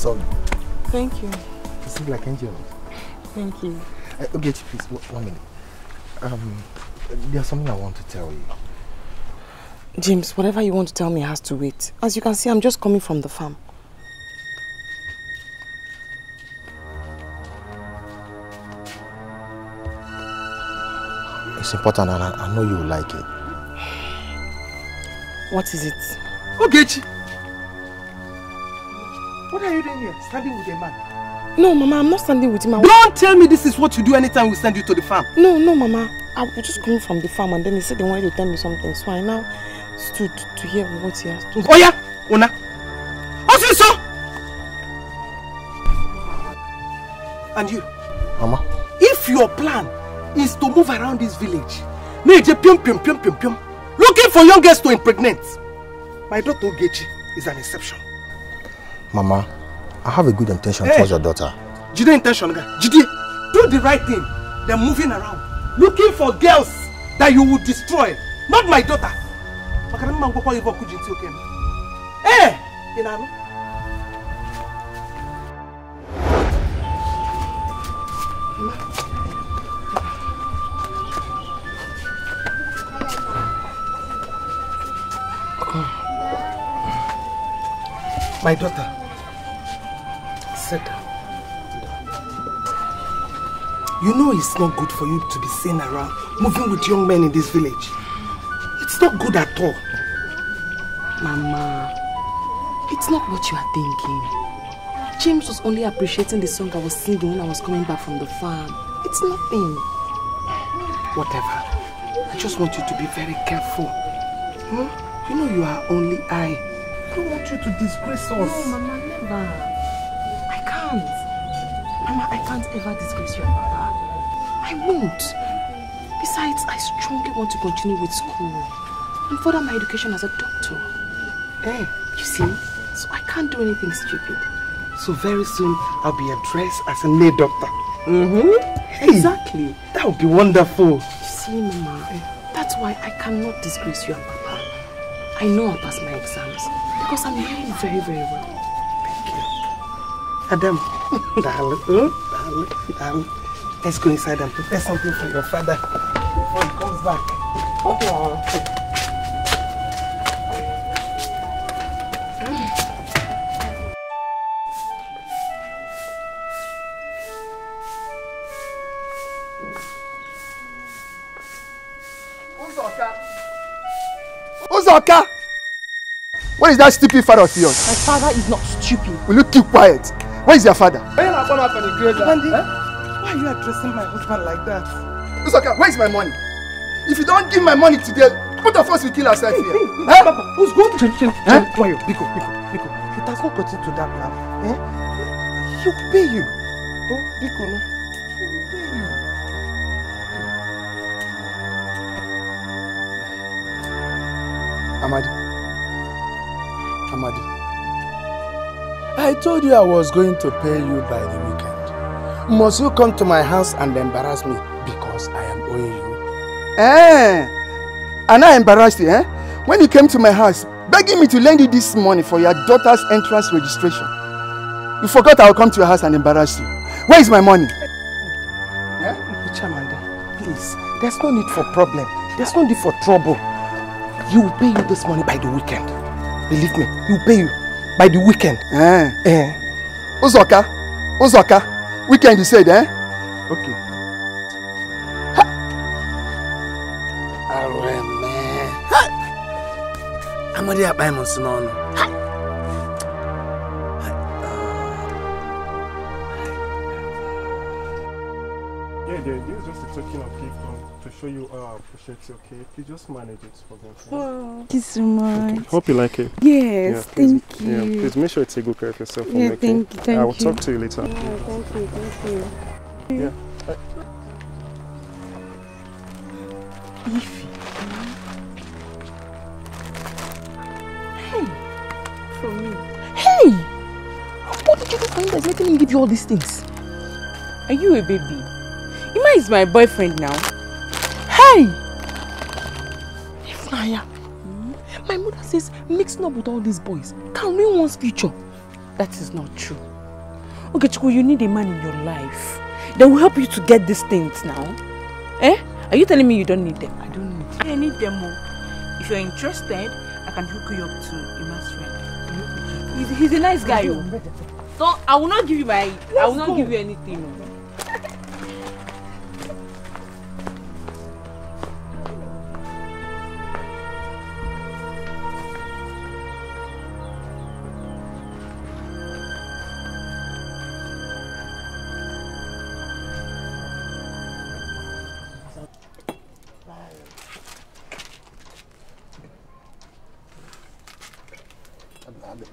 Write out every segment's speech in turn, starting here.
song. Thank you. You sing like angels. Thank you. Okay, please, 1 minute. There's something I want to tell you. James, whatever you want to tell me has to wait. As you can see, I'm just coming from the farm. It's important and I know you will like it. What is it? Ogechi! What are you doing here? Standing with a man? No, Mama, I'm not standing with him. Don't tell me this is what you do anytime we send you to the farm. No, Mama. I was just coming from the farm and then he said they wanted to tell me something. So I now stood to hear what he has to say. Oh yeah? Una? What's so? And you? Mama? If your plan is to move around this village, looking for young girls to impregnate, my daughter Ogechi is an exception. Mama, I have a good intention towards your daughter. Jide intention, Jide, do the right thing. They're moving around, looking for girls that you will destroy, not my daughter. Hey, you know. My daughter, sit down. You know it's not good for you to be seen around, moving with young men in this village. It's not good at all. Mama, it's not what you are thinking. James was only appreciating the song I was singing when I was coming back from the farm. It's nothing. Whatever. I just want you to be very careful. You know you are only I. I don't want you to disgrace us. No, Mama, never. I can't. Mama, I can't ever disgrace you and Papa. I won't. Besides, I strongly want to continue with school and further my education as a doctor. Eh? You see? So I can't do anything stupid. So very soon, I'll be addressed as a lay doctor. Hey, exactly. That would be wonderful. You see, Mama, that's why I cannot disgrace you and Papa. I know I'll pass my exams because I'm doing very, very well. Thank you. Adam, darling, let's go inside and prepare something for your father before he comes back. Uzoka! What is that stupid father of yours? My father is not stupid. Will you keep quiet? Where is your father? Why are you addressing my husband like that? Uzoka, where is my money? If you don't give my money today, both of us will kill ourselves here. Papa, who's going to Biko. It has not gotten to that now. He'll pay you. Biko, no? He'll pay you. Amadi, I told you I was going to pay you by the weekend. Must you come to my house and embarrass me because I am owing you? And I embarrassed you, when you came to my house, begging me to lend you this money for your daughter's entrance registration. You forgot I will come to your house and embarrass you. Where is my money? Chamanda, please, there's no need for problem. There's no need for trouble. He will pay you this money by the weekend. Believe me, he will pay you by the weekend. Uzoka, weekend you said, Okay. Amadi up by Monsono. Yeah, this is just a token of gift to show you how I appreciate you, okay? Please just manage it for them. Oh, thank you so much. Okay. Hope you like it. Yes, thank you. Yeah, please make sure you take good care of yourself. Yeah, thank you. I will talk to you later. Yeah, thank you. Yeah. Hey! For me. Hey! What did you do for him that's making him give you all these things? Are you a baby? Ima is my boyfriend now. Hey! Ifnaya, my mother says mixing up with all these boys can ruin one's future. That is not true. Okay, Chiku, you need a man in your life that will help you to get these things now. Eh? Are you telling me you don't need them? I don't need them. I need them more. If you're interested, I can hook you up to Ima's friend. He's a nice guy, yo. So I will not give you I will not give you anything.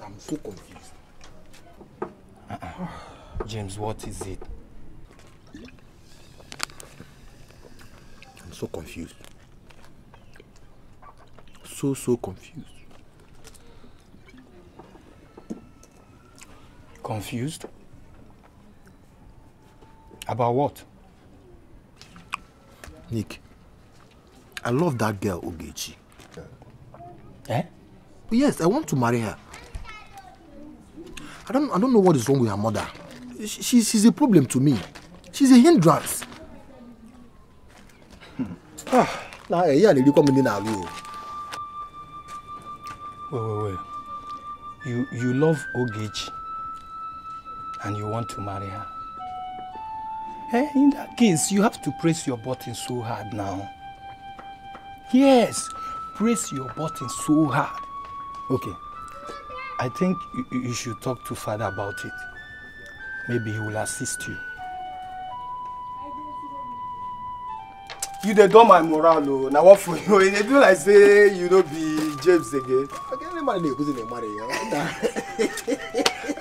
I'm so confused. James, what is it? I'm so confused. So confused. Confused? About what? Nick, I love that girl, Ogechi. Eh? Yes, I want to marry her. I don't know what is wrong with her mother. She's a problem to me. She's a hindrance. Now, yeah, they come in now. Wait. You love Ogechi and you want to marry her. Eh? In that case, you have to press your button so hard now. Yes, press your button so hard. Okay. I think you should talk to Father about it. Maybe he will assist you. You they do my morale, oh. Now what for you? They do like say you don't be James again.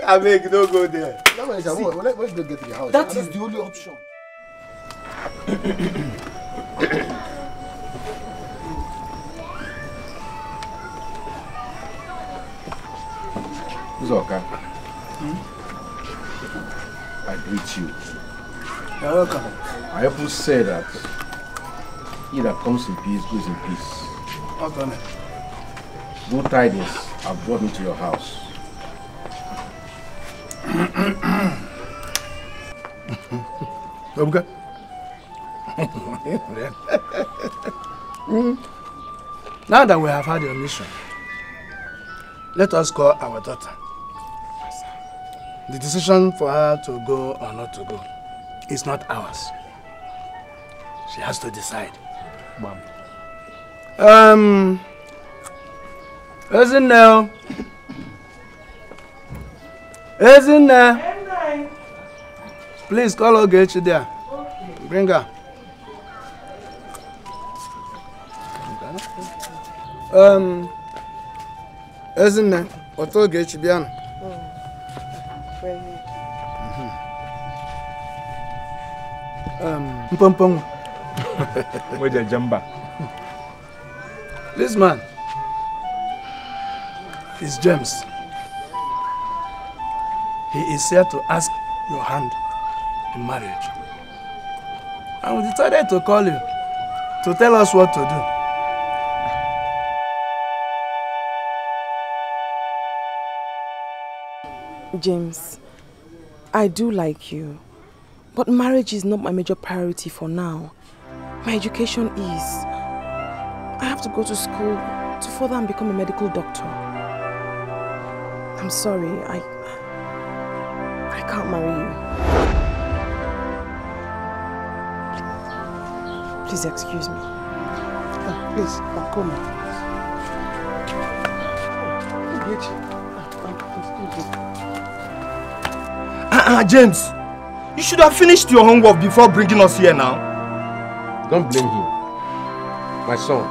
I make no go there. Let's go get to the house. That is the only option. Zoka, I greet you. You're welcome. I often say that he that comes in peace goes in peace. Okay. Good tidings have brought me to your house. Okay. Now that we have had your mission, let us call our daughter. The decision for her to go or not to go is not ours. She has to decide. Isn't there? Please call Ogechi there. Bring her. Isn't there? What Ogechi Bian? Mpong. Where's the jamba? This man is James. He is here to ask your hand in marriage. And we decided to call you to tell us what to do. James, I do like you, but marriage is not my major priority for now. My education is. I have to go to school to further and become a medical doctor. I'm sorry, I can't marry you. Please excuse me. Please, come. James, you should have finished your homework before bringing us here now. Don't blame him. My son.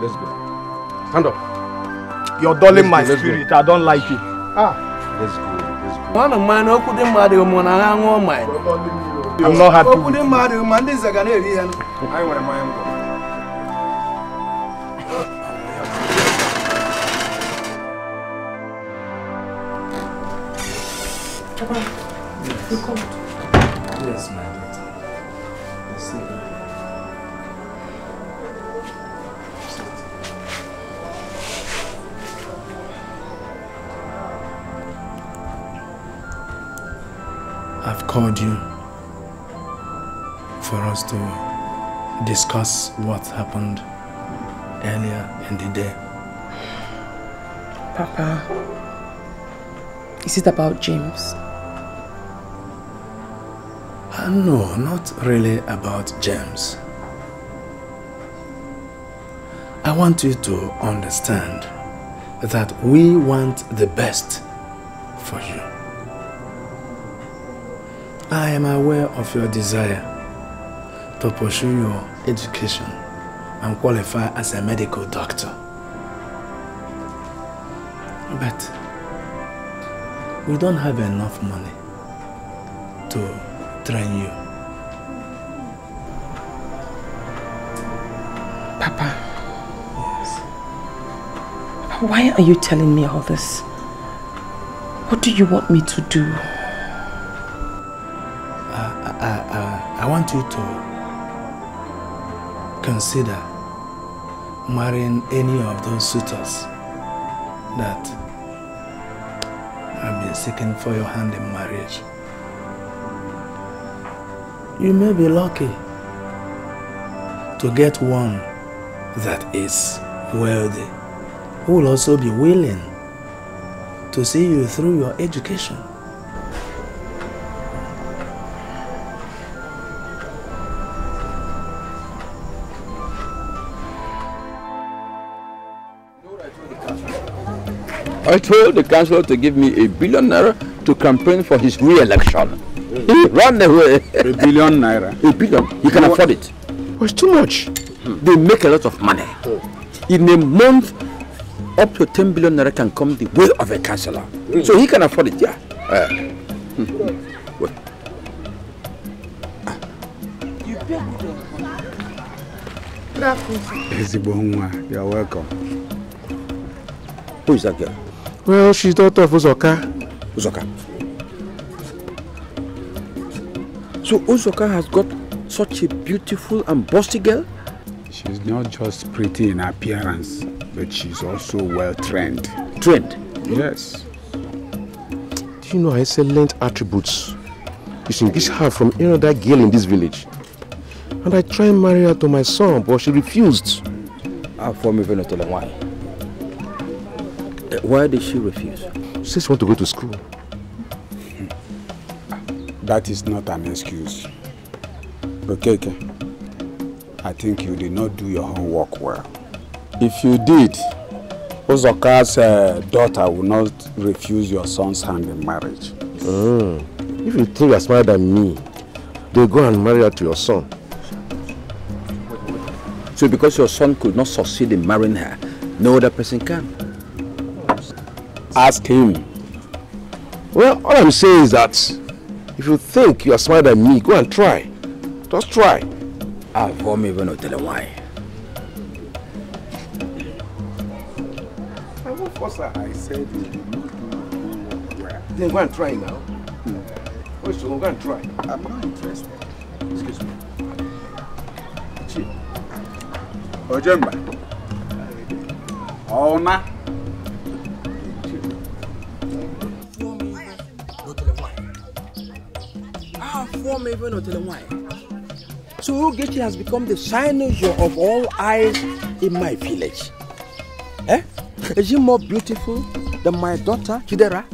Let's go. Stand up. You're dulling my spirit. I don't like it. Let's go. I'm not happy with Yes, my daughter. Let's see. I've called you for us to discuss what happened earlier in the day. Papa, is it about James? No, not really about James. I want you to understand that we want the best for you. I am aware of your desire to pursue your education and qualify as a medical doctor. But we don't have enough money to train you. Papa. Yes. Why are you telling me all this? What do you want me to do? I want you to consider marrying any of those suitors that have been seeking for your hand in marriage. You may be lucky to get one that is wealthy, who will also be willing to see you through your education. I told the councillor to give me ₦1 billion to campaign for his re-election. He ran away. ₦1 billion? ₦1 billion. He can afford it. It's too much. They make a lot of money. In a month, up to ₦10 billion can come the way of a councillor. So he can afford it, yeah. Wait. Good afternoon. You're welcome. Who is that girl? Well, she's daughter of Uzoka. Uzoka. So Uzoka has got such a beautiful and bossy girl? She's not just pretty in appearance, but she's also well trained. Trained? Yes. Do you know her excellent attributes? You distinguish her from any other girl in this village. And I tried to marry her to my son, but she refused. For me, even not tell her why. Why did she refuse? She says she wants to go to school. That is not an excuse. Okeke, I think you did not do your homework well. If you did, Uzoka's daughter will not refuse your son's hand in marriage. If you think you're smarter than me, they'll go and marry her to your son. So because your son could not succeed in marrying her, no other person can? Ask him. Well, all I'm saying is that if you think you're smarter than me, go and try. Just try. I won't even tell her why. I said you did not do well. Then go and try now. So go and try. I'm not interested. Excuse me. Ojemba. Ona. So Ogechi has become the cynosure of all eyes in my village. Eh? Is she more beautiful than my daughter, Chidera?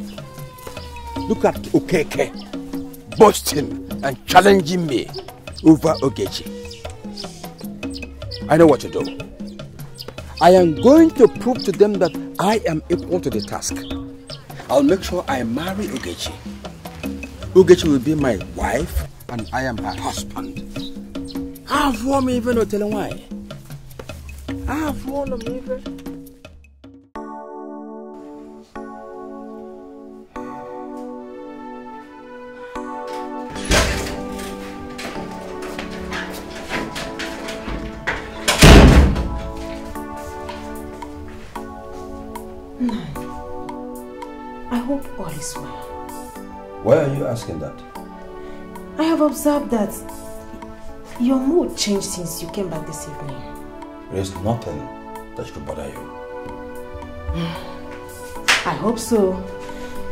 Look at Okeke, boasting and challenging me over Ogechi. I know what to do. I am going to prove to them that I am equal to the task. I'll make sure I marry Ogechi. Ogechi will be my wife and I am her husband. I've won me even no telling why. I've won me even. I hope all is well. Why are you asking that? I have observed that your mood changed since you came back this evening. There is nothing that should bother you. I hope so,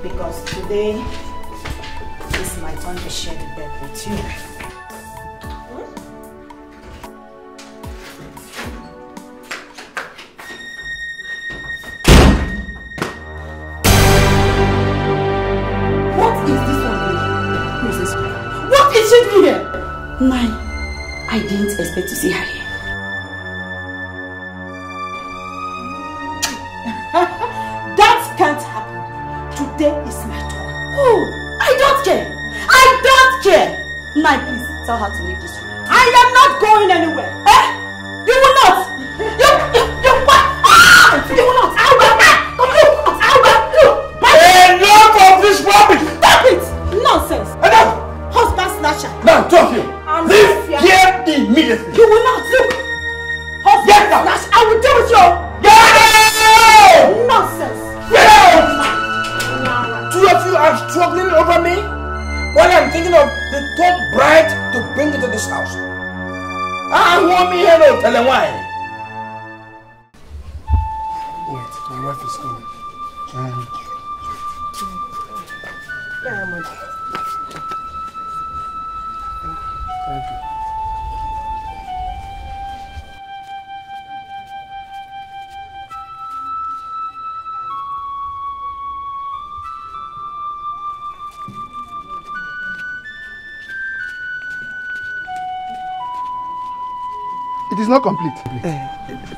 because today is guess might want to share the bed with you. What is this one doing? Who is this? What is she doing here? I didn't expect to see her here. That can't happen. Today is my turn. Oh, I don't care. I don't care. Nai, please tell her to leave this room. I am not going anywhere. Eh? You will not. You what? Ah! You will not. I will not. Enough of this rubbish! Stop it! Nonsense. Enough! Husband snatcher. Now talk here. Leave here immediately. You will not. Look. Husband snatcher. I will deal with you. Get out! Nonsense. Get out! Two of you are struggling over me while I'm thinking of the third bride to bring into this house. I want me here to tell them why. Wait, my wife is coming. Thank you. It is not complete.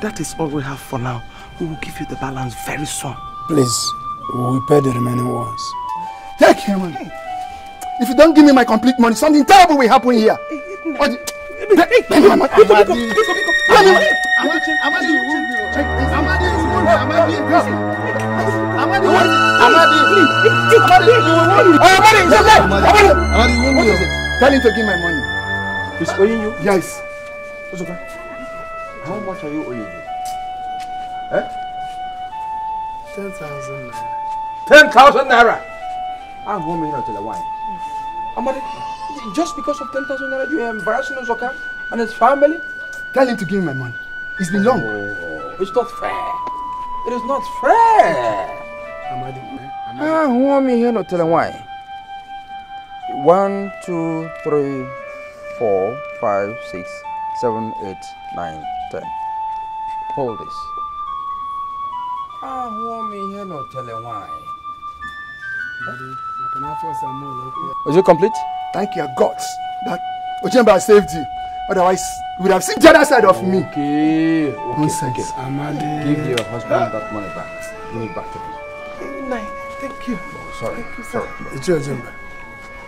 That is all we have for now. We will give you the balance very soon. Please, we will pay the remaining ones. Take him. If you don't give me my complete money, something terrible will happen here. Tell him to give my money. He's owing you? Yes. How much are you owing him? 10,000 naira. 10,000 naira! I'm home here till the wine. Amadi, just because of 10,000 naira, you are embarrassing Uzoka and his family? Tell him to give me my money. It's been long. Oh, it's not fair. It is not fair. Amadi. I'm home here not till the wine. 1, 2, 3, 4, 5, 6, 7, 8, 9, 10. Hold this. I want me here not tell you why. Is it complete? Thank your gods that Ojemba saved you. Otherwise, you would have seen the other side of me. Okay. Nonsense. Amadi. Give your husband that money back. Give it back to me. Thank you. Oh, sorry. Thank you, sir. It's your Ojemba.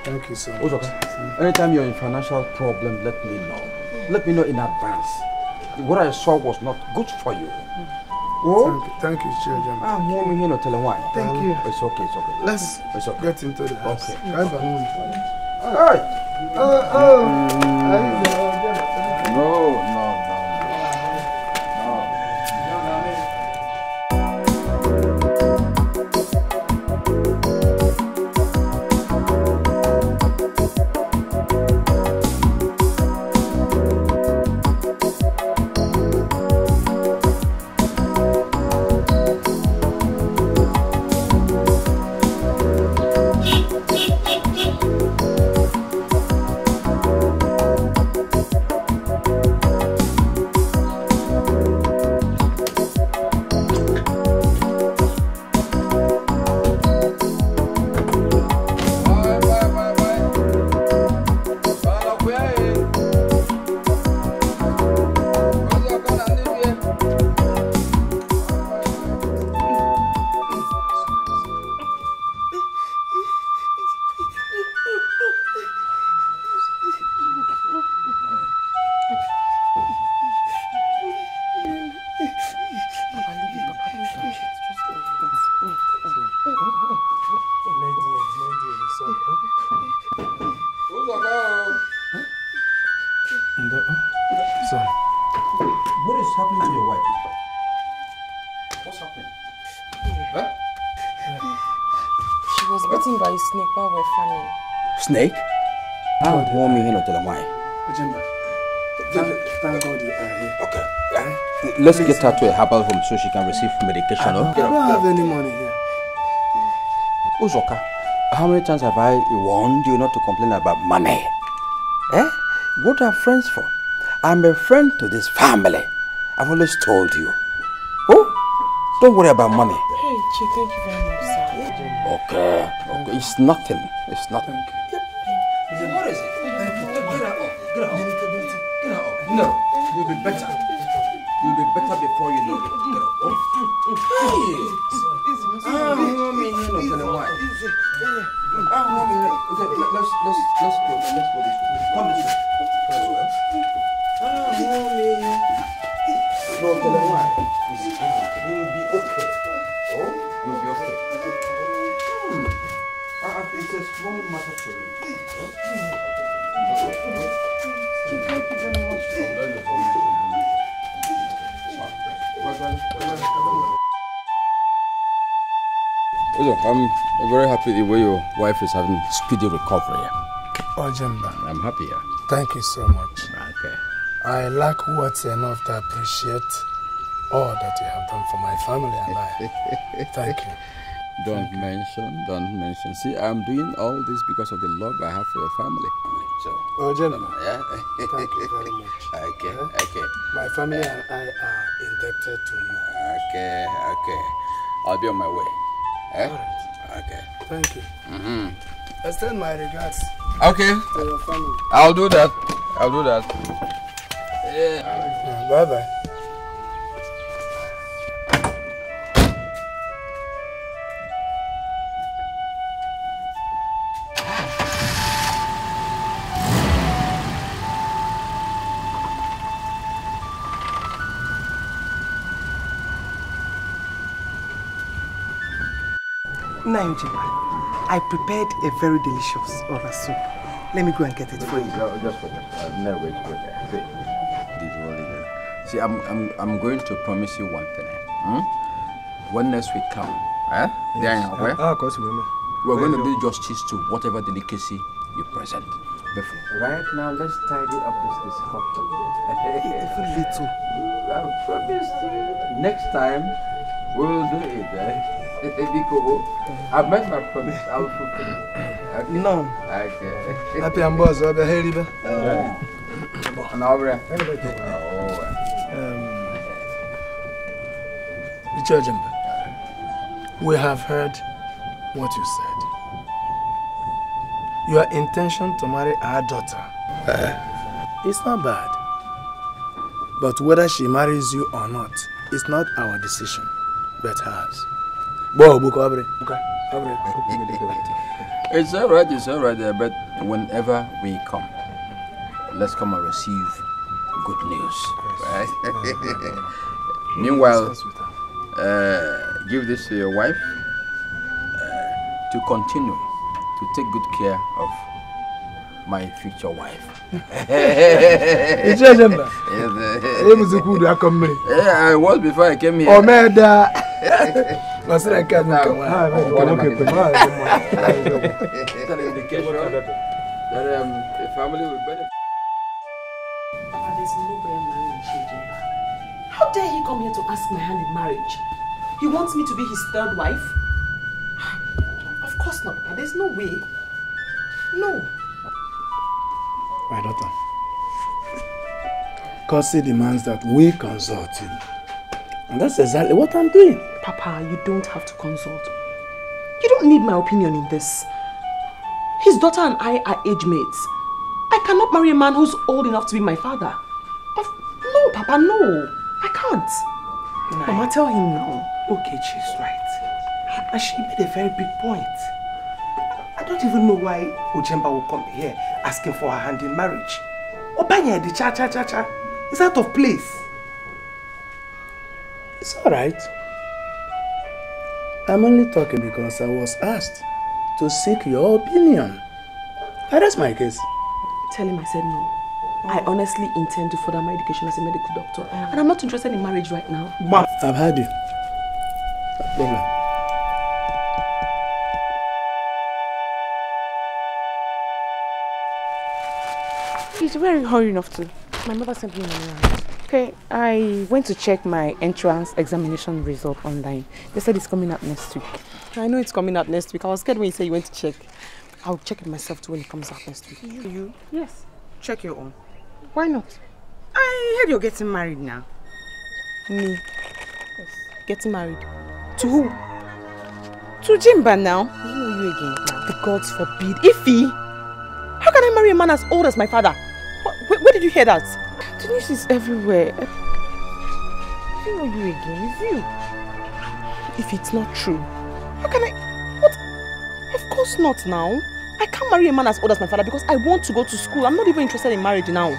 Thank you so much. Okay. Anytime you're in financial problem, let me know. Let me know in advance. What I saw was not good for you. Oh? Thank you, Children. I'm warming here, not telling why. Thank you. It's okay, it's okay. Let's get into the house. Okay. All right. No. Snake? I would warn me here not tell him why. Thank God you are here. Okay. Let's get her to a herbal home so she can receive medication. I don't have any money here. Uzoka, How many times have I warned you not to complain about money? Eh? What are friends for? I'm a friend to this family. I've always told you. Oh, don't worry about money. Hey, Chi, thank you very much, sir. Okay, it's nothing. It's nothing. What is it? Get out. No, you'll be better. You'll be better before you know it. Okay, let's go this way. Come this way. No, tell them why. You'll be okay. Oh, you'll be okay. It's a small matter for me. Thank you very much. I'm very happy the way your wife is having speedy recovery. Ojemba, I'm happy. thank you so much. Okay. I lack words enough to appreciate all that you have done for my family and I. Thank you. Don't mention. See, I'm doing all this because of the love I have for your family. So, Ojemba, yeah. thank you very much. Okay. My family and I are indebted to you. Okay. I'll be on my way. Eh? All right. Okay. Thank you. Extend my regards Okay. to your family. I'll do that. Yeah. Bye-bye. I prepared a very delicious Ola soup. Let me go and get it for you. Just for that. I've never waited for that. See, I'm going to promise you one thing. When next week come, we're going to do justice to whatever delicacy you present. Right now, let's tidy up this hot tub. Little. I promise you. Next time, we'll do it. I've met my promise. I will fulfill it. Okay. No. Okay. Happy and boss, I'll be here. Ojemba, we have heard what you said. Your intention to marry our daughter. It's not bad. But whether she marries you or not, it's not our decision, but hers. It's all right there, but whenever we come, let's come and receive good news. Right? Meanwhile, give this to your wife to continue to take good care of my future wife. It's Ojemba. Yeah, I was before I came here. Oh, man. The family will benefit. Papa, there's no way I'm marrying Ojemba. How dare he come here to ask my hand in marriage? He wants me to be his third wife? Of course not, Papa. There's no way. No. My daughter, Kosi demands that we consult him. And that's exactly what I'm doing. Papa, you don't have to consult. You don't need my opinion in this. His daughter and I are age mates. I cannot marry a man who's old enough to be my father. No, Papa, no. I can't. Nah. Mama, tell him now. Okay, she's right. And she made a very big point. I don't even know why Ojemba will come here asking for her hand in marriage. Obanya, the cha-cha-cha-cha. It's out of place. It's alright. I'm only talking because I was asked to seek your opinion. That's my case. Tell him I said no. I honestly intend to further my education as a medical doctor. And I'm not interested in marriage right now. Mom, I've heard you. No problem. He's very hurry enough to. My mother sent me money around. Okay, I went to check my entrance examination result online. They said it's coming out next week. I know it's coming out next week. I was scared when you said you went to check. I'll check it myself too when it comes out next week. You? Yes. Check your own. Why not? I heard you're getting married now. Me? Yes. Getting married? To who? To Jimba now. You know you again now. The gods forbid. Ify! How can I marry a man as old as my father? Where did you hear that? The news is everywhere. I don't know you again. It's you. If it's not true, how can I... What? Of course not now. I can't marry a man as old as my father because I want to go to school. I'm not even interested in marriage now.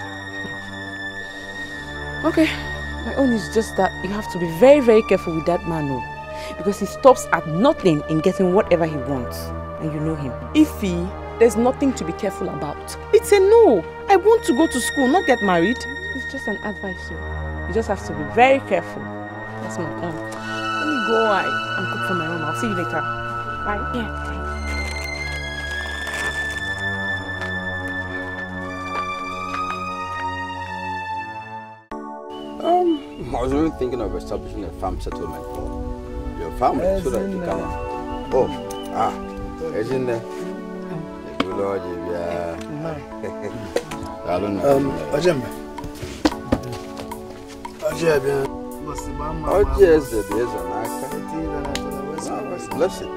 Okay. My own is just that you have to be very, very careful with that man, no? Because he stops at nothing in getting whatever he wants. And you know him. Ify, there's nothing to be careful about. It's a no. I want to go to school, not get married. It's just an advice, so you just have to be very careful. That's my own. Let me go and cook for my own. I'll see you later. Bye. Yeah. I was really thinking of establishing a farm settlement for your family so that you can... It's in there. Good Lord, yeah. I don't know. Ojembe. Bless it.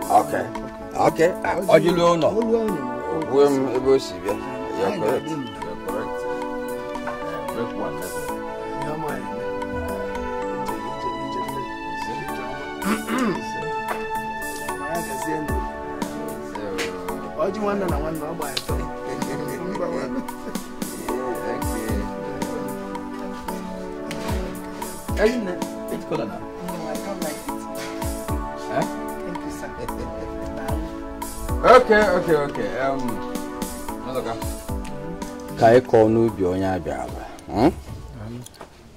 Okay. Okay. Ojulo no. You're correct. You're correct. Break one letter. It's color now. No, I don't like it. Huh? Thank you, sir. Okay. Kai call no bionya biaba.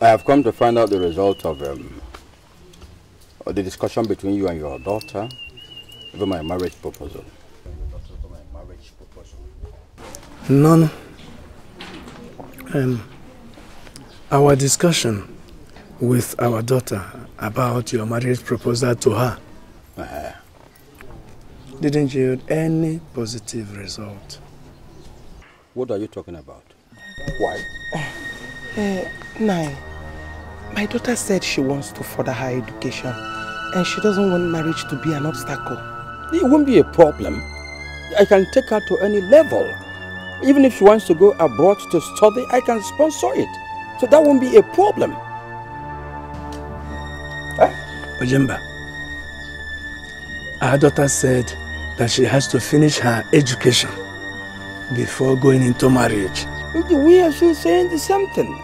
I have come to find out the result of the discussion between you and your daughter over my marriage proposal. None. Our discussion with our daughter about your marriage proposal to her didn't yield any positive result. What are you talking about? Why? Nine. My daughter said she wants to further her education and she doesn't want marriage to be an obstacle. It won't be a problem. I can take her to any level. Even if she wants to go abroad to study, I can sponsor it. So that won't be a problem. Ojemba, our daughter said that she has to finish her education before going into marriage. We are still saying the same thing.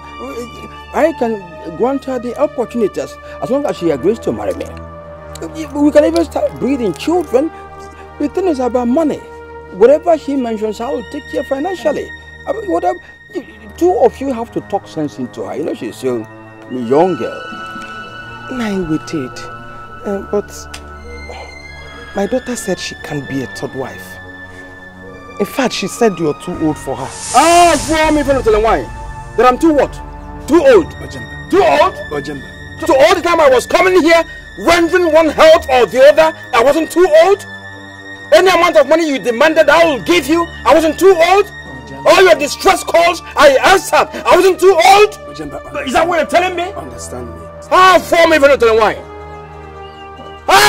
I can grant her the opportunities as long as she agrees to marry me. We can even start breeding children. The thing is about money. Whatever she mentions, I will take care financially. I mean, whatever, two of you have to talk sense into her. You know, she's still a young girl. Nine, we did. But my daughter said she can't be a third wife. In fact, she said you're too old for her. For me, for telling why? That I'm too what? Too old. Ojemba. Too old? Ojemba. So all the time I was coming here, rendering one health or the other, I wasn't too old? Any amount of money you demanded, I will give you. I wasn't too old? All your distress calls, I answered. I wasn't too old? Ojemba, is that what you're telling me? Understand me. For me, for not telling why?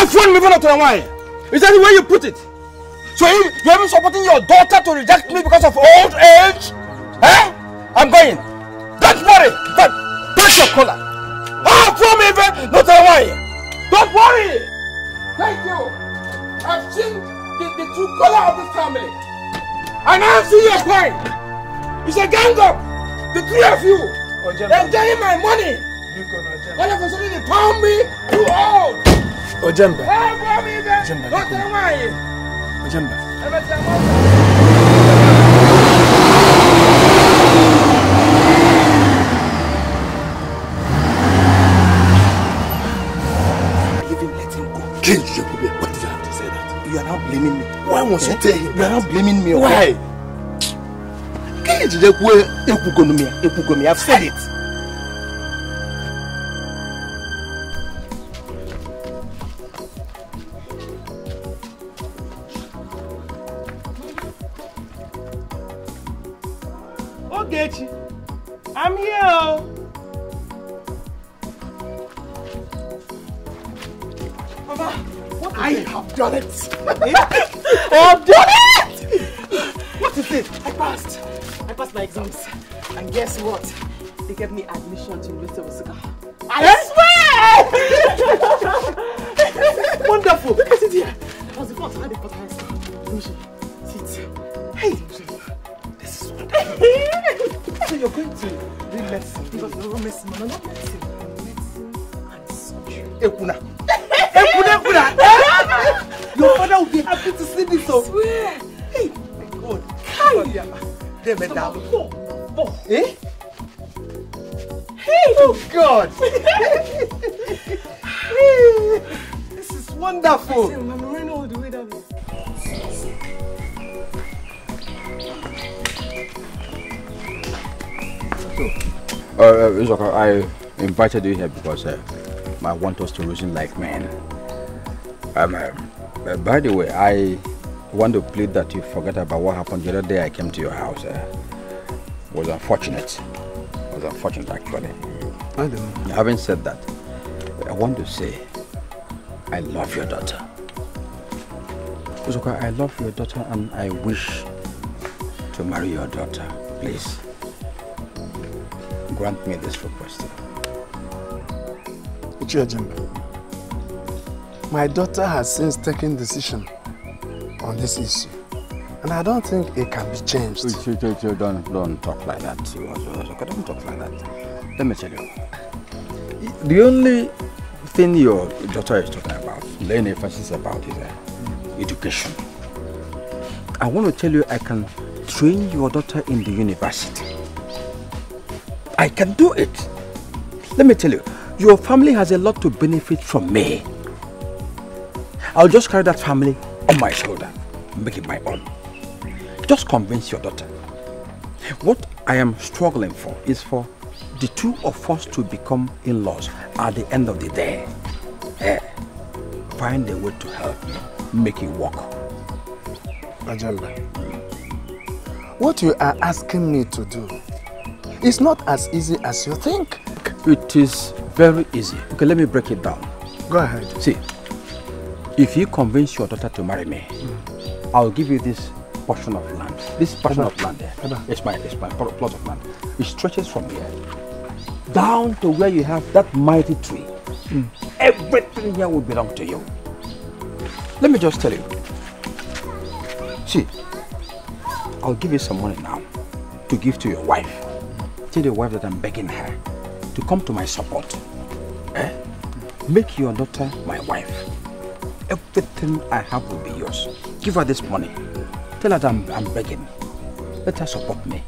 For me, for not telling why? Is that the way you put it? So you're even supporting your daughter to reject me because of old age? I'm going. Don't worry. Touch your collar. For me, not telling why? Don't worry. Thank you. I've seen the true color of this family. And I see your point. It's a gang up. The three of you. They're getting my money. All of a sudden they found me too old. Ojemba. Not telling why. Ojemba. What did you have to say that? You are now blaming me. Why must you tell him? You are now blaming me. Why? I've said it. Ogechi, I'm here. Mama, what I have done it. I have done it. What is it? I passed my exams. And guess what? They gave me admission to University of Osaka. I swear! Wonderful. Look at it here. That was the first I had a part high school. Sit. Hey. This is wonderful. So you're going to read medicine? Because no medicine, no, not medicine. Medicine and surgery. Ekuna. Your father will be happy to see this. I swear. Hey, my God. They went down. Eh? Hey! Oh God! This is wonderful. I'm running all the way down here. So, I invited you here because I want us to reason like men. By the way, I want to plead that you forget about what happened the other day I came to your house. It was unfortunate. It was unfortunate, actually. I don't know. Having said that, I want to say I love your daughter. Uzoka, I love your daughter and I wish to marry your daughter. Please, grant me this request. My daughter has since taken decision on this issue. And I don't think it can be changed. Don't talk like that. Don't talk like that. Let me tell you. The only thing your daughter is talking about, laying emphasis about, is education. I want to tell you I can train your daughter in the university. I can do it. Let me tell you, your family has a lot to benefit from me. I'll just carry that family on my shoulder, make it my own. Just convince your daughter. What I am struggling for is for the two of us to become in-laws at the end of the day. Find a way to help me make it work. Ajamba, what you are asking me to do is not as easy as you think. It is very easy. Okay, let me break it down. Go ahead. See, if you convince your daughter to marry me, I'll give you this portion of land. This portion of land there. It's my plot of land. It stretches from here down to where you have that mighty tree. Everything here will belong to you. Let me just tell you. See, I'll give you some money now to give to your wife. Tell your wife that I'm begging her to come to my support. Make your daughter my wife. Everything I have will be yours. Give her this money. Tell her that I'm begging. Let her support me.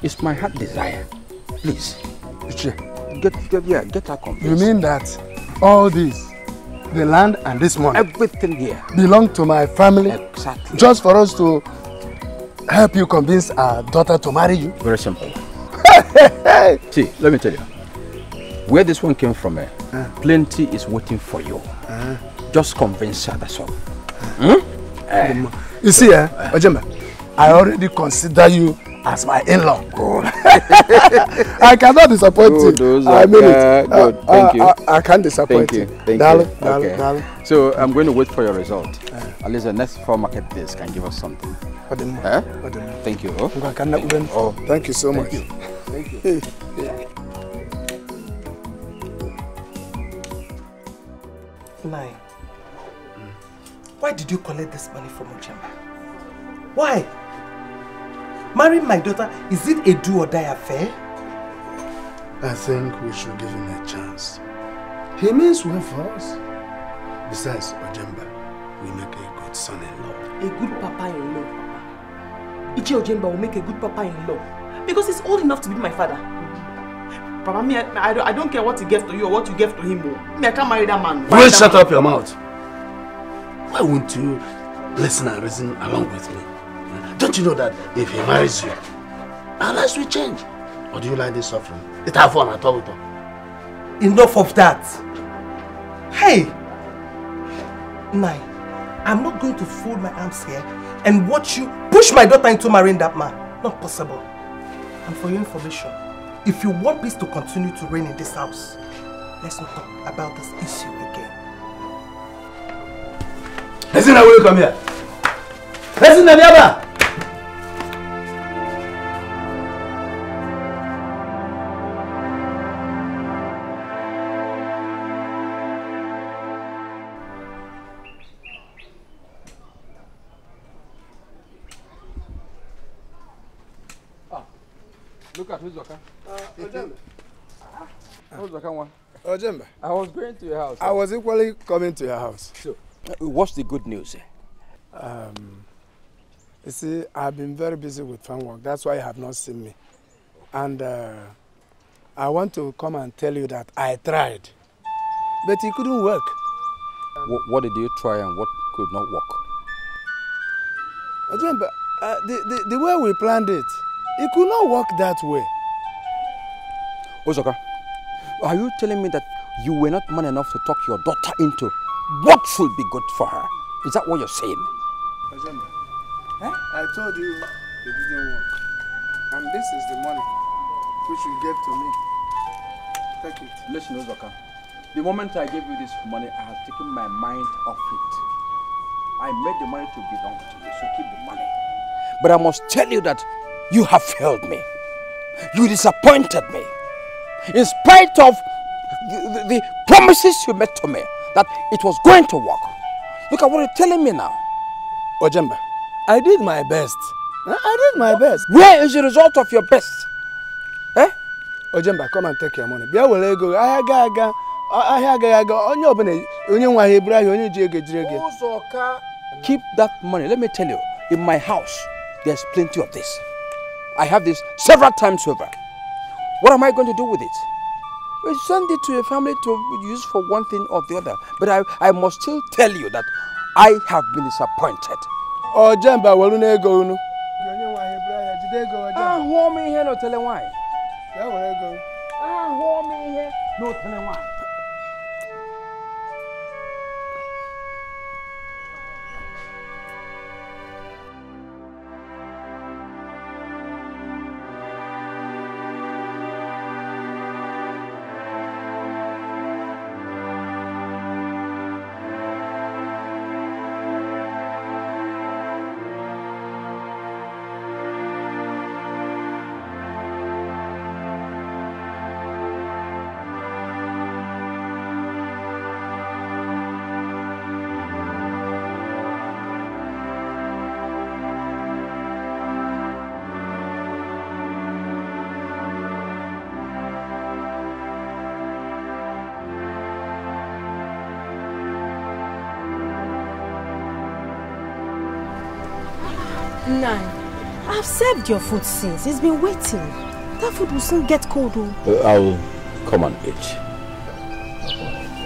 It's my heart desire. Please. Get her convinced. You mean that all this, the land and this money, everything here, belong to my family? Exactly. Just for us to help you convince our daughter to marry you? Very simple. See, let me tell you. Where this one came from, plenty is waiting for you. Just convince her, that's all. You see, Ojemba, I already consider you as my in-law. I cannot disappoint you. I mean it. Good. Thank you. I can't disappoint you. Thank darling, you. Darling. So I'm going to wait for your result. At least the next 4 market days can give us something. Thank you. Thank you so much. Thank you. Nine. Why did you collect this money from Ojemba? Why? Marrying my daughter, is it a do or die affair? I think we should give him a chance. He means well for us. Besides, Ojemba, we make a good son-in-law. A good papa-in-law, Papa. Ichi Ojemba will make a good papa-in-law. Because he's old enough to be my father. Papa, me, I don't care what he gave to you or what you gave to him. Me, I can't marry that man. Will you shut up your mouth? Why won't you listen and reason along with me? Don't you know that if he marries you, our lives will change. Or do you like this suffering? It have fun at all. Enough of that. Hey! Nai, I'm not going to fold my arms here and watch you push my daughter into marrying that man. Not possible. And for your information, if you want peace to continue to reign in this house, let's not talk about this issue again. Listen, I will come here. Listen, Naniaba! Look at who's Zoka. Ojembe. Who's Zoka one? Ojembe. I was going to your house. I was equally coming to your house. So, what's the good news? You see, I've been very busy with farm work. That's why you have not seen me. And I want to come and tell you that I tried, but it couldn't work. What did you try and what could not work? Ojembe, the way we planned it, it could not work that way. Ozoka, are you telling me that you were not man enough to talk your daughter into what should be good for her? Is that what you're saying? Ojembe, I told you it didn't work. And this is the money which you gave to me. Take it. Listen, Ozoka, the moment I gave you this money, I have taken my mind off it. I made the money to belong to you, so keep the money. But I must tell you that you have failed me. You disappointed me. In spite of the promises you made to me that it was going to work. Look at what you're telling me now. Ojemba, I did my best. I did my best. Where is the result of your best? Eh? Ojemba, come and take your money. Bia wele go. Keep that money. Let me tell you, in my house, there's plenty of this. I have this several times over. What am I going to do with it? Well, send it to your family to use for one thing or the other. But I must still tell you that I have been disappointed. Oh, Jamba, well, you go. Me here, no telling why. Me here, no telling why. I've served your food since. It's been waiting. That food will soon get cold. I'll come and eat.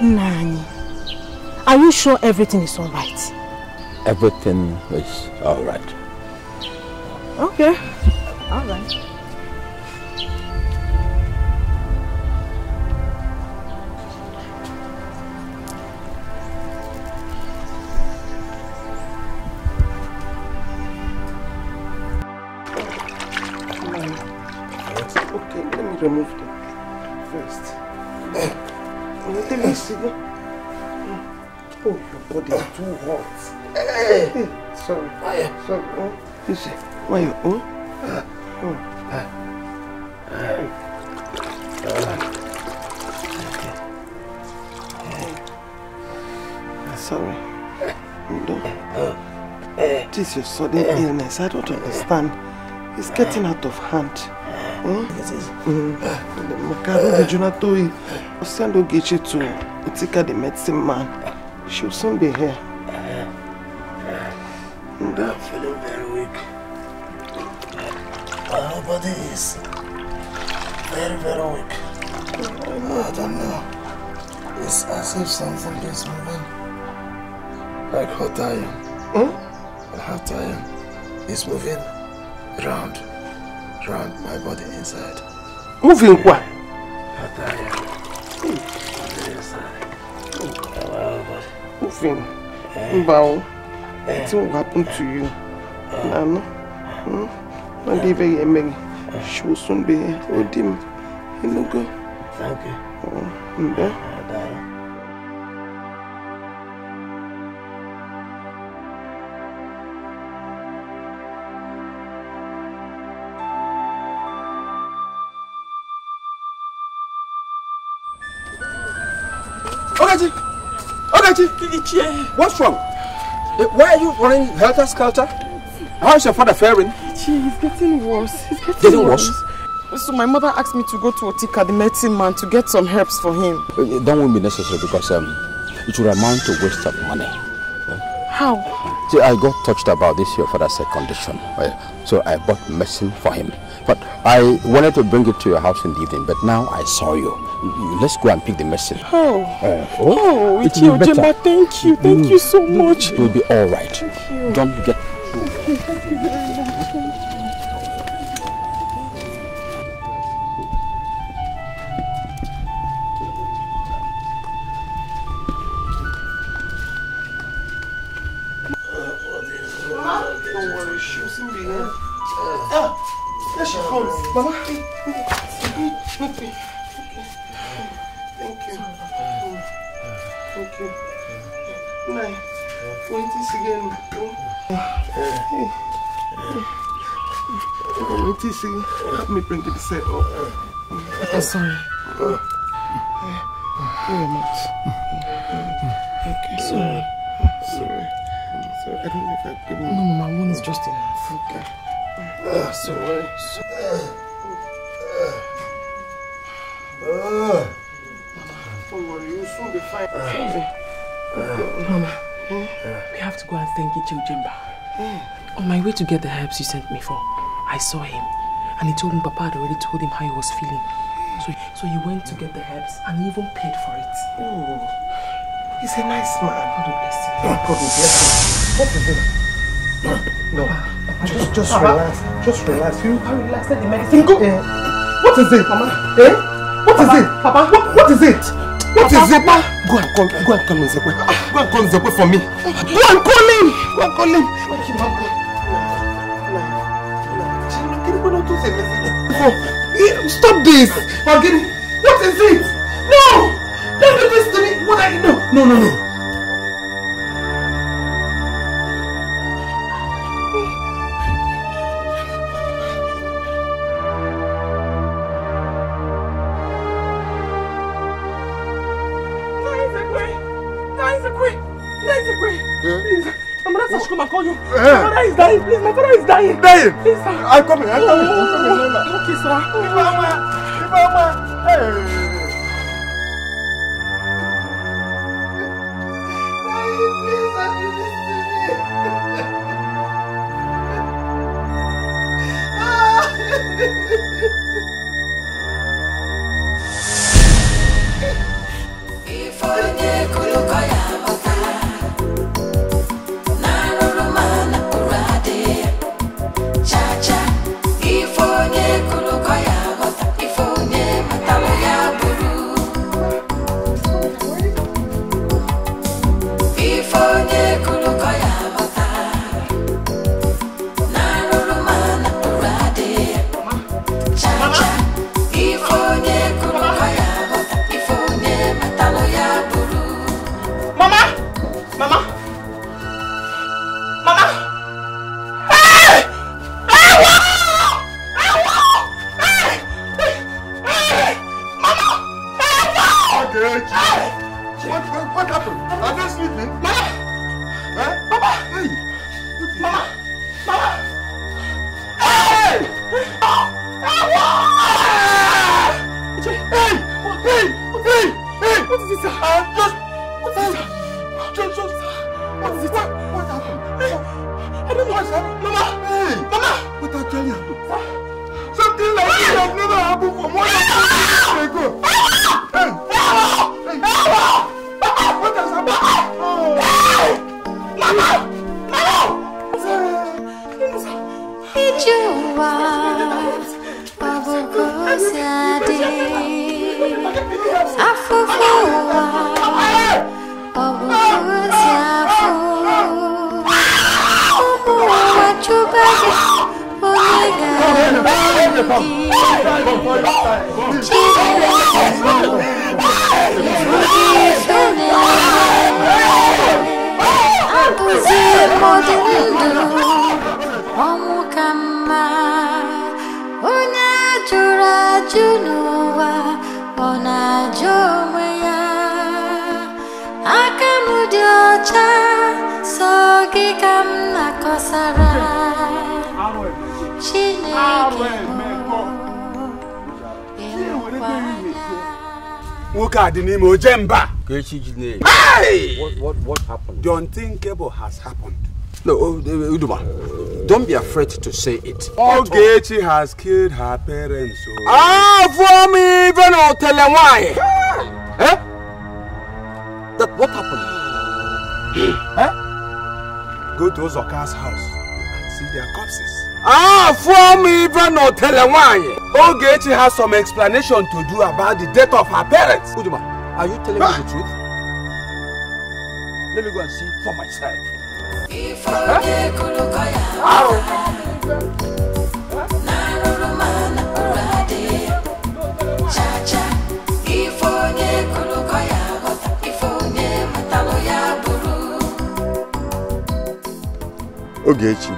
Nani, are you sure everything is all right? Everything is all right. Okay. All right. Remove them first. Let me see. Oh, your body is too hot. Sorry. Sorry. You see, why you? Sorry. This is your sudden illness. I don't understand. It's getting out of hand. Send Ogechi to Utika, the medicine man. She'll soon be here. I'm feeling very weak. My whole body is very, very weak. I don't know. It's as if something is moving. Like hot iron. Hot iron is moving round around my body inside. Moving what? Moving. Bow. Nothing will happen to you. Nano. One day very emerging. She will soon be here. Oh, dim. You know, go. Thank you. What's wrong? Why are you running helter-skelter? How is your father faring? He's getting worse. He's getting worse? So my mother asked me to go to Otika, the medicine man, to get some herbs for him. That won't be necessary because it will amount to waste of money. How? See, I got touched about this your father's condition. So I bought medicine for him. But I wanted to bring it to your house in the evening, but now I saw you. Let's go and pick the medicine. It's your Jemba, thank you. Thank you so much. It will be all right. Thank you. Don't get... Thank you very much. Don't worry, she'll soon be here. There she comes. Mama. Thank you. Thank you. Nine. Wait this again. Wait this again. Help me bring the set up. I'm sorry. Okay. Sorry. I don't know if I've given you. No, Mama, one is just enough. Okay. Sorry. Don't worry, you'll soon be fine. Mama, we have to go and thank Ichi Ujemba. On my way to get the herbs you sent me for, I saw him and he told me Papa had already told him how he was feeling. So he went to get the herbs and he even paid for it. Oh, he's a nice man. God bless him. God bless him. What is it? No, just relax. Just relax. You can relax. Let the medicine go. What is it, Mama? What is it? Papa, what is it? What is it? Go and call Nzekwe. Go and call Nzekwe for me. Go and call him. Stop this. What is it? No! Don't do this to me. What are you doing? No. Come and call you. My father is dying, please. My father is dying. Dying? Please, sir. I'm coming. Okay, sir. What happened? Are they sleeping? Mama! Papa! Hey! Mama! Hey! Hey! What is this, sir? What is it? What happened? I don't know, sir. Mama! Hey! Mama! What actually happened? Something like this has never happened for more than 2 years ago. Hey! What has happened? Mama! Ijuwa Hey! What happened? The unthinkable has happened. No, Uduma, don't be afraid to say it. Ogechi has killed her parents. For me, even I'll tell them why. Eh? That what happened? Go to Ozoka's house and see their corpses. For me, even I'll tell them why. Ogechi has some explanation to do about the death of her parents. Uduma, are you telling me the truth? Let me go and see for myself. Ogechi,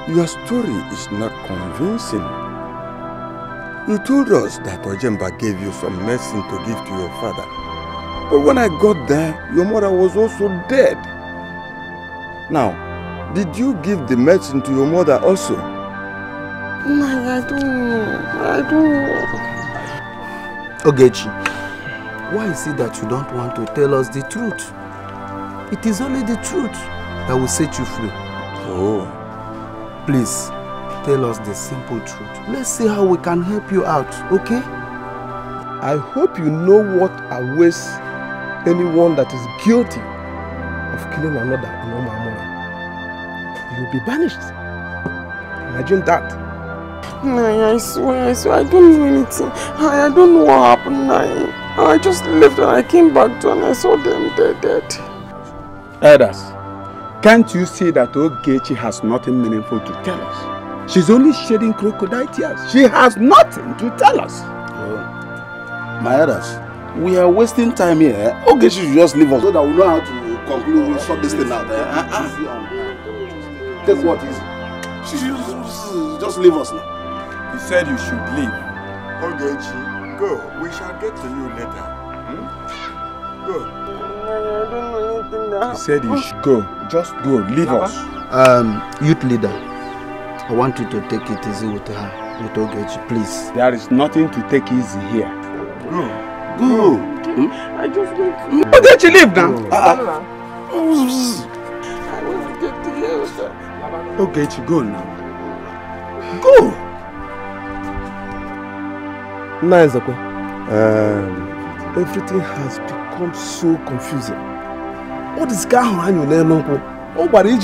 your story is not convincing. You told us that Ojemba gave you some medicine to give to your father. But when I got there, your mother was also dead. Now, did you give the medicine to your mother also? No, I don't know. Ogechi, why is it that you don't want to tell us the truth? It is only the truth that will set you free. Oh. Please, tell us the simple truth. Let's see how we can help you out, okay? I hope you know what awaits anyone that is guilty of killing another in Omamora. You will be banished. Imagine that. Nai, I swear, I don't know anything. I don't know what happened, Nai. I just left and I came back to and I saw them dead. Elders, can't you see that Ogechi has nothing meaningful to tell us? She's only shedding crocodile tears. She has nothing to tell us. My elders, we are wasting time here. Ogechi should just leave us so that we know how to conclude, sort this thing out. Take what easy. She should just leave us now. He said you should leave. Ogechi, go. We shall get to you later. Go. I don't know anything now. He said you should go. Just go. Leave us. Youth leader, I want you to take it easy with her, with Ogechi, please. There is nothing to take easy here. Go. Go. I just went to... Ogechi, leave now. I want to get to you, sir. Ogechi, go now. Go. Nice, okay. Everything has become so confusing. What is going on in your name? Oh, but it's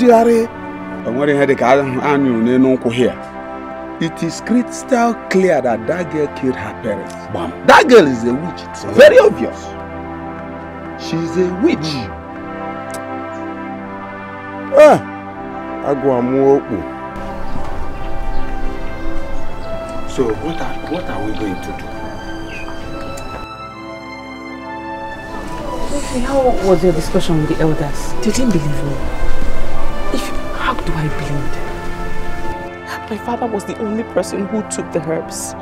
here. It is crystal clear that that girl killed her parents. Bam. That girl is a witch. It's very obvious. She's a witch. So what are we going to do? Okay, how was your discussion with the elders? They didn't believe me. How do I believe? My father was the only person who took the herbs.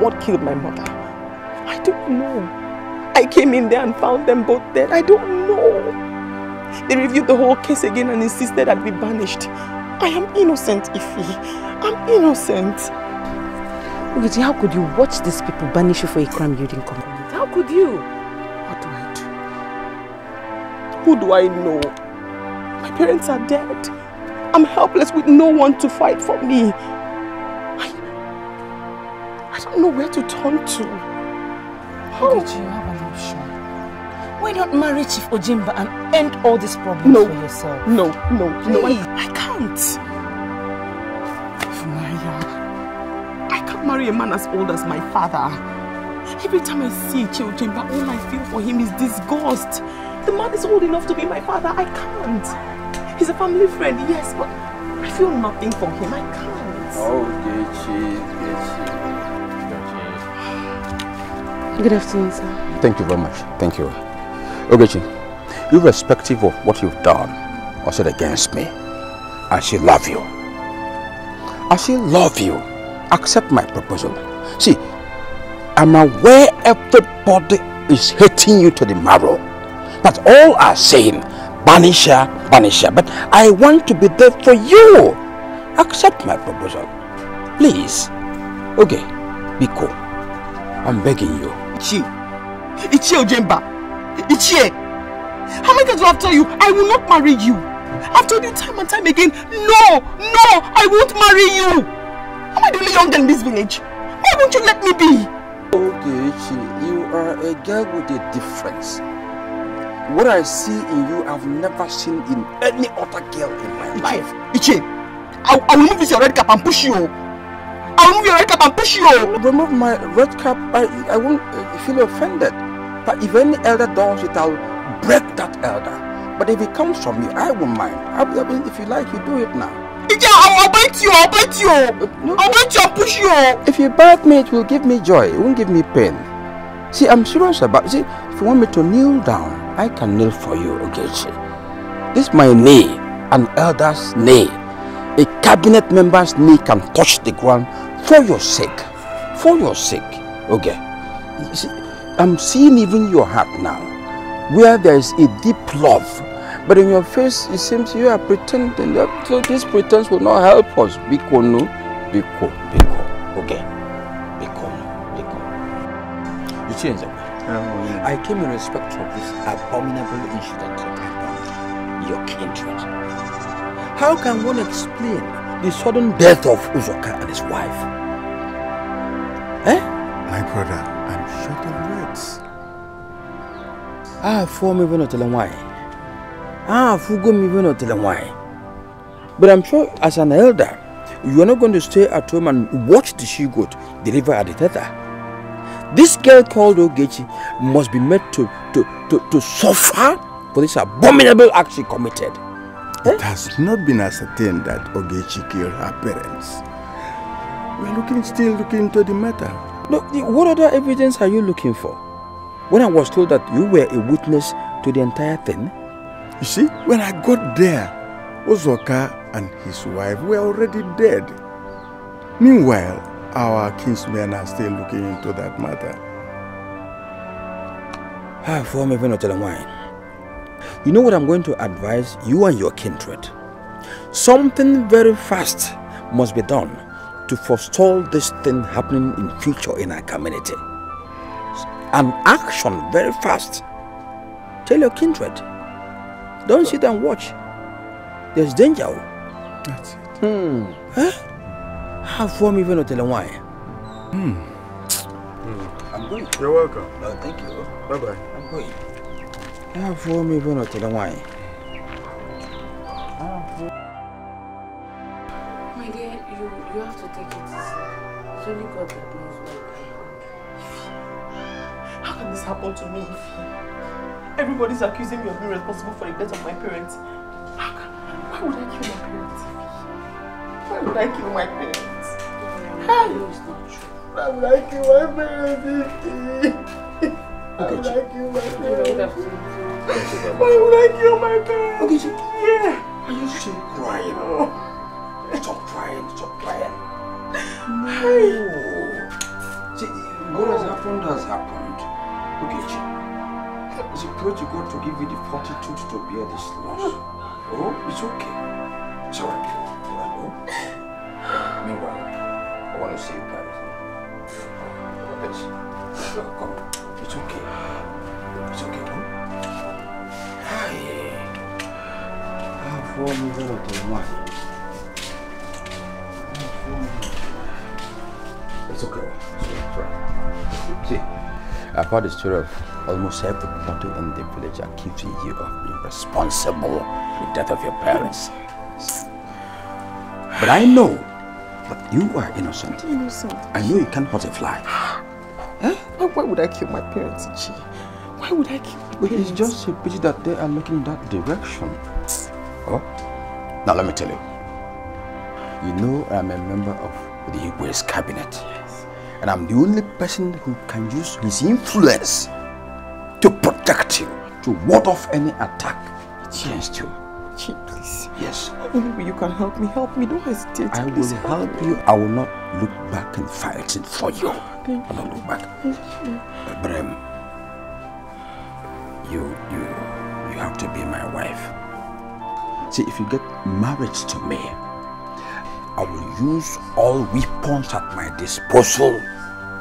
What killed my mother? I don't know. I came in there and found them both dead. I don't know. They reviewed the whole case again and insisted I'd be banished. I am innocent, Ife. I'm innocent. Ogechi, how could you watch these people banish you for a crime you didn't commit? How could you? What do I do? Who do I know? My parents are dead. I'm helpless with no one to fight for me. I don't know where to turn to. Ogechi, you have an option. Why not marry Chief Ojemba and end all these problems for yourself? No, Please. I can't. Funaya, I marry a man as old as my father. Every time I see Ojemba, all I feel for him is disgust. The man is old enough to be my father. I can't. He's a family friend, yes, but I feel nothing for him. I can't. Oh, Gechi. Good afternoon, sir. Thank you very much. Thank you. Ogechi, irrespective of what you've done or said against me, I still love you. I still love you. Accept my proposal. See, I'm aware everybody is hating you to the marrow. But all are saying, banish her, but I want to be there for you. Accept my proposal. Please. Okay, Biko, I'm begging you. Ichie Ojemba. Ichie. How many times do I have to tell you, I will not marry you? I've told you time and time again, no, I won't marry you. Am I the only young girl in this village? Why won't you let me be? Okay, you are a girl with a difference. What I see in you, I've never seen in any other girl in my life. Ichie, I will remove this your red cap and push you. I will remove your red cap and push you. Remove my red cap, I won't feel offended. But if any elder does it, I'll break that elder. But if it comes from you, I won't mind. If you like, you do it now. I'll bite you. I'll bite you and push you. If you bite me, it will give me joy. It won't give me pain. See, I'm serious about it. See, if you want me to kneel down, I can kneel for you, Ogechi. This is my knee, an elder's knee. A cabinet member's knee can touch the ground for your sake. For your sake, okay? You see, I'm seeing even your heart now, where there is a deep love. But in your face, it seems you are pretending. So this pretense will not help us. Biko, no. Biko. Okay. Biko. You change it. I came in respect of this abominable incident that happened. Your kindred. How can one explain the sudden death of Uzoka and his wife? My brother, I'm short of words. For me, we not tell why. Fugo me we not tell why. But I'm sure as an elder, you are not going to stay at home and watch the she-goat deliver at the tether. This girl called Ogechi must be made to suffer for this abominable act she committed. It has not been ascertained that Ogechi killed her parents. We're still looking into the matter. No, what other evidence are you looking for? When I was told that you were a witness to the entire thing? You see, when I got there, Uzoka and his wife were already dead. Meanwhile, our kinsmen are still looking into that matter. For me, not telling why. You know what I'm going to advise you and your kindred? Something very fast must be done to forestall this thing happening in future in our community. An action very fast. Tell your kindred. Don't sit and watch. There's danger. That's it. How for me even not telling why? I'm going. You're welcome. No, thank you. Bye-bye. I'm going. How for me even not telling why? My dear, you have to take it easy. It's only God that knows why. How can this happen to me? Everybody's accusing me of being responsible for the death of my parents. Why would I kill my parents? Why would I kill my parents? No, it's not true. Why would I kill my parents? Why would I kill my parents? Why would I kill my parents? Yeah. Are you still crying? Stop crying. No. See, what has happened. Ogechi. It's a prayer to God to give you the fortitude to bear this loss. Oh, it's okay. It's alright. Meanwhile, I want to see you privately. Come. It's okay. It's okay, no? Hi. For me, it's okay. It's right. See, I've heard the story of almost everybody in the village accusing you of being responsible for the death of your parents. But I know But you are innocent. Innocent. I know you can't hurt a fly. Why would I kill my parents, Ichi? Why would I kill my But parents? it's just a pity that they are looking in that direction. Oh, now let me tell you. You know I'm a member of the Igwe's cabinet. Yes. And I'm the only person who can use his influence to protect you, to ward off any attack against you. Ichi, please. Yes. Only way you can help me, don't hesitate. I will please help you. I will not look back and fight it for you. I will not look back. But you have to be my wife. See, if you get married to me, I will use all weapons at my disposal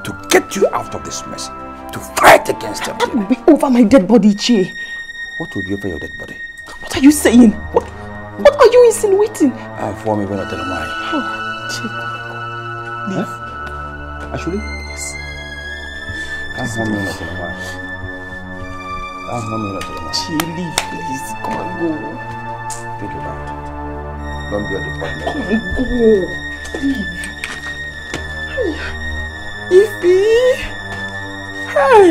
to get you out of this mess, to fight against them. That will be over my dead body, Chi. What will be over your dead body? What are you saying? What are you insinuating? For me, when I tell you why. Oh, Chi. Leave. Actually? Yes. For me, when I tell you why. Chi, leave, please. Come and go. Think about it. Don't be a department. Come and go. Leave. Ify. Hey.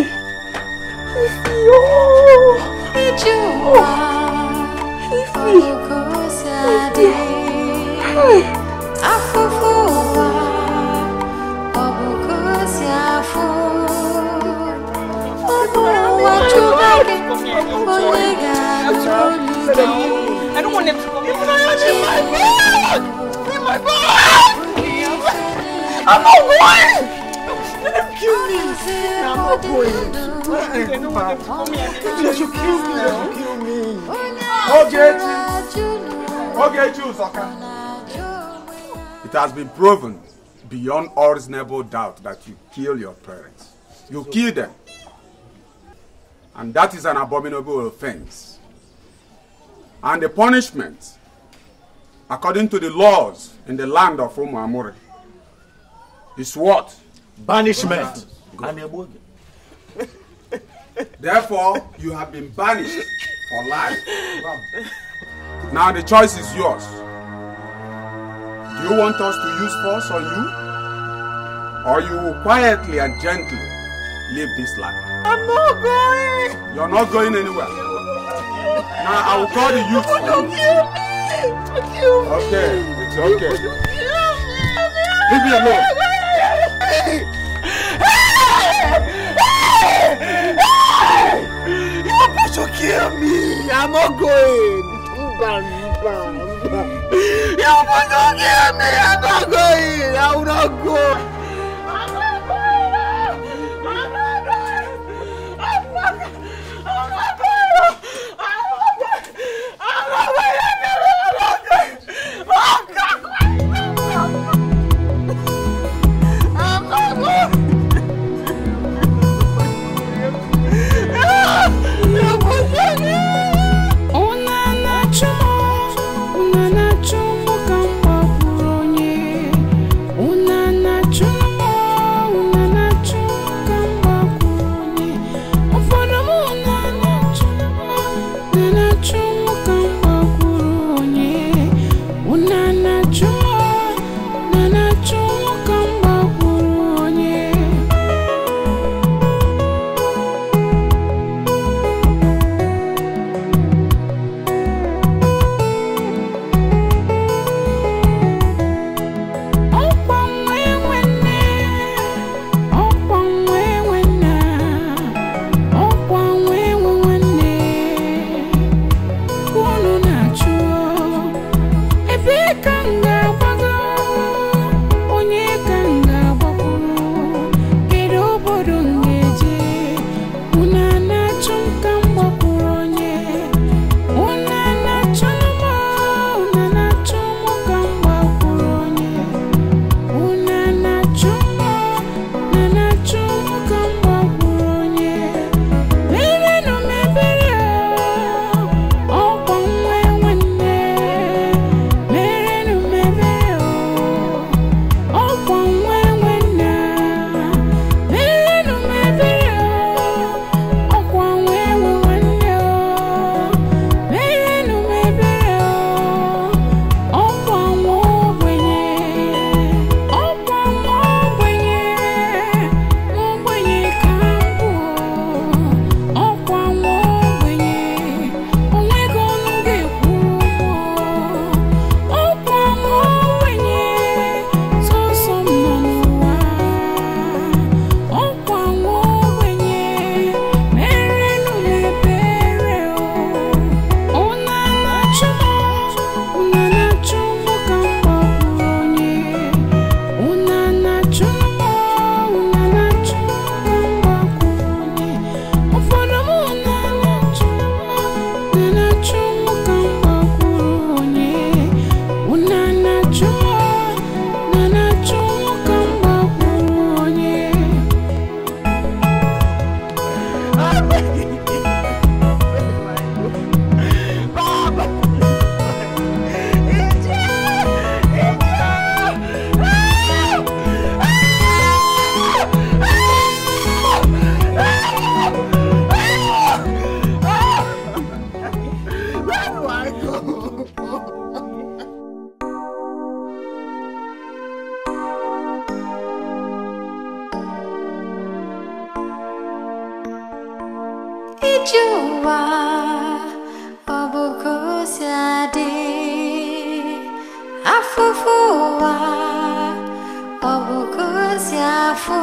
Ify. Oh. Ify. Hey. I don't want them to come here. My bag! I'm not going! Let them kill me! I'm not going! They should kill me! Okay, choose, okay. It has been proven beyond all reasonable doubt that you kill your parents. You kill them. And that is an abominable offense. And the punishment, according to the laws in the land of Umuamuri, is what? Banishment. Therefore, you have been banished for life. Now the choice is yours. Do you want us to use force on you? Or you will quietly and gently leave this land? I'm not going! You're not going anywhere. Now I will call the youth for you. Okay, it's okay. Leave me alone. You're supposed to kill me! I'm not going! You're supposed to kill me! I'm not going! I will not go! Una na chumo kamba puronye. Una na chumo Ijua Obukosiade Afufuwa Obukosiafu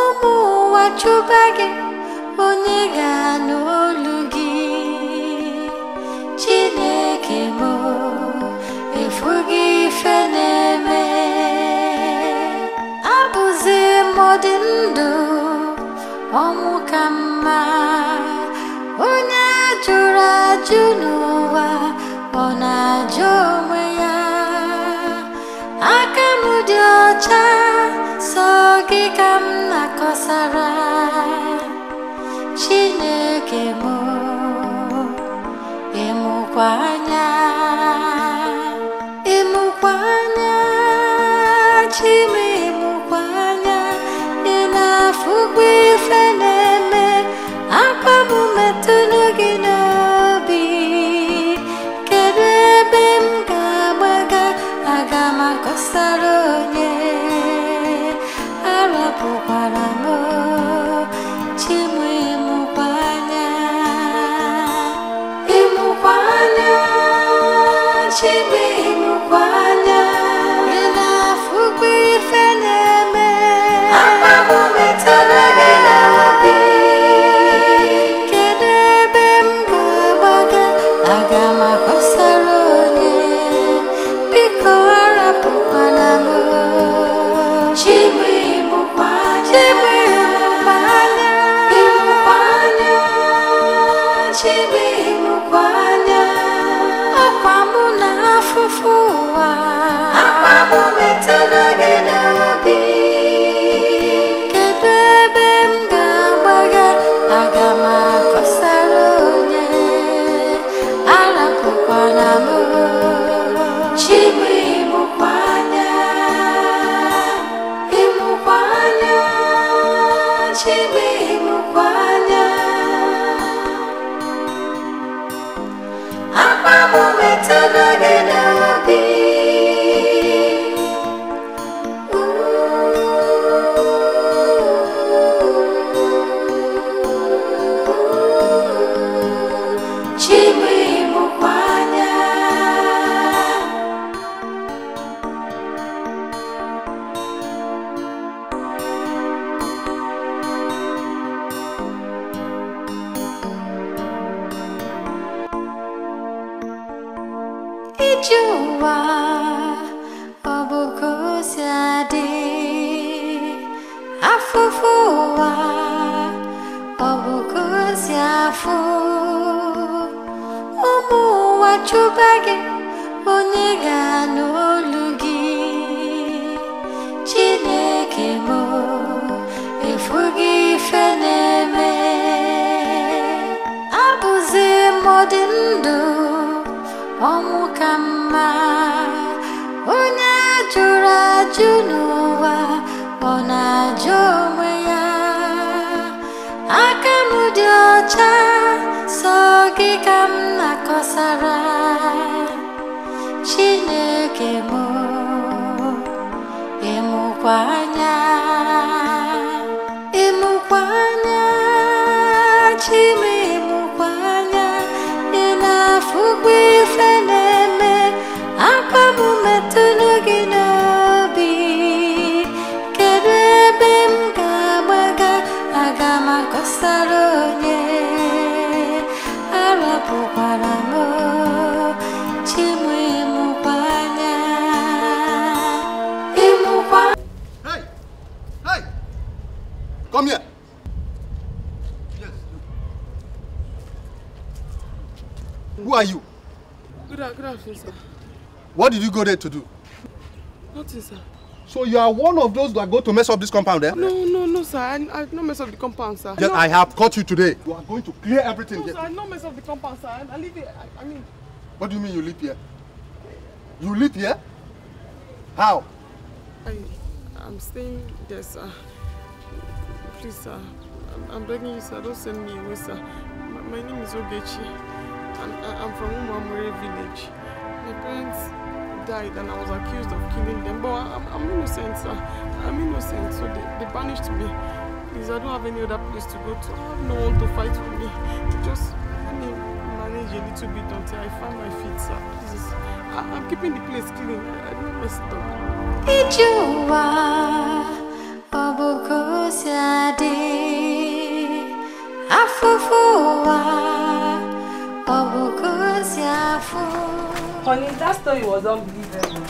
Omu wachubage Onyega n'olugi Chineke mo efugi feneme Abuzi modindu Omukama Onya jura junuwa Ona jomwe ya Akamudi ocha Sogi kamna kosara Chineke mo Emukwanya Emukwanya Chime emukwanya Inafugwe feneme Akwamu metunugi nobi Kedebe mgabaga Agama kosaronye Arapu paramo Chime emukwanya Emukwanya Chime emukwanya Inafugwe feneme Akwamu metunugi nobi Kedebe mgabaga Agama kosaronye Biko arapu paramo Chime emukwanya Chime emukwanya Emukwanya Chime emukwanya Akwamu na afufuwa Akwamu metunugi nobi Kedebe mgabaga Agama kosaronye Arapukwanamo Chime emukwanya Emukwanya Chime emukwanya Akwamu metunugi nobi Chime emukwanya Ijua Obukosiade Afufuwa Obukosiafu Omu wachubage Onyega n'olugi Chineke mo efugi feneme Abuzi modindu Omukama Onya jura junuwa Ona jomwe ya Akamudi ocha Sogi kamna kosara Chineke mo Emukwanya Emukwanya Chime emukwanya Inafugwe feneme Akwamu metunugi nobi Kedebe mgabaga Agama kosaronye Arapu paramo Chime emukwanya Emukwanya Hey! Hey! Come here. Who are you? Good afternoon, sir. What did you go there to do? Nothing, sir. So you are one of those that go to mess up this compound, eh? No, sir. I did not mess up the compound, sir. Yes, No. I have caught you today. You are going to clear everything No, here. sir. I did not mess up the compound, sir. I live here. I mean... What do you mean you live here? You live here? How? I'm staying there, sir. Please, sir. I'm begging you, sir. Don't send me away, sir. My name is Ogechi. And I'm from Umamure village. My parents died and I was accused of killing them. But I'm innocent, sir. I'm innocent, so they banished me. Please, I don't have any other place to go to. I have no one to fight with me. Just let me manage a little bit until I find my feet, sir. Please. I'm keeping the place clean. I don't mess it up. Ijua obukusiade afufuwa obukusiafu. Honey, that story was unbelievable.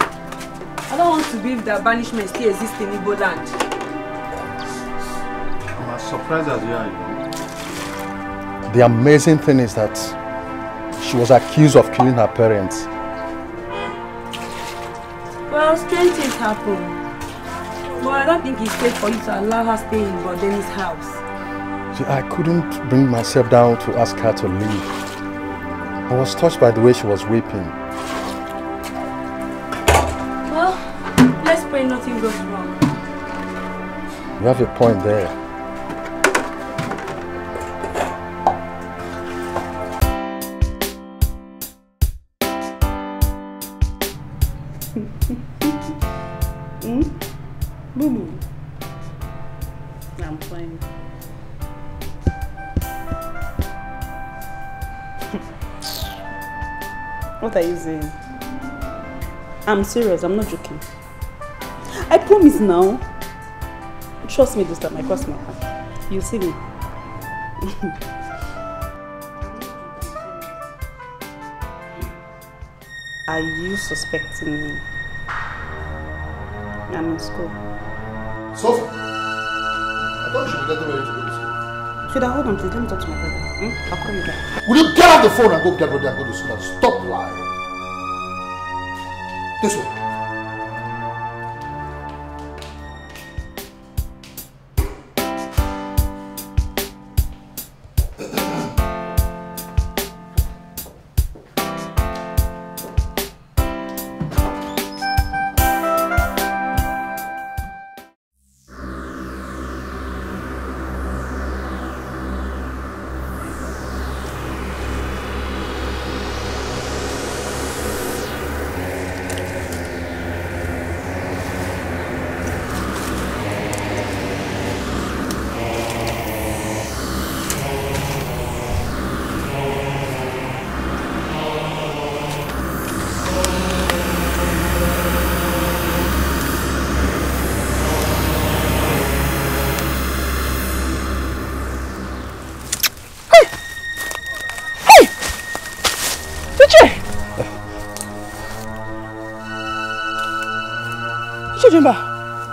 I don't want to believe that banishment still exists in Igbo land. I'm as surprised as you are. The amazing thing is that she was accused of killing her parents. Well, strange things happen. But I don't think it's safe for you to allow her stay in Bodeni's house. See, I couldn't bring myself down to ask her to leave. I was touched by the way she was weeping. Well, let's pray nothing goes wrong. You have a point there. Boo-boo. I'm fine. What are you saying? I'm serious, I'm not joking. I promise now. Trust me this time, I cross my heart. You see me. Are you suspecting me? I'm in school. Sophie, I thought you should be getting ready to go to school. Should I hold on, please? Let me talk to my brother. I'll call you back. Will you get off the phone and go get ready and go to school and stop lying? This way.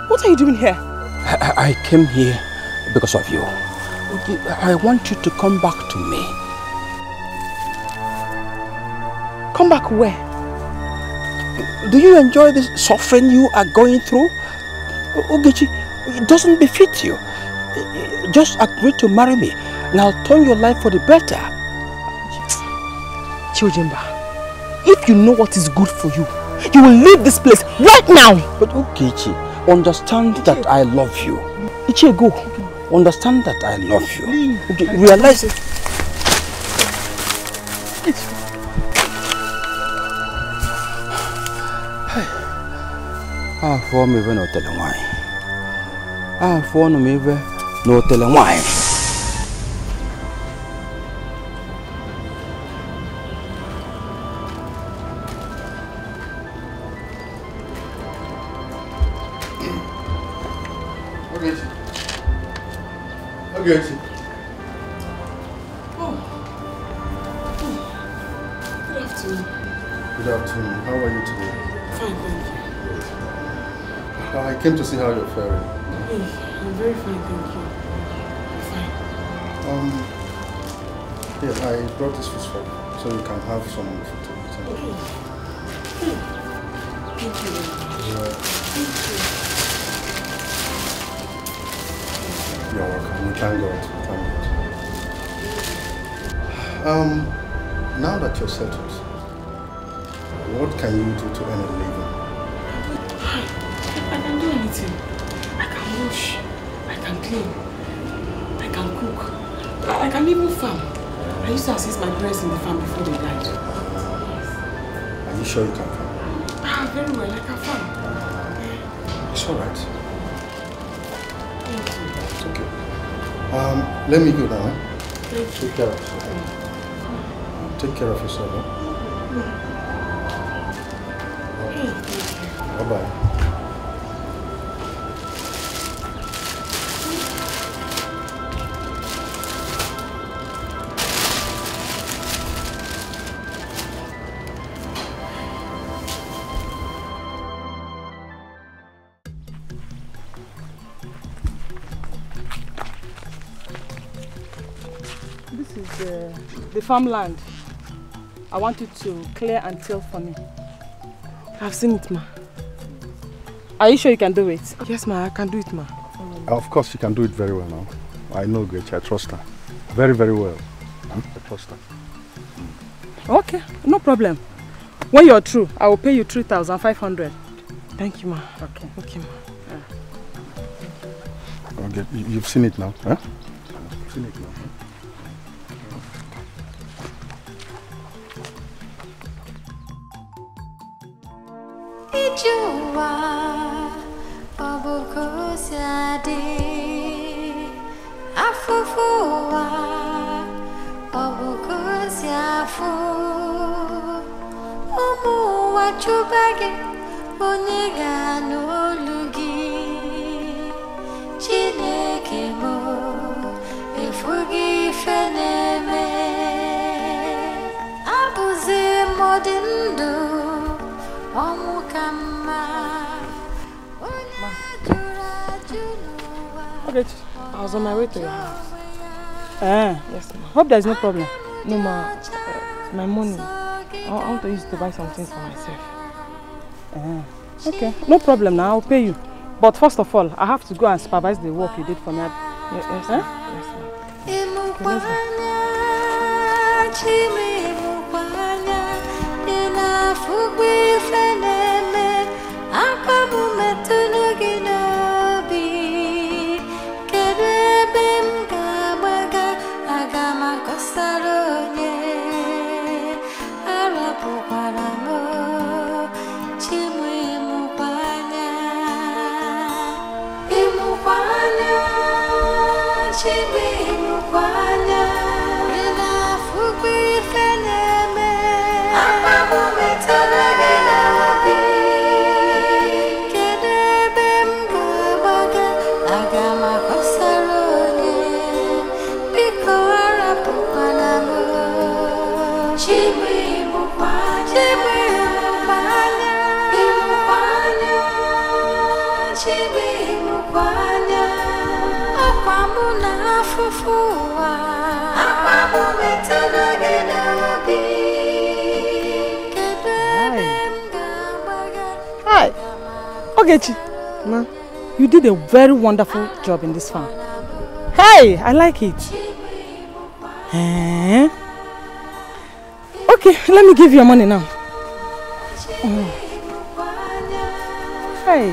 What are you doing here? I came here because of you. I want you to come back to me. Come back where? Do you enjoy the suffering you are going through? Ogechi, it doesn't befit you. Just agree to marry me and I'll turn your life for the better. Chiojemba, if you know what is good for you, you will leave this place right now. But Ogechi, understand that I love you. Ichie, go. Understand that I love you. Okay, realize it. For me, no telling why. For me, no telling why. Ogechi. Good afternoon. Good afternoon. How are you today? Fine, thank you. I came to see how you're faring. I'm very fine, thank you. I'm fine. Yeah, I brought this food for you, so you can have some food to eat. Okay. Thank you very much. Thank you. You're welcome. We thank God. Thank God. Now that you're settled, what can you do to earn a living? I can do anything. I can wash, I can clean, I can cook, I can even farm. I used to assist my parents in the farm before they died. Are you sure you can farm? Very well, I can farm. It's alright. Thank you. It's okay. Let me go now. Huh? Take care of yourself. Take care of yourself. Huh? Bye-bye. The farmland. I want you to clear and till for me. I've seen it, ma. Are you sure you can do it? Yes, ma, I can do it, ma. Of course, you can do it very well now. I know Grechi, I trust her. Very, very well. I trust her. Okay, no problem. When you're through, I will pay you 3,500. Thank you, ma. Okay. Okay, ma. Okay, you've seen it now, huh? You've seen it now. Ijua Bcos Afufuwa Bcos Afu Omu Wachubagi Oniga Nolugi Chineke Mo Efugi Feneme Abuzi Modindu Okay, I was on my way to your house. Yes, ma. Hope there's no problem. No, ma. My money. I want to use it to buy some things for myself. Okay, no problem now. I'll pay you. But first of all, I have to go and supervise the work you did for me. Yes, ma'am. Yes, ma'am. Okay, let's go. Hi. Ogechi, ma, you did a very wonderful job in this farm. Hey, I like it. Okay, let me give you your money now. Hey.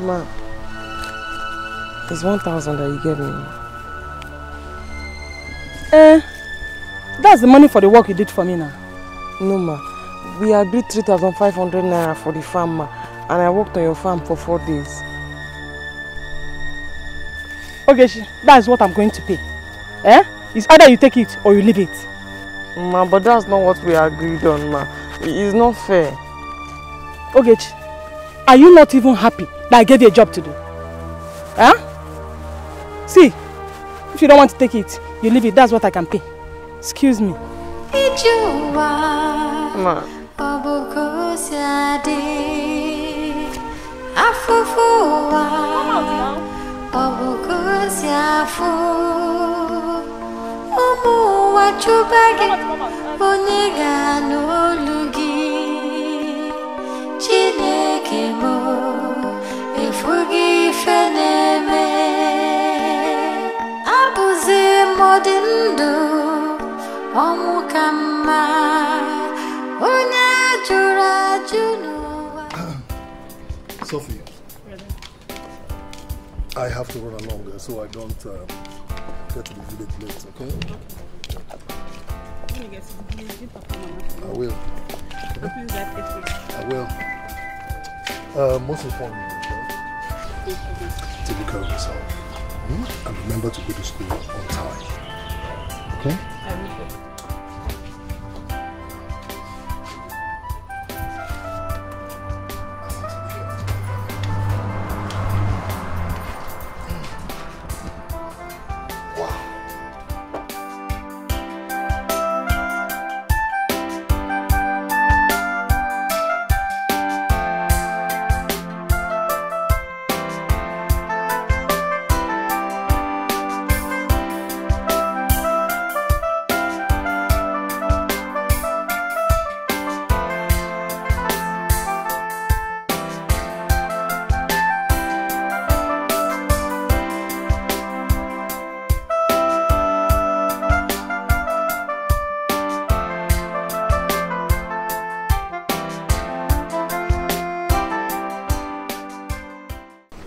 Ma, it's 1,000 that you gave me. That's the money for the work you did for me now. No, ma. We agreed 3,500 naira for the farm, ma. And I worked on your farm for 4 days. Okay, that's what I'm going to pay. It's either you take it or you leave it. Ma, but that's not what we agreed on, ma. It's not fair. Okay, are you not even happy that I gave you a job to do? See, if you don't want to take it, you leave it. That's what I can pay. Excuse me. Ma. wachubagi oniga n'olugi Chineke mo efugi feneme Abụzi mọdị ndụ ọnwụ ka mma onye jụrụ ajụ n'ụwa. Sophie, I have to run along so I don't get to the village late, okay? I will. I will. Most importantly, take care of yourself. And remember to go to school on time. Okay? I will.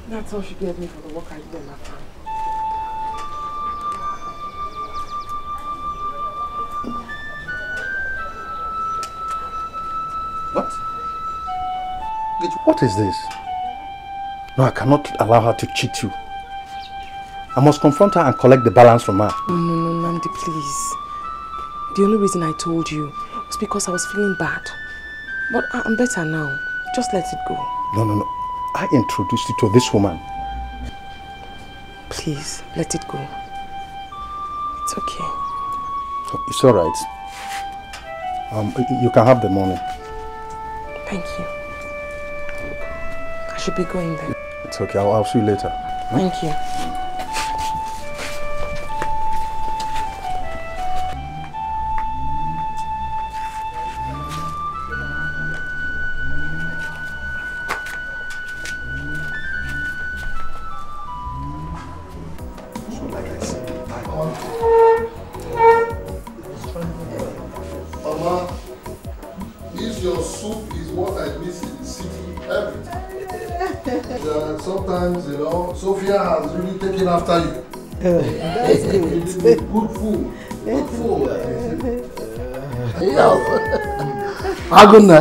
That's all she gave me for the work I did in that time. What? What is this? No, I cannot allow her to cheat you. I must confront her and collect the balance from her. No, Namdi, please. The only reason I told you was because I was feeling bad. But I'm better now. Just let it go. No. I introduced you to this woman. Please, let it go. It's okay. It's all right. You can have the money. Thank you. I should be going then. It's okay. I'll see you later. Thank you. Sophia has really taken after you. That's good. Good food. Good food. Aguna.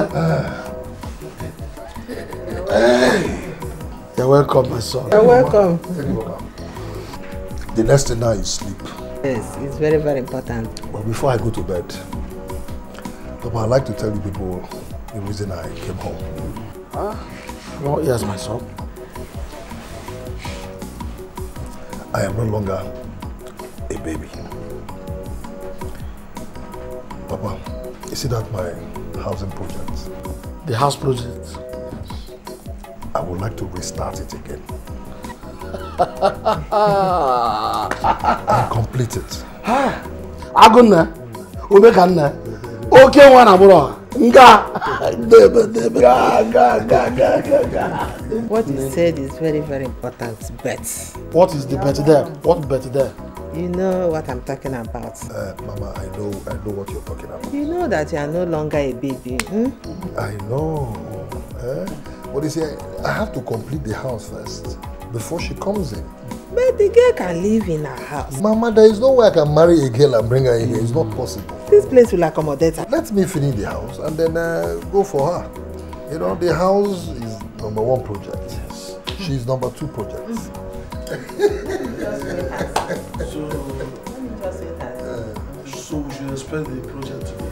You're welcome, my son. You're welcome. The next thing now is sleep. Yes, it's very, very important. But before I go to bed, Papa, I'd like to tell you people the reason I came home. Well, yes, my son. I am no longer a baby. Papa, you see that my housing project? The house project? Yes. I would like to restart it again. And complete it. Aguna, Ubekanna, okay, one abroad. What you said is very, very important, bet. What is the bet there? What bet there? You know what I'm talking about. Mama, I know what you're talking about. You know that you are no longer a baby. I know. But you see, I have to complete the house first before she comes in. But the girl can live in her house. Mama, there is no way I can marry a girl and bring her in here. It's not possible. This place will accommodate her. Let me finish the house and then go for her. You know, the house is #1 project. Yes. She's #2 project. So we should expect the project today.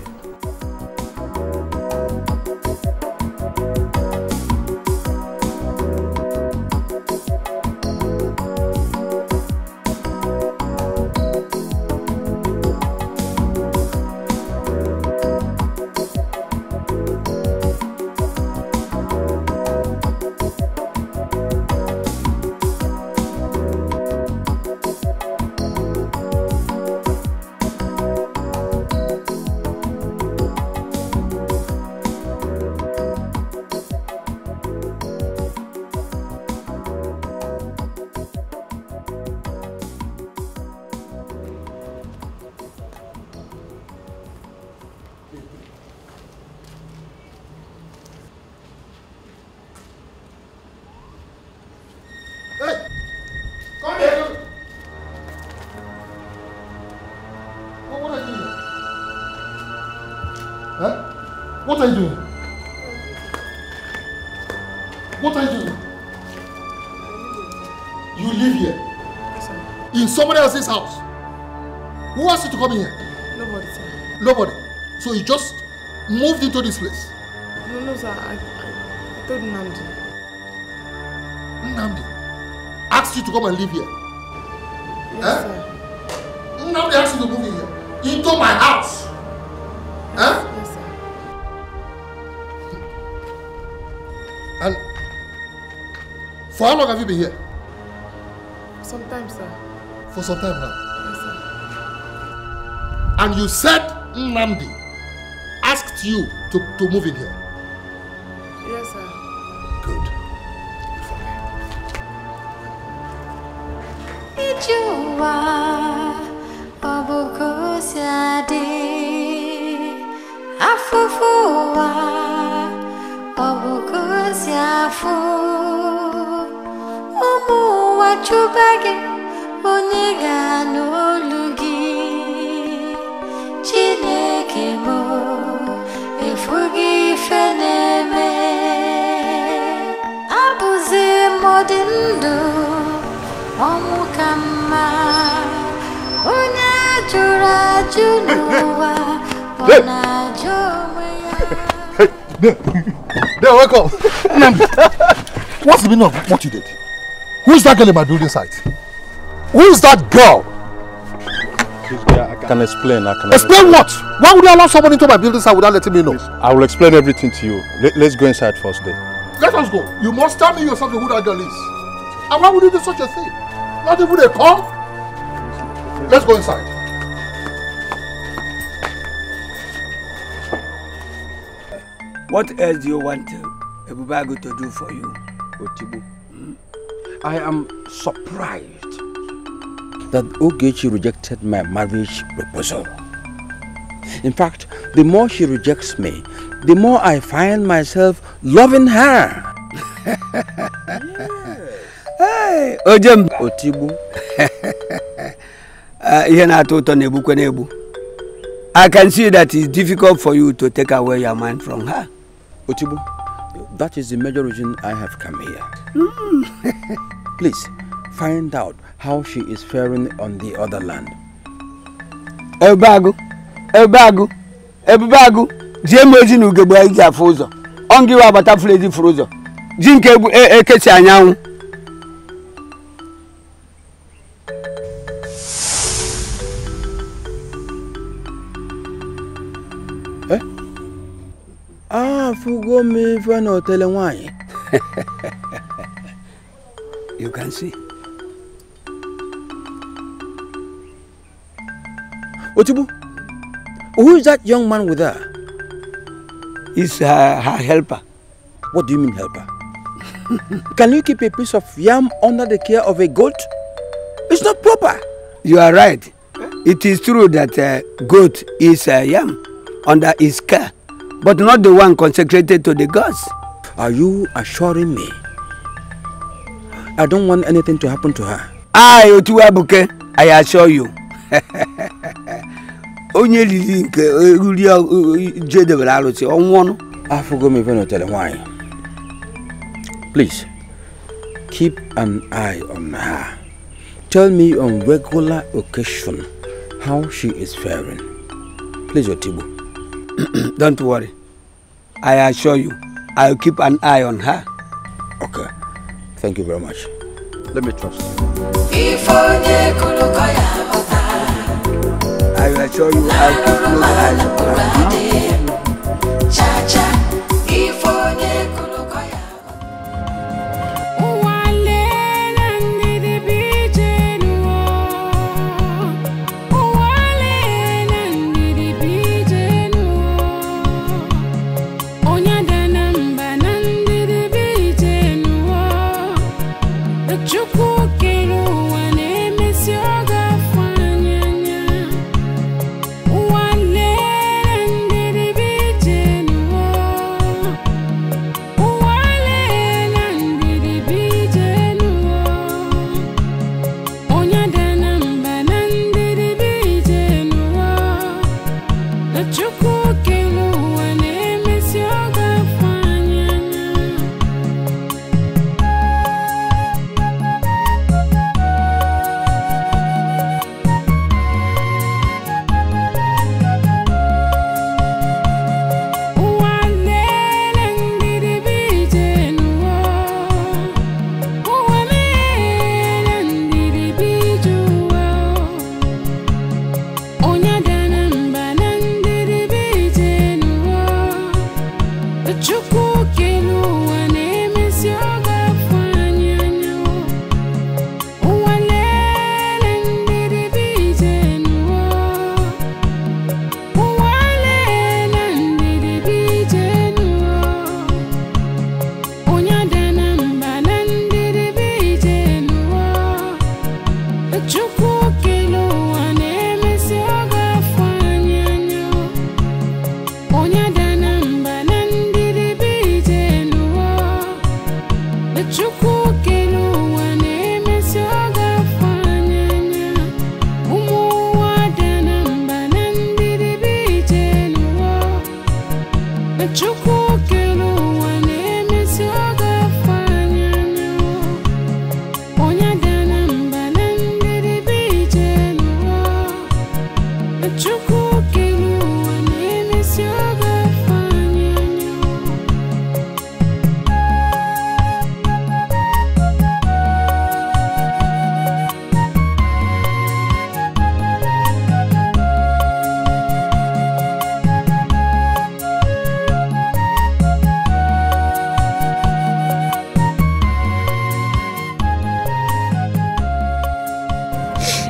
What are you doing? What are you doing? You live here? Yes, sir. In somebody else's house? Who asked you to come in here? Nobody, sir. Nobody. So you just moved into this place? No, sir. I told Nnamdi. Nnamdi asked you to come and live here? Yes, sir. Nnamdi asked you to move in here? Into my house? Huh? Yes, sir. And for how long have you been here? Sometimes, sir. For some time now. Yes, sir. And you said Nnamdi asked you to move in here? Yes, sir. Good. Ijuwa obukusiade afufuwa obukusiafu umu wachubage onyega n'olugi Chineke mo efugi feneme abuzi modindu omukama onya jura junuwa ona jomeya. There, wake up. What's the meaning of what you did? Who is that girl in my building site? Who is that girl? I can explain. Explain what? Why would you allow someone into my building site without letting me know? I will explain everything to you. Let's go inside first then. Let us go. You must tell me yourself who that girl is. And why would you do such a thing? Not even a call? Let's go inside. What else do you want Ebubago to do for you? Otibu, I am surprised that Ogechi rejected my marriage proposal. In fact, the more she rejects me, the more I find myself loving her. Hey, Ojem Otibu. I can see that it's difficult for you to take away your mind from her. Otibu, that is the major reason I have come here. Please, find out how she is faring on the other land. Ebubago, Jemoji n'ugegbe iji afọ ụzọ. Ongi wa bata flezi frozo. Jinke ekesi anyanwụ. Fugo me for no telling why. You can see. Otibu, who is that young man with her? He's her helper. What do you mean helper? Can you keep a piece of yam under the care of a goat? It's not proper. You are right. It is true that goat is yam under his care, but not the one consecrated to the gods. Are you assuring me? I don't want anything to happen to her. Otuabuke, I assure you. Onye lili nke uri jedebere arụsị ọnwụọnụ. Afugo me even tell why. Please, keep an eye on her. Tell me on regular occasion how she is faring. Please, Otibu. Don't worry. I assure you, I'll keep an eye on her. Okay. Thank you very much. Let me trust you. I will assure you I'll keep close eyes on One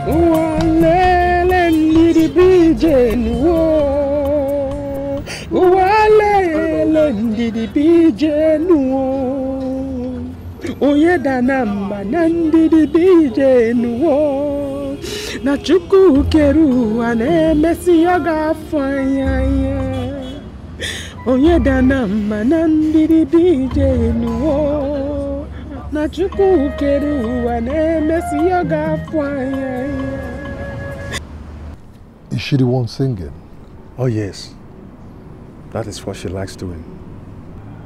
Walele ndidi bije nuo. Walele ndidi bije nuo. Oye danamba nandidi bije nuo. Na chuku keru ane mesi yoga fanya. Oye danamba nandidi bije nuo. Na chuku keru ane mesi yoga fanya. Is she the one singing? Oh yes, that is what she likes doing.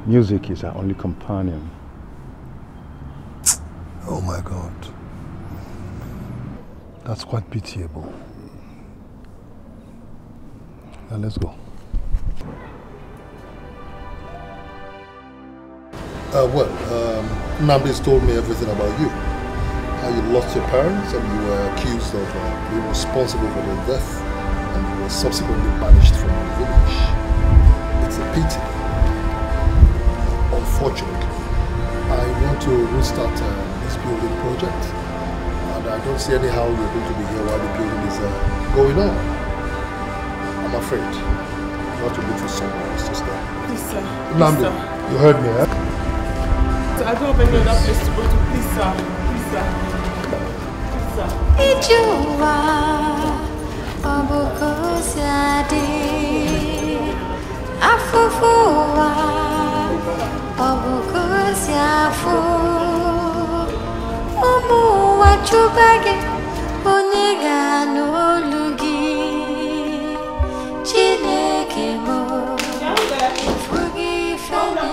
Music is her only companion. Oh my God. That's quite pitiable. Now let's go. Nambi's told me everything about you. How you lost your parents and you were accused of being responsible for their death and you were subsequently banished from your village. It's a pity. Unfortunately, I want to restart this building project and I don't see any how you're going to be here while the building is going on. I'm afraid you have to look for somewhere else to stay. Please, sir. Nambi, you heard me, eh? I don't have any other place to go to. Please, sir. Please, sir. Please, sir. Ijuwa, Bcos yadi, afufuwa, Bcos yafu, umu wachubage, oniga nolugi, Chineke mo, forgive me.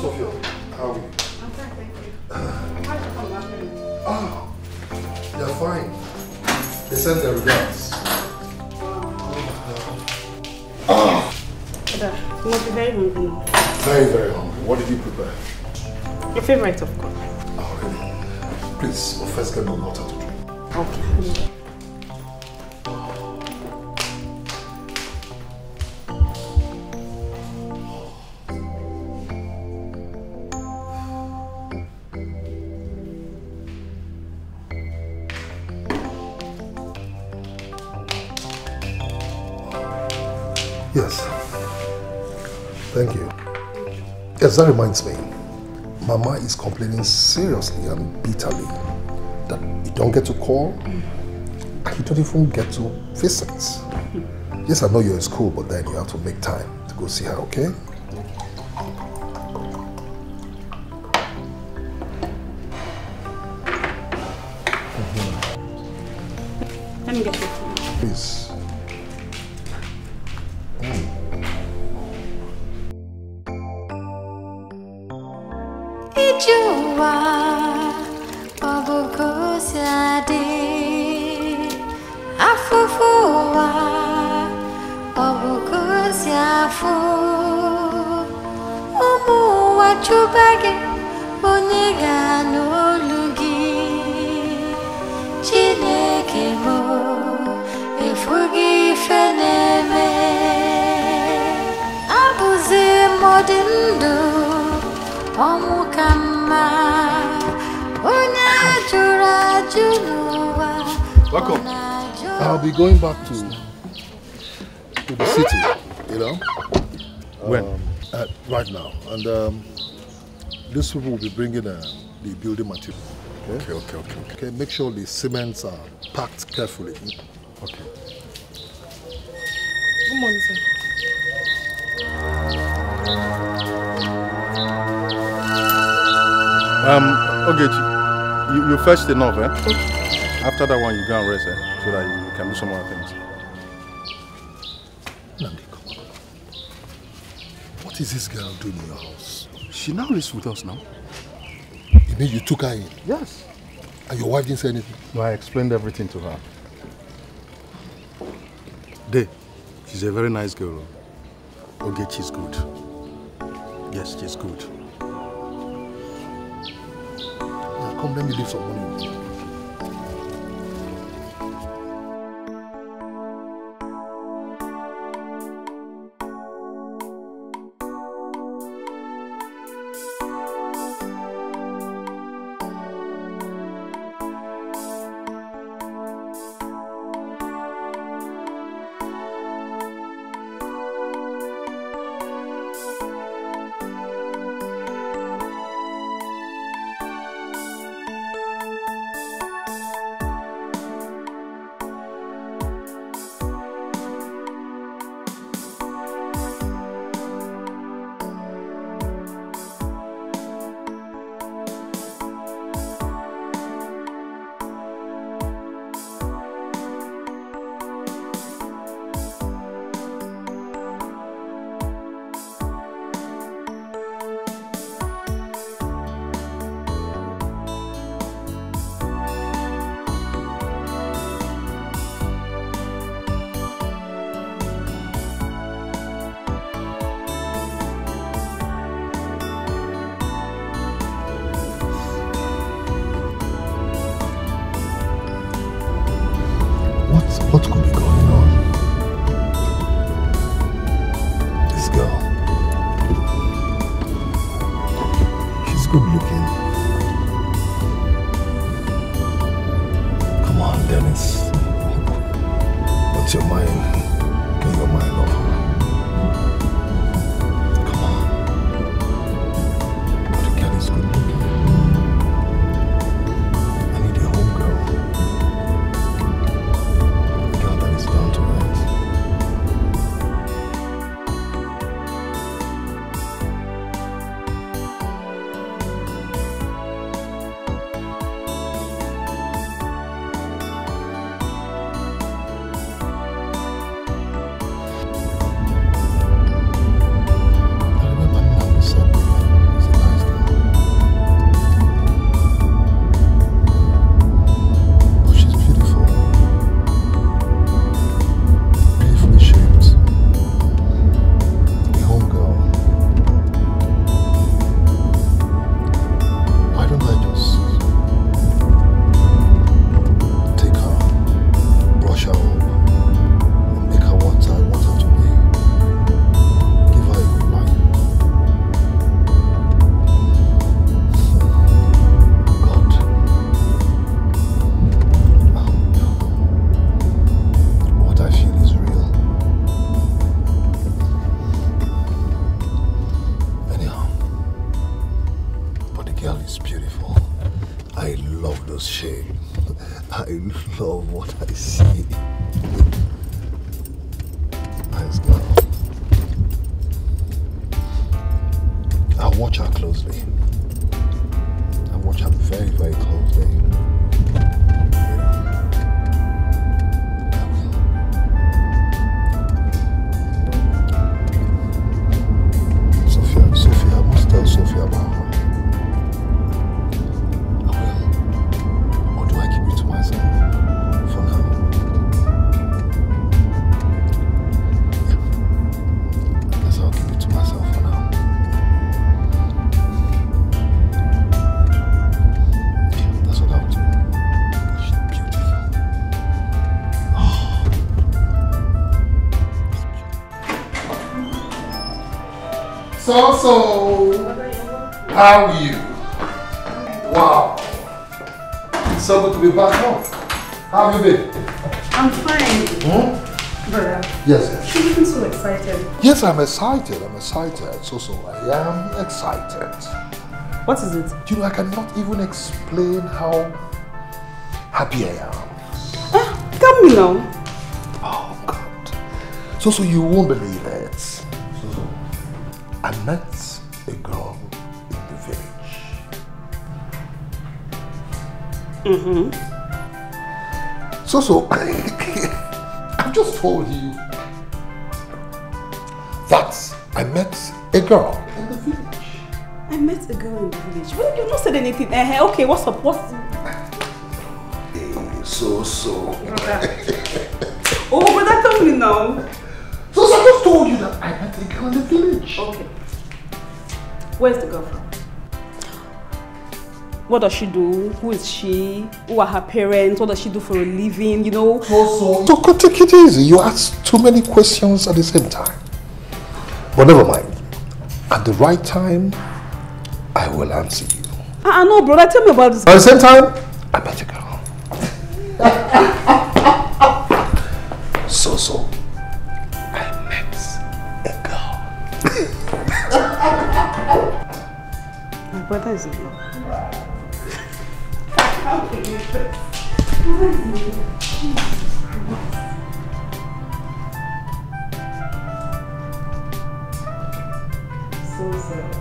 Sophia, how are you? I'm fine, thank you. How'd you come back? Oh, they're fine. They sent their regards. Dada, you must be very hungry now. Very, very hungry. What did you prepare? Your favorite, of course. Oh, really? Please, we'll first get me water to drink. Okay. Yes. Thank you. Yes, that reminds me. Mama is complaining seriously and bitterly that you don't get to call and you don't even get to visit. Yes, I know you're in school, but then you have to make time to go see her, okay? Let me get you. Please. Ijuwa, Bcos yadi, afufuwa, Bcos yafu, umu wachubage, oniga nolugi, Chineke mo, forgive me. Abuzi modindu. Welcome. I'll be going back to the city, you know. When? Right now. And these people will be bringing the building material. Okay. Make sure the cements are packed carefully. Okay. Good morning, sir. Okay, you fetched enough, eh? Okay. After that one, you go and rest, eh? So that you can do some other things. Nandi, come on. What is this girl doing in your house? She now lives with us now. You mean you took her in? Yes. And your wife didn't say anything? No, I explained everything to her. She's a very nice girl. Okay, she's good. Yes, she's good. Now come, let me leave some money with you. good looking. Come on, Dennis. What's your mind? Get your mind off her. Come on. But the girl is good looking. I need a home girl. A girl that is down to earth. So, how are you? Wow. So good to be back home. How have you been? I'm fine. Brother. Yes. You looking so excited. Yes, I'm excited. So, I am excited. What is it? You know, I cannot even explain how happy I am. Tell me now. Oh, God. So, you won't believe it. I met a girl in the village. So, I've just told you that I met a girl in the village. I met a girl in the village. Well, you've not said anything. Okay, what's up? Hey, so. Oh, but that told me now. So I just told you that I met a girl in the village. Okay. Where's the girl from? What does she do? Who is she? Who are her parents? What does she do for a living? You know? So take it easy. You ask too many questions at the same time. But never mind. At the right time, I will answer you. No, brother. Tell me about this. At the same time, I met a girl. So. I met a girl. My brother is in love. So sad.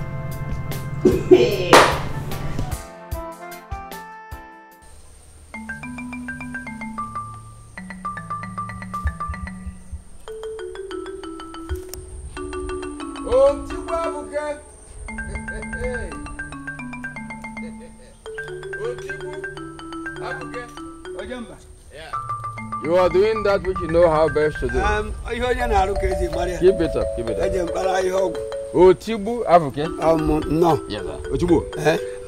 You are doing that which you know how best to do. Keep it up. Otibu Avuke? No. Yes, sir. Otibu,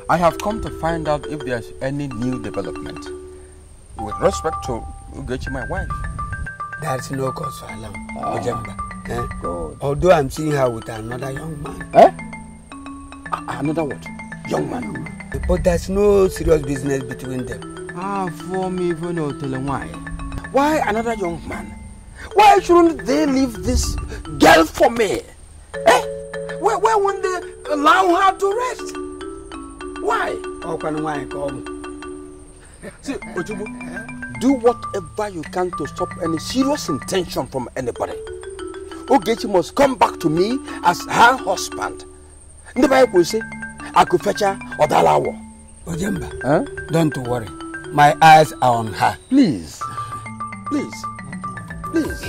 I have come to find out if there's any new development with respect to Ugechi, my wife. There's no cause for alarm, Ojemba. Although I'm seeing her with another young man. Another what? young man. But there's no serious business between them. For me, even why? Why another young man? Why shouldn't they leave this girl for me? Why won't they allow her to rest? Why? See, Ojubu, do whatever you can to stop any serious intention from anybody. Ogechi must come back to me as her husband. In the Bible will say, I could fetch her or Dalawa. Ojemba, don't worry. My eyes are on her. Please. Please. Please.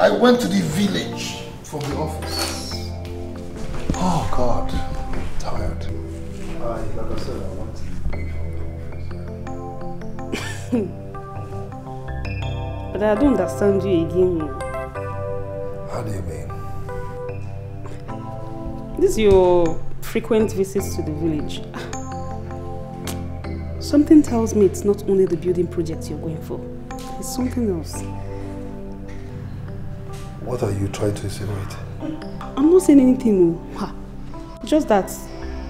I went to the village from the office. Oh God, I'm tired. Like I said, I want to. But I don't understand you again. How do you mean? This is your frequent visits to the village. Something tells me it's not only the building project you're going for. It's something else. What are you trying to insinuate? I'm not saying anything. Just that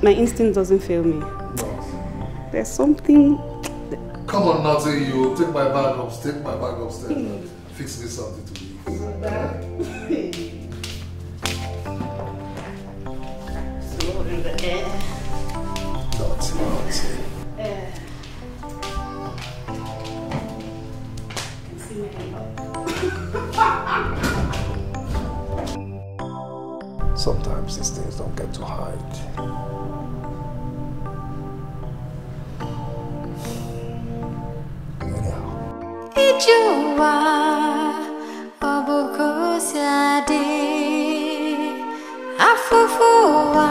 my instinct doesn't fail me. No. There's something... Come on, Nazi, you take my bag upstairs. Fix this something to me. Nazi. Sometimes these things don't get to hide. Anyhow. Ijuwa obukosiade afufuwa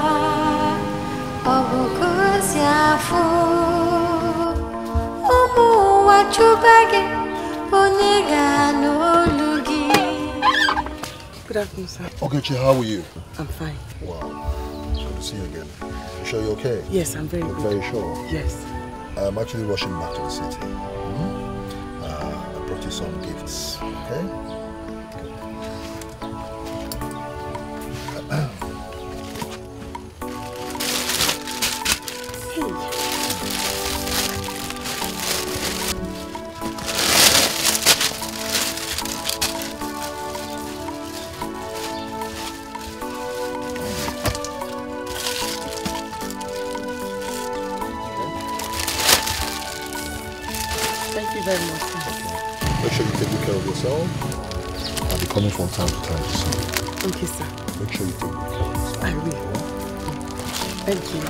obukosiafu omu wachubage onyega n'olugi. Good afternoon, sir. Okay, Chi, how are you? I'm fine. Wow. It's good to see you again. You sure you're okay? Yes, I'm very good. Very sure? Yes. I'm actually rushing back to the city. I brought you some gifts, okay? Very much. Make sure you take good care of yourself. I'll be coming from time to time to see you. Okay, sir. Make sure you take good care of yourself. I will. Thank you.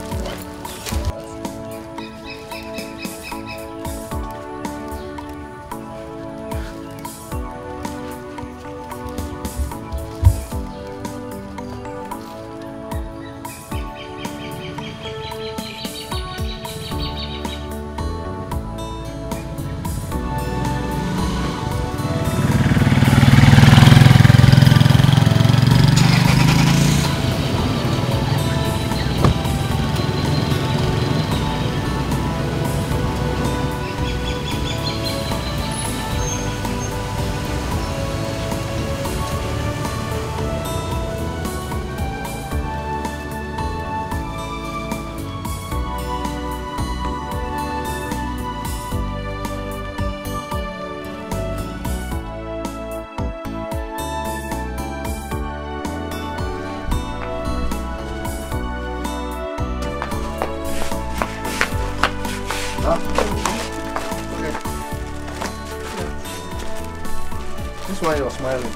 This one you're smiling.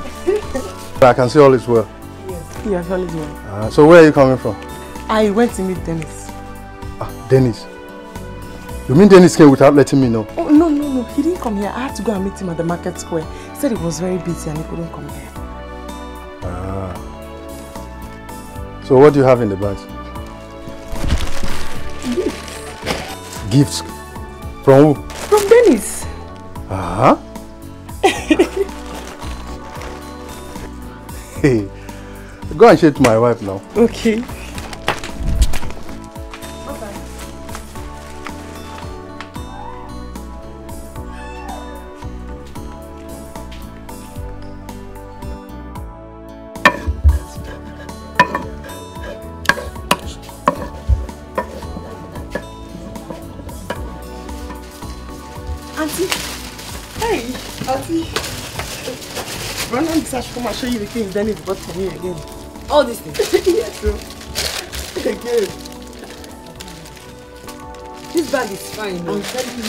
I can see all is well. Yes, all is well. So where are you coming from? I went to meet Dennis. Dennis. You mean Dennis came without letting me know? Oh, no. He didn't come here. I had to go and meet him at the market square. He said he was very busy and he couldn't come here. So what do you have in the bags? Gifts? From who? From Dennis. Hey, go and show it to my wife now. Okay. I should come and show you the things Dennis bought for me again. All these things? Yes, sir. Again. This bag is fine. I'm telling you,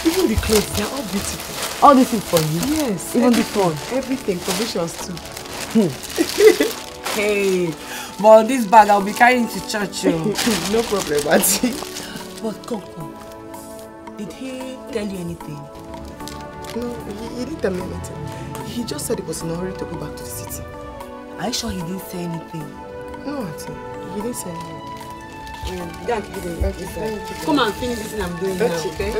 even the clothes, they're all beautiful. All this is for you? Yes. Even this one? Everything, provisions too. Hey, but this bag I'll be carrying to church. No problem, Auntie. But come. Did he tell you anything? No, he didn't tell me anything. He just said he was in a hurry to go back to the city. Are you sure he didn't say anything? No, Auntie. He didn't say anything. Come and finish this thing I'm doing now, okay?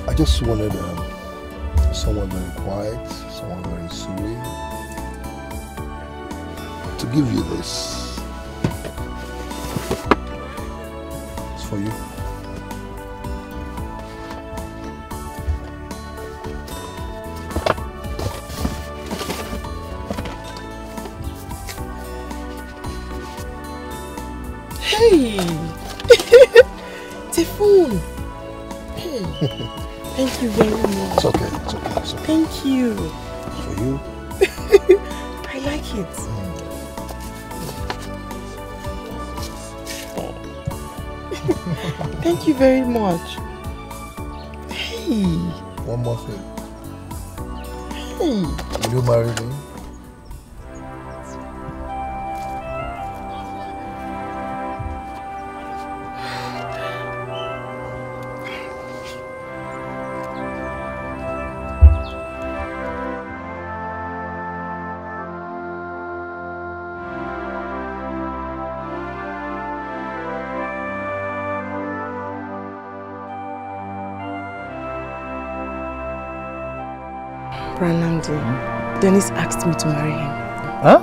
I just wanted someone very quiet, someone very serene, to give you this. It's for you. Hey! It's a phone. Hey. Thank you very much. It's okay, it's okay, it's okay. Thank you. It's for you. I like it. Thank you very much. Hey. One more thing. Hey. Will you marry me? Dennis asked me to marry him. Huh?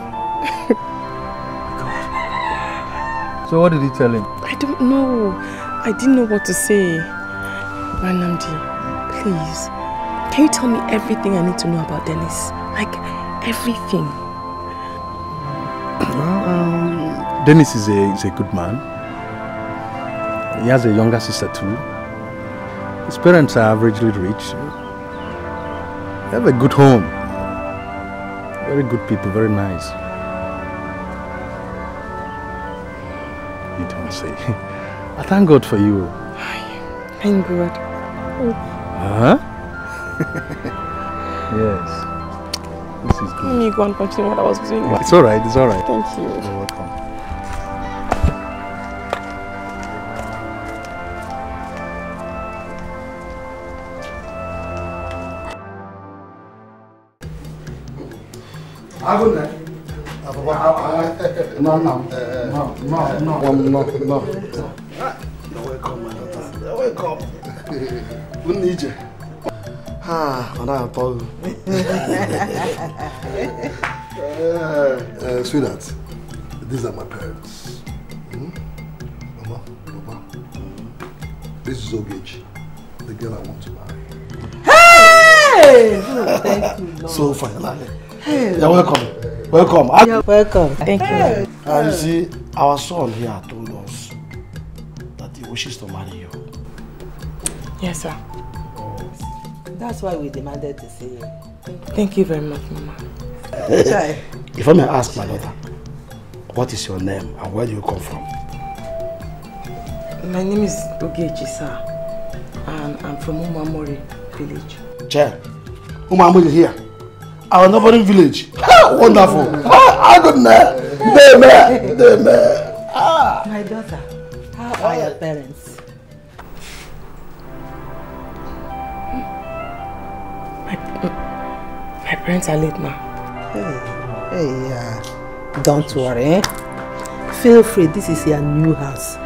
So what did he tell him? I don't know. I didn't know what to say. Ranamdi, please, can you tell me everything I need to know about Dennis? Like, everything. Well, Dennis is a good man. He has a younger sister too. His parents are averagely rich. They have a good home. Very good people, very nice. You don't say. I thank God for you. Thank God. Huh? Yes. This is good. Let me go and continue what I was doing. It's alright, it's alright. Thank you. You're welcome. No. You're welcome, my daughter. You're welcome. We need you. Sweetheart, these are my parents. Mama, Papa. This is Ogechi, the girl I want to marry. Hey! Thank you, Lord. So finally. Hey. You're welcome. Welcome. You're welcome. Thank you. And you see, our son here told us that he wishes to marry you. Yes, sir. That's why we demanded to see you. Thank you very much, Mama. If I may ask my daughter, what is your name and where do you come from? My name is Ogechi, sir. And I'm from Umamori village. Chair, Umamori here. Our neighboring village. Wonderful. I don't know. My daughter, how are your parents? My parents are late, ma. Hey, don't worry. Feel free, this is your new house.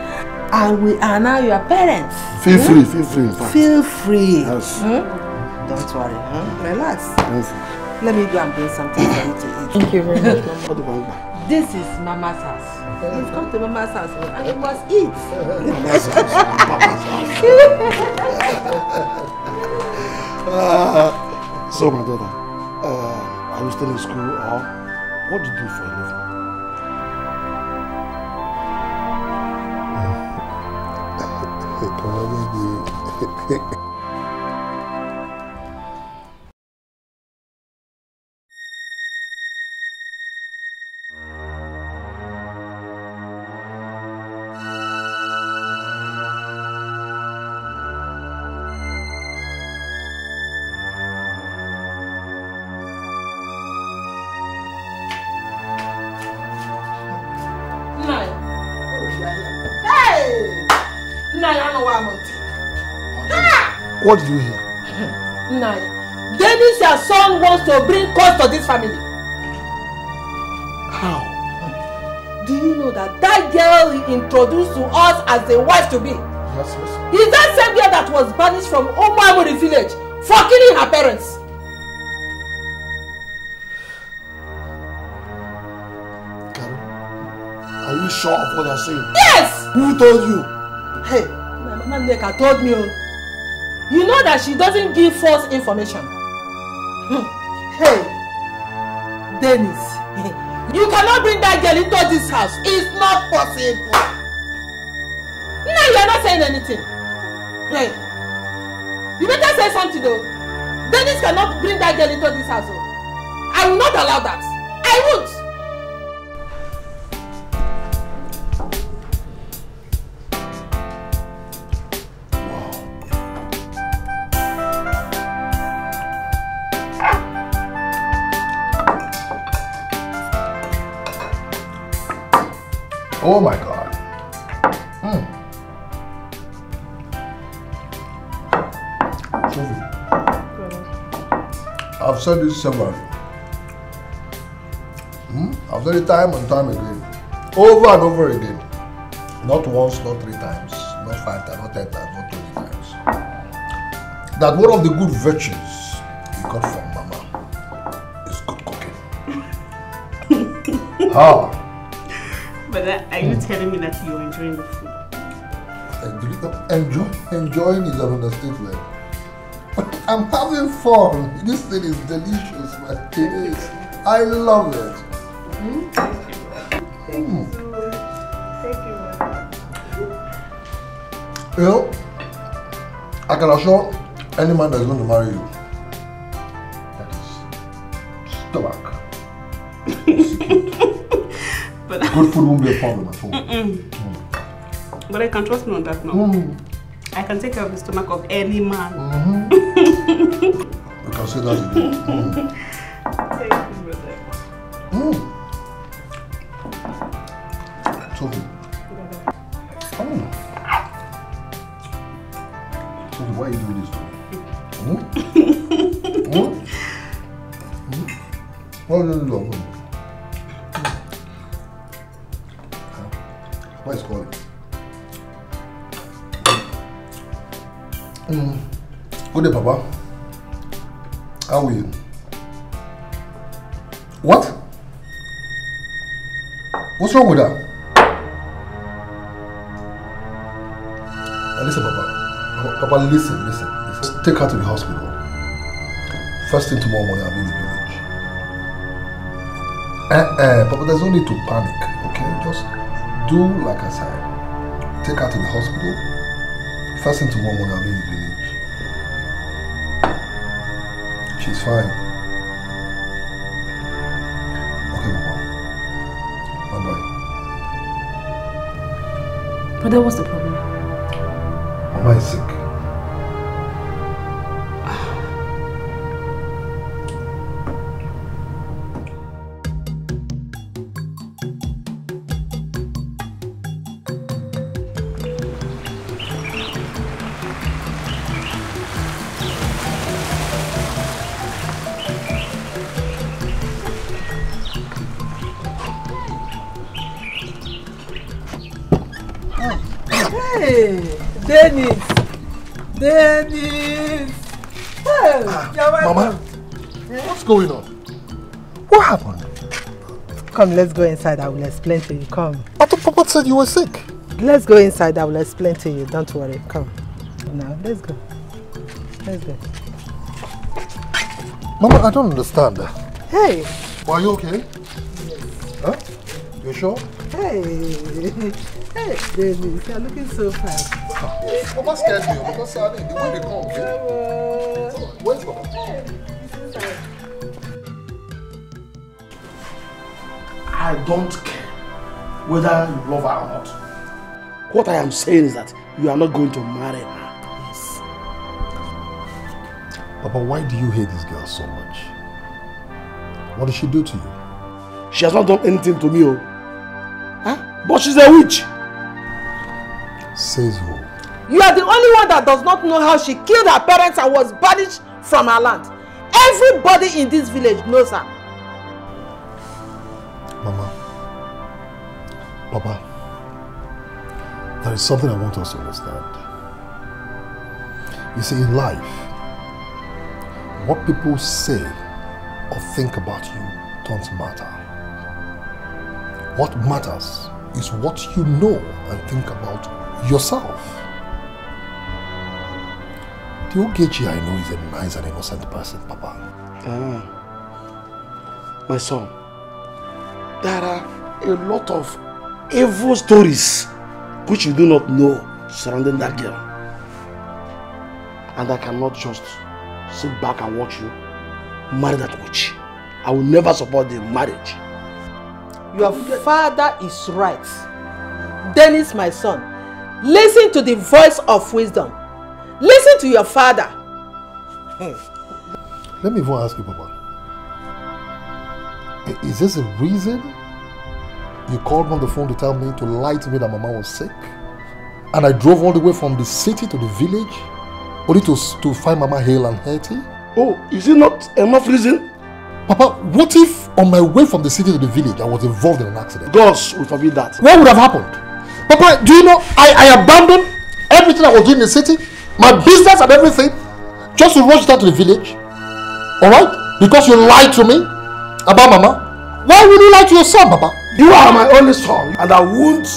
And we are now your parents. Feel free. Feel free. Yes. Don't worry. Relax. Let me go and bring something for you to eat. Thank you very much, Mama. This is Mama's house. You've come to Mama's house and you must eat. So my daughter, are you still in school or what do you do for a living? What did you hear? Nai, Dennis, your son, wants to bring curse to this family. How? Do you know that girl he introduced to us as a wife to be? Yes. Is that same girl that was banished from Omamori village for killing her parents? Carol, are you sure of what you're saying? Yes! Who told you? Hey, my mama Neka told me. You know that she doesn't give false information. Hey, Dennis, you cannot bring that girl into this house. It's not possible. No, you're not saying anything. Hey, you better say something though. Dennis cannot bring that girl into this house. I will not allow that. I won't. Oh my God. Sophie, I've said this several. I've said it time and time again. Over and over again. Not once, not 3 times, not 5 times, not 10 times, not 20 times. That one of the good virtues you got from Mama is good cooking. How? But are you telling me that you're enjoying the food? Enjoying is an understatement. I'm having fun. This thing is delicious, man. It is. I love it. Thank you. You know, I can assure any man that's going to marry you that his stomach is secured. Good food won't be a problem at all. But I can trust me on that now. I can take care of the stomach of any man. You can say that again. Thank you, brother. Sophie. Sophie, why are you doing this to me? No. What is calling? Good day, Papa. How are you? What? What's wrong with her? Listen, Papa. Papa, listen. Take her to the hospital. First thing tomorrow morning, I'll be in the village. Papa, there's no need to panic, okay? Just do like I said. Take her to the hospital. First thing tomorrow morning, I'll be in the village. She's fine. Okay, Papa. Bye-bye. Brother, what's the problem? Mama is sick. Dennis! Hey, Mama, what's going on? What happened? Come, let's go inside. I will explain to you. Come. I thought Papa said you were sick. Let's go inside. I will explain to you. Don't worry. Come. Now, let's go. Let's go. Mama, I don't understand. Hey. Are you okay? Yes. Huh? You sure? Hey. Hey, Dennis, you're looking so fine. Papa scared me because I mean, the way they come, okay? Where's Papa? I don't care whether you love her or not. What I am saying is that you are not going to marry her. Yes. Papa, why do you hate this girl so much? What did she do to you? She has not done anything to me, huh? But she's a witch. Says who? You are the only one that does not know how she killed her parents and was banished from her land. Everybody in this village knows her. Mama, Papa, there is something I want us to understand. You see, in life, what people say or think about you don't matter. What matters is what you know and think about yourself. The Ogechi I know is a nice and innocent person, Papa. My son, there are a lot of evil stories which you do not know surrounding that girl. And I cannot just sit back and watch you marry that witch. I will never support the marriage. Your father is right. Dennis, my son, listen to the voice of wisdom. Listen to your father. Let me even ask you, Papa. Is this the reason you called me on the phone to tell me to lie to me that Mama was sick? And I drove all the way from the city to the village only to find Mama hale and healthy? Oh, is it not enough reason? Papa, what if on my way from the city to the village I was involved in an accident? God will forbid that. What would have happened? Papa, do you know I abandoned everything I was doing in the city, my business and everything, just to rush down to the village? Alright? Because you lied to me about Mama? Why would you lie to your son, Papa? You are my only son, and I won't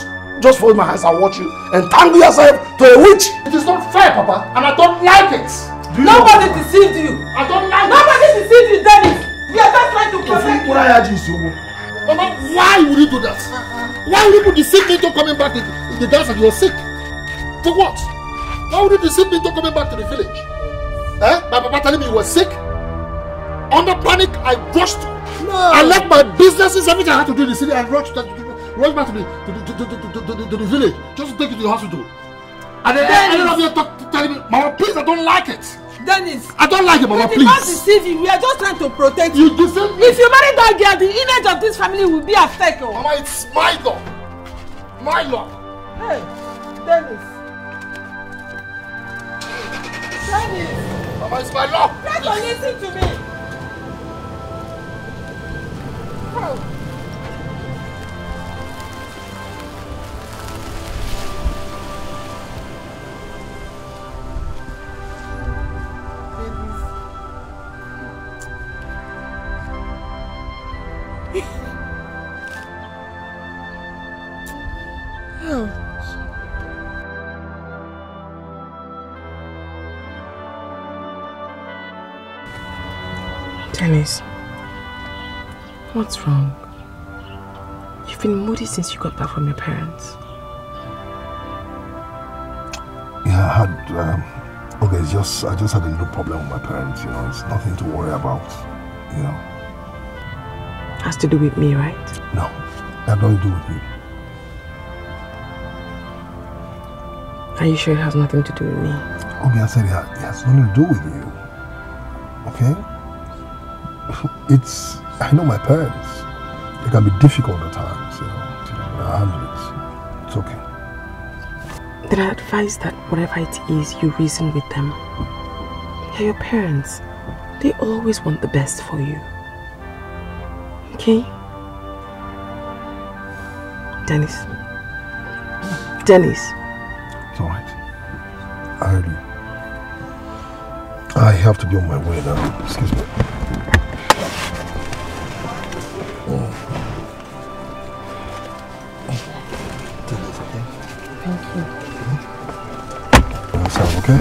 just fold my hands and watch you entangle yourself to a witch. It is not fair, Papa, and I don't like it. Nobody deceived you. I don't like Nobody deceived you, Dennis. We are just trying to protect you. Mama, why would you do that? Why would you deceive me into coming back in the dance that you were sick? For what? Why would you deceive me into coming back to the village? My Papa telling me you were sick? Under panic, I rushed. I left my businesses, everything I had to do in the city, and rushed back to the village just to take you to the hospital. And then ended up here telling me, Mama, please, I don't like it. Dennis, I don't like it, Mama, please. We did not deceive you. We are just trying to protect you. You deceive me. If you marry that girl, the image of this family will be affected. Mama, it's my law. My law. Hey, Dennis. Dennis. Mama, it's my law. Try to listen to me. Dennis, what's wrong? You've been moody since you got back from your parents. Yeah, I had, okay, I just had a little problem with my parents, you know, it's nothing to worry about, you know. Has to do with me, right? No, that doesn't do with you. Are you sure it has nothing to do with me? Okay, I said it has nothing to do with you, okay? I know my parents. It can be difficult at times, you know, but I handle it. It's okay. Then I advise that whatever it is, you reason with them. They're your parents. They always want the best for you. Okay? Dennis. Dennis. It's alright. I heard you. I have to be on my way now. Excuse me. Thank you. Okay?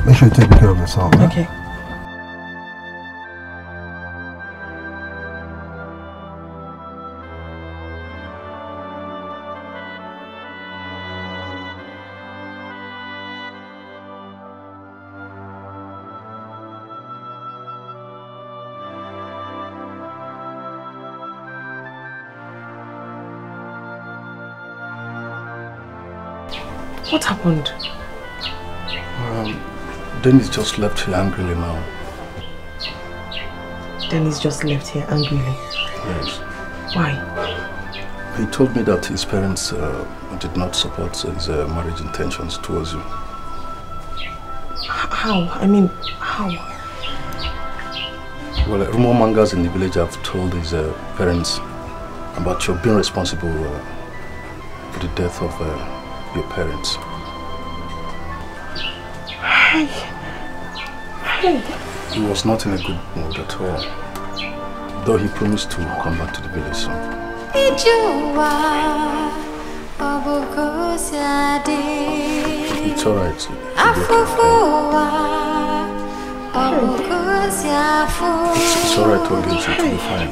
Make sure you take care of yourself. Huh? Okay. What happened? Dennis just left here angrily now. Dennis just left here angrily? Yes. Why? He told me that his parents did not support his marriage intentions towards you. How? I mean, how? Well, rumor mongers in the village have told his parents about your being responsible for the death of your parents. He was not in a good mood at all, though he promised to come back to the village soon. It's alright. It's alright, Olga. It will be fine.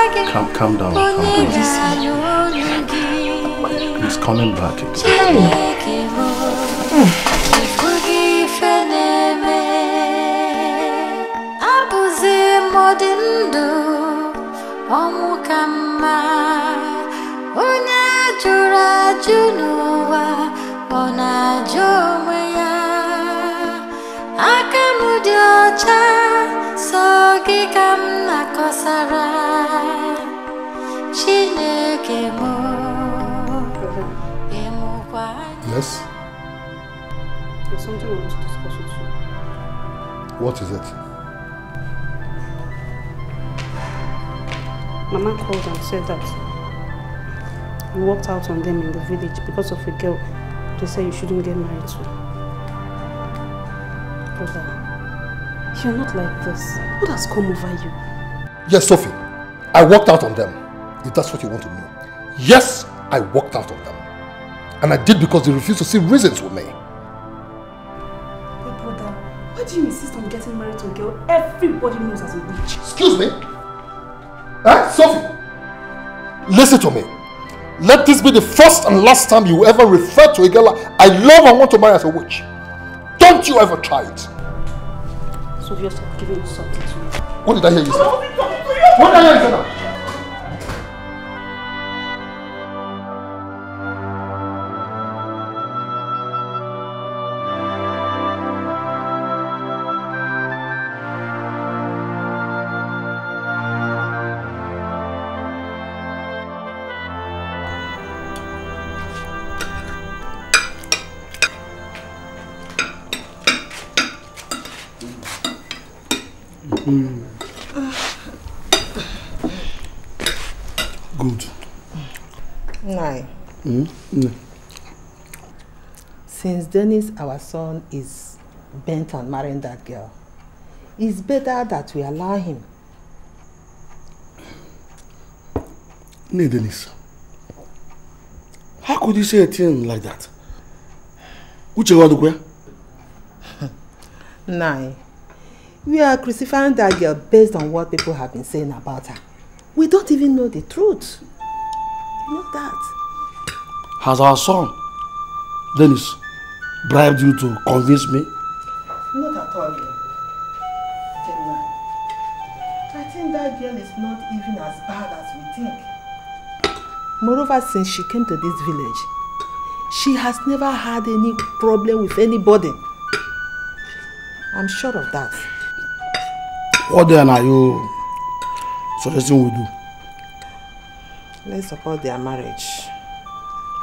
Okay. Calm down. He's coming back. Yes? There's something I want to discuss with you. What is it? Mama called and said that you walked out on them in the village because of a girl they said you shouldn't get married to. Brother, you're not like this. What has come over you? Yes, Sophie. I walked out on them. If that's what you want to know. Yes, I walked out on them. And I did because they refused to see reasons with me. But brother, why do you insist on getting married to a girl everybody knows as a witch? Excuse me? Sophie, listen to me. Let this be the first and last time you ever refer to a girl I love and want to marry as a witch. Don't you ever try it. Sophia, stop giving you something to me. What did I hear you say? What did I hear you say now? Good. Nai. Since Dennis, our son, is bent on marrying that girl, It's better that we allow him. Nay, Dennis, how could you say a thing like that? Which you Nah, we are crucifying that girl based on what people have been saying about her. We don't even know the truth. You know that. Has our son, Dennis, bribed you to convince me? Not at all. I think that girl is not even as bad as we think. Moreover, since she came to this village, she has never had any problem with anybody. I'm sure of that. What then are you suggesting we do? Let's support their marriage.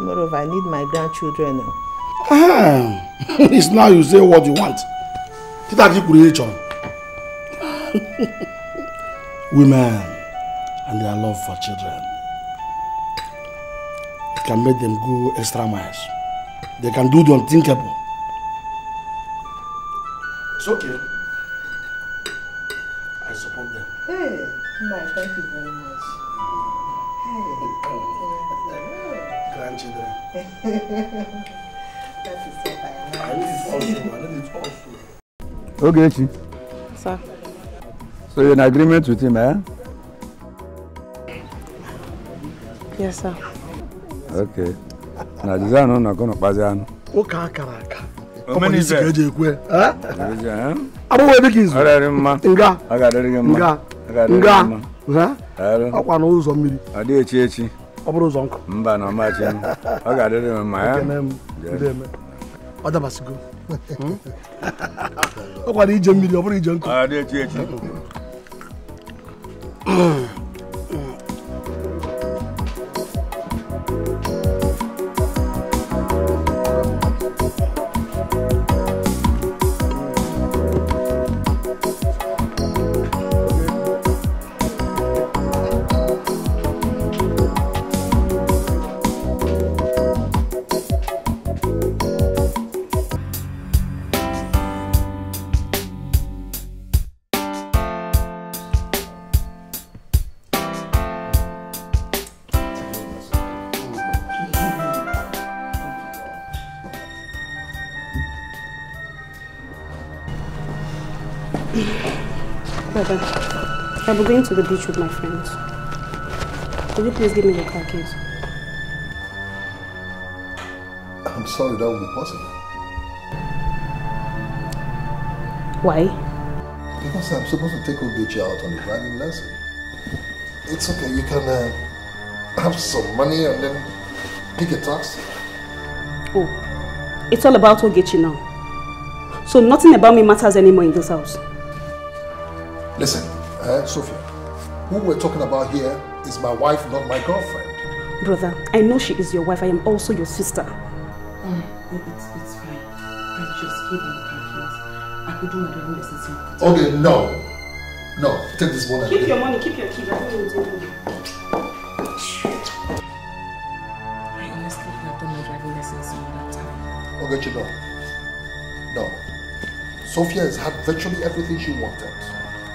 Moreover, I need my grandchildren now. It's now you say what you want. Women and their love for children. It can make them go extra miles. They can do the unthinkable. It's okay. I support them. Hey, my, thank you very much. Grandchildren. That is what I like. I need it also. Okay, Chi. Sir. So you're in agreement with him, eh? Yes, sir. Okay. Now, this is not going to pass on. Okay. How many is there? Abu webe kizu. Nga. Akwa na ụzọ mmiri. Adi echi. Ọ bụrụ ụzọ nkụ. Mba na ọma chi. Ọ ga-adịrị m mma ya. Ọ dabasigo. Ọ kwara ije mmiri, ọ bụrụ ije nkụ. Adi echi. Brother, I'll be going to the beach with my friends. Could you please give me your car keys? I'm sorry, that won't be possible. Why? Because I'm supposed to take Ogechi out on the driving lesson. It's okay, you can have some money and then pick a taxi. Oh, it's all about Ogechi now. So nothing about me matters anymore in this house. Listen, Sophia, who we're talking about here is my wife, not my girlfriend. Brother, I know she is your wife. I am also your sister. It's fine. I just give me the car keys. I could do my driving lessons. Okay, no. No, take this one. Keep your money, keep your keys. I don't need to. I honestly have done my driving lessons all that time. Okay, no. Sophia has had virtually everything she wanted.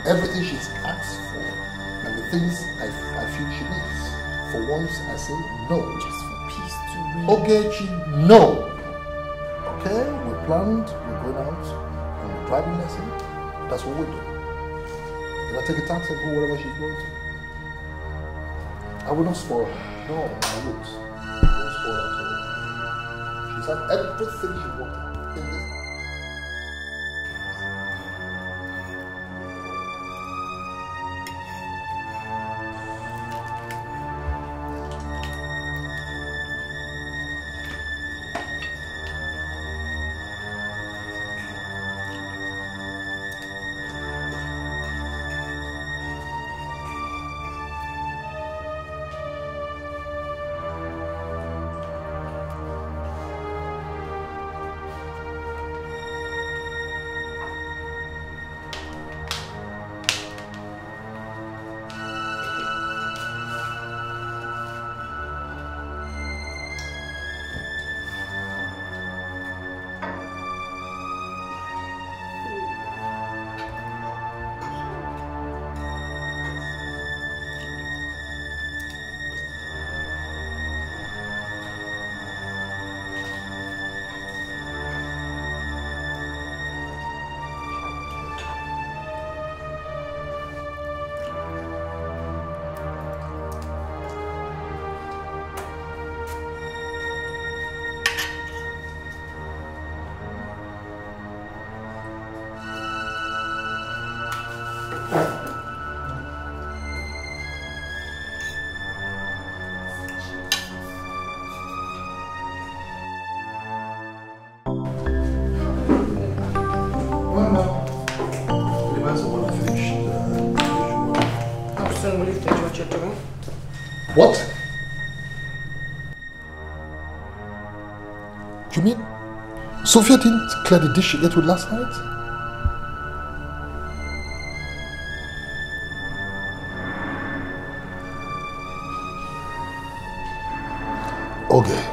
Everything she's asked for. And the things I feel she needs. For once, I say no. Just for peace to reign. Ogechi, no. Okay, we planned, we're going out on the driving lesson. That's what we do. Then I take a taxi and go wherever she's going to. I will not spoil her. No, I won't. I won't spoil her at all. She's had everything she wanted in this. What? You mean Sophia didn't clear the dish she ate with last night? Okay.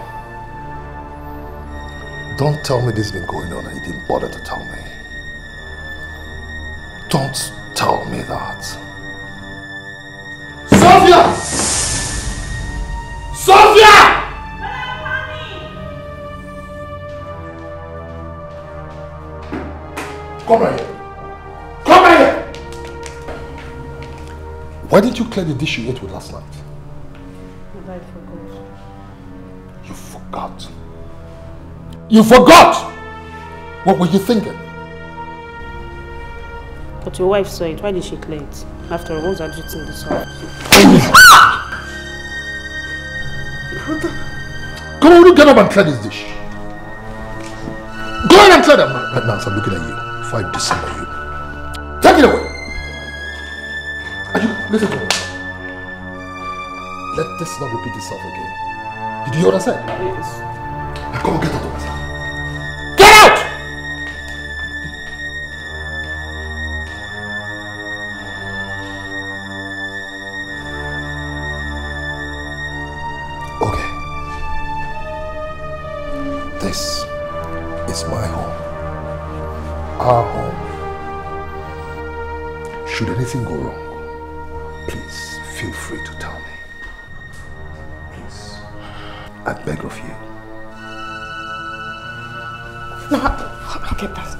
Don't tell me this has been going on and you didn't bother to tell me. Don't tell me that. Sophia! Sophia! Come right here. Come right here! Why didn't you clear the dish you ate with last night? I forgot. You forgot. You forgot! What were you thinking? But your wife saw it. Why did she clear it? After all, what's her duty in this house? Come on, get up and clear this dish. Go ahead and clear them right now as I'm looking at you. If I dissemble you. Take it away. Are you, listen to me. Let this not repeat itself again. Did you hear what I said? Yes. Now come on, get out of my sight. Get out! Okay. This is my home. Our home. Should anything go wrong, please feel free to tell me. Please. I beg of you. No, I'll get that.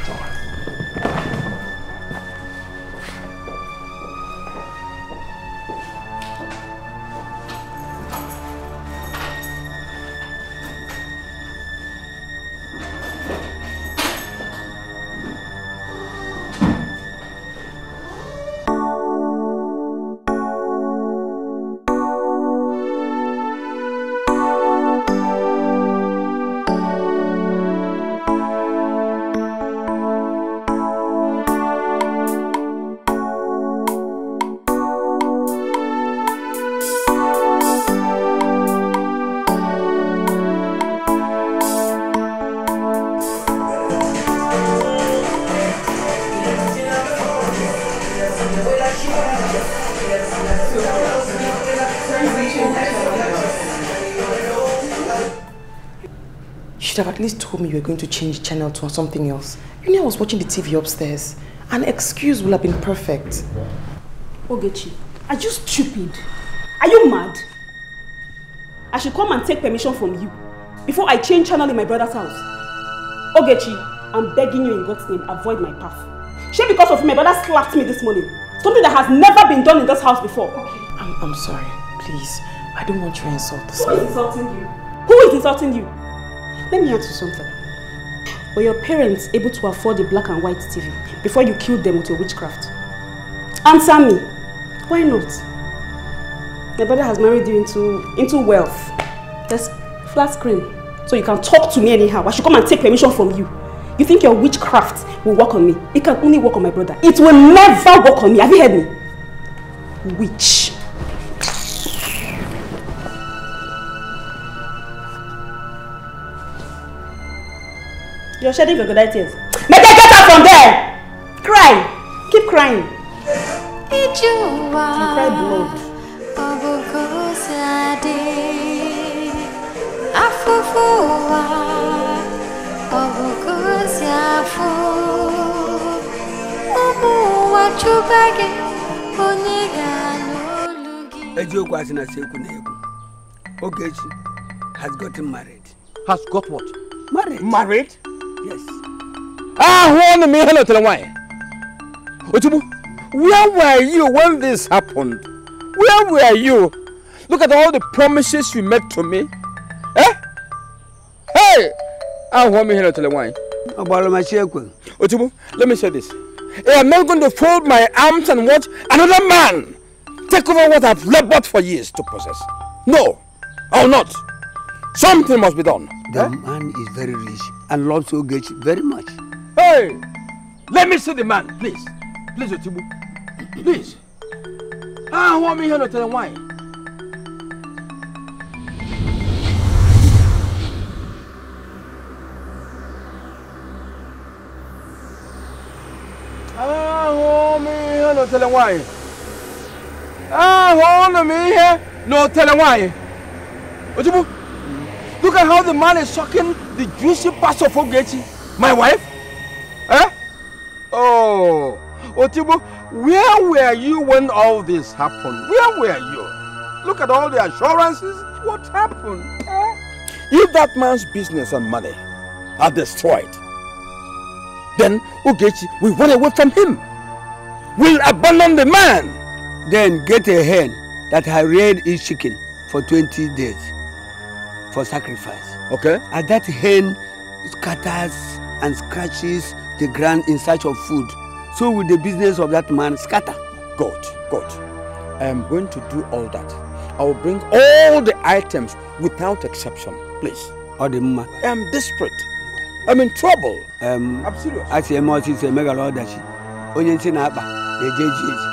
Don't worry. You should have at least told me you were going to change channel to something else. You know I was watching the TV upstairs. An excuse would have been perfect. Ogechi, are you stupid? Are you mad? I should come and take permission from you before I change channel in my brother's house. Ogechi, I'm begging you in God's name, avoid my path. She because of my brother slapped me this morning. Something that has never been done in this house before. Okay. I'm sorry. Please. I don't want you to insult this man. Who is insulting you? Who is insulting you? Let me ask you something. Were your parents able to afford the black and white TV before you killed them with your witchcraft? Answer me. Why not? My brother has married you into wealth. There's flat screen. So you can talk to me anyhow. I should come and take permission from you. You think your witchcraft will work on me? It can only work on my brother. It will never work on me. Have you heard me? Witch. You're shedding crocodile tears. Make her get out from there! Cry! Keep crying. You cry blood. Ogechi has gotten married. Has got what? Married. Married? Yes. Hold me, hello, tell why. Where were you when this happened? Where were you? Look at all the promises you made to me. Eh? Hey! Hold me, hello, tell why. Otubu, let me say this. am not going to fold my arms and watch another man take over what I've labored for years to possess. No, I will not. Something must be done. The man is very rich and loves Ogechi very much. Hey, let me see the man, please. Please, Otibu. Please. I want me here to tell him why. No telling why. Hold me here. No telling why. Ojibu, look at how the man is sucking the juicy parts of Ogechi, my wife. Eh? Oh, Ojibu, where were you when all this happened? Where were you? Look at all the assurances. What happened? Eh? If that man's business and money are destroyed, then Ogechi will run away from him. Will abandon the man. Then get a hen that has reared its chicken for 20 days for sacrifice. Okay. And that hen scatters and scratches the ground in search of food. So will the business of that man scatter. Good, good. I am going to do all that. I will bring all the items without exception, please. I am desperate. I'm in trouble. I'm serious. I say more is a mega lord that she. Onye ntị na-akpa eje eji.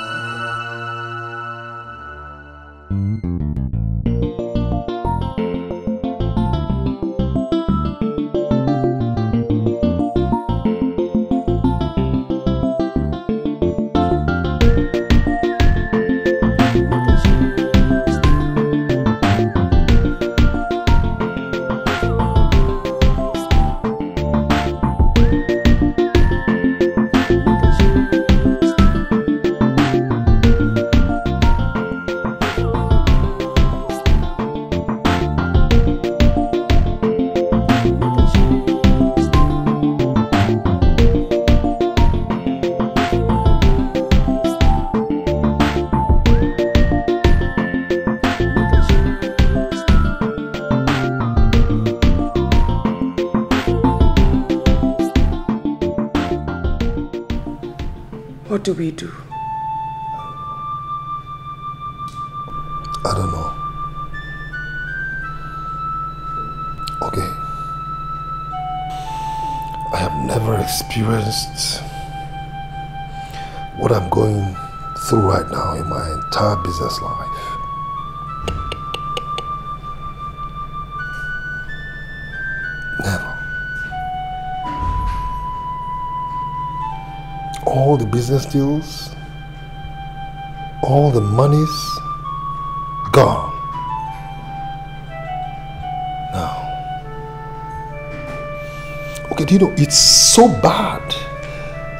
What do we do? I don't know. Okay. I have never experienced what I'm going through right now in my entire business life. Never. All the business deals, all the monies, gone. Now, okay, do you know, it's so bad,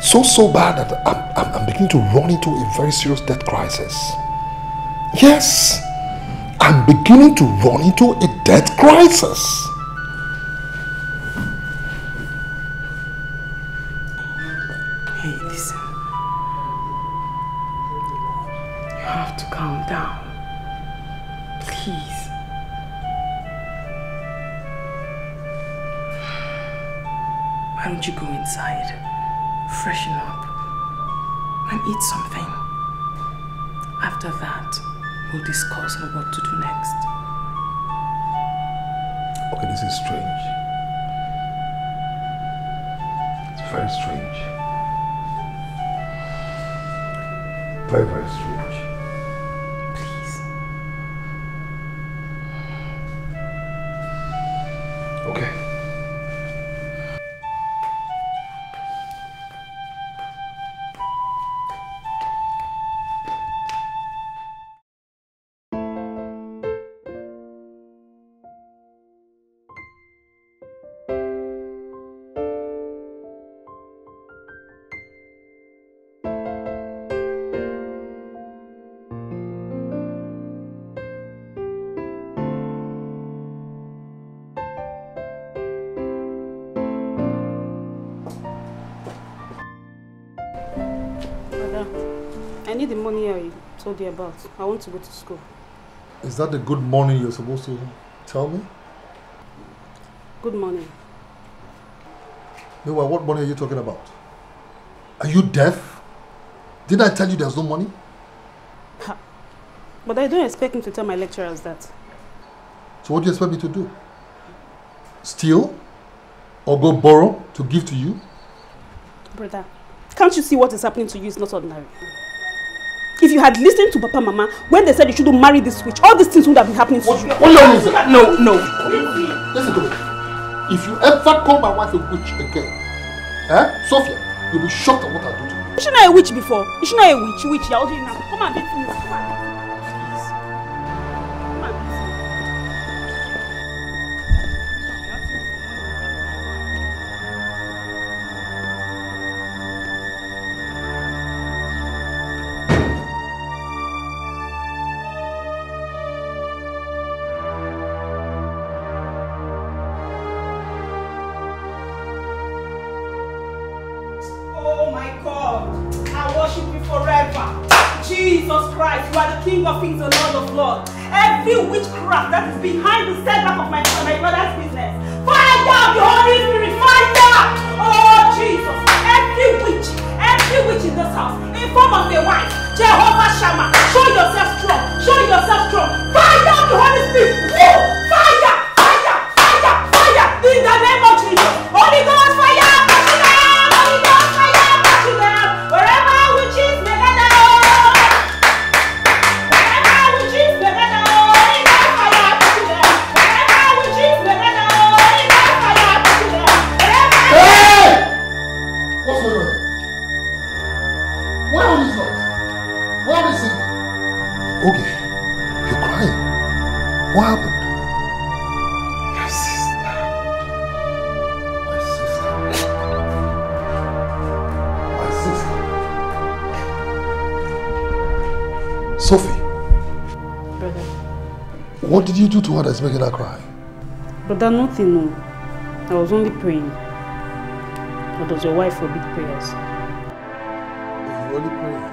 so bad that I'm beginning to run into a very serious debt crisis. Yes, I'm beginning to run into a debt crisis. Hey, listen. You have to calm down. Please. Why don't you go inside, freshen up, and eat something? After that, we'll discuss on what to do next. Okay, this is strange. It's very strange. Very, very strange. Please. Okay. I need the money I told you about. I want to go to school. Is that the good morning you're supposed to tell me? Good morning. Meanwhile, what money are you talking about? Are you deaf? Didn't I tell you there's no money? Ha. But I don't expect him to tell my lecturers that. So what do you expect me to do? Steal? Or go borrow to give to you? Brother, can't you see what is happening to you is not ordinary? If you had listened to Papa and Mama when they said you shouldn't marry this witch, all these things would have been happening to you. What do you mean? No. Listen to me. If you ever call my wife a witch again, Sophia, you'll be shocked at what I do to you. Is she not a witch before? Is she not a witch? You're older now. Come on, beat me. Come on. King of Kings and Lord of Lords. Every witchcraft that is behind the setback of my brother's business. Fire down the Holy Spirit, fire! Oh Jesus! Every witch in this house, in form of a wife, Jehovah Shammah, show yourself strong, Fire down the Holy Spirit, whoa! Fire! In the name of Jesus, Holy Ghost fire! Holy Ghost fire! Wherever witches may gather. Okay, you're crying. What happened? My sister. Sophie. Brother. What did you do to her that's making her cry? Brother, nothing, no. I was only praying. But does your wife forbid prayers? You only praying?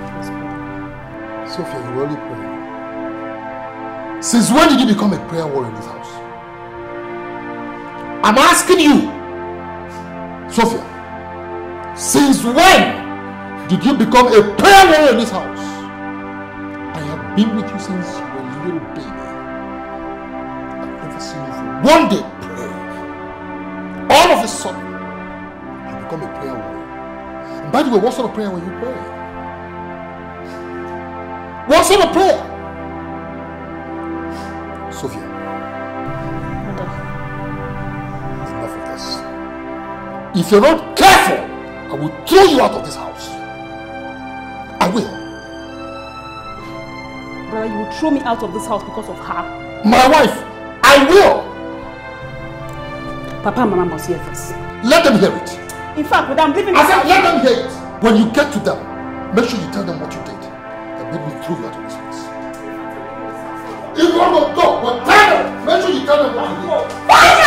Yes, brother. Sophia, you only praying? Since when did you become a prayer warrior in this house? I'm asking you, Sophia, since when did you become a prayer warrior in this house? I have been with you since you were a little baby. I've never seen you for one day pray. All of a sudden, you become a prayer warrior. And by the way, what sort of prayer were you praying? What sort of prayer? Sophia. Enough of this. If you're not careful, I will throw you out of this house. I will. Brother, you will throw me out of this house because of her? My wife, I will. Papa and Mama must hear this. Let them hear it. In fact, when I'm leaving I said let them hear it. When you get to them, make sure you tell them what you did. That made me throw you out of this place. If you want to go, well, tell them. Make sure you tell them what you did. Fire!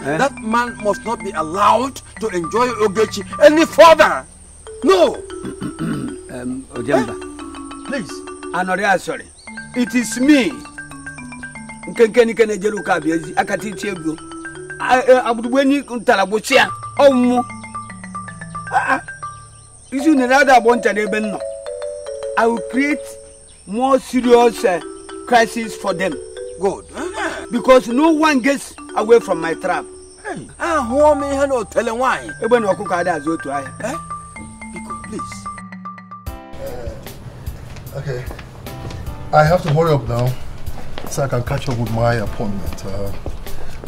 That man must not be allowed to enjoy Ogechi any further. No. Ojemba. Please. Anoria, sorry. It is me. Nkenkeni kene jeruka biezi akati chego. Abudweni ntalabochia. Omu. Isu nerada bonta nebenno. I will create more serious crisis for them. Good. Because no one gets away from my trap. Hey, who me hello telling why? Even Okukada Zoto. Please. Okay. I have to hurry up now so I can catch up with my appointment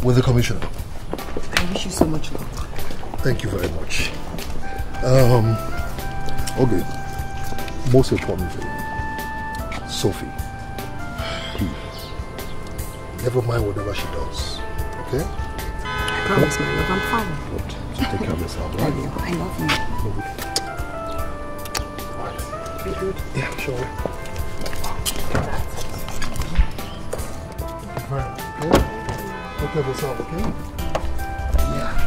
with the commissioner. I wish you so much luck. Thank you very much. Okay. Most importantly, Sophie, please, never mind whatever she does, okay? I promise, my love, I'm fine. Good. So take care of yourself, right? I love you. You good? Yeah, sure. Okay? Take care of yourself, okay? Yeah.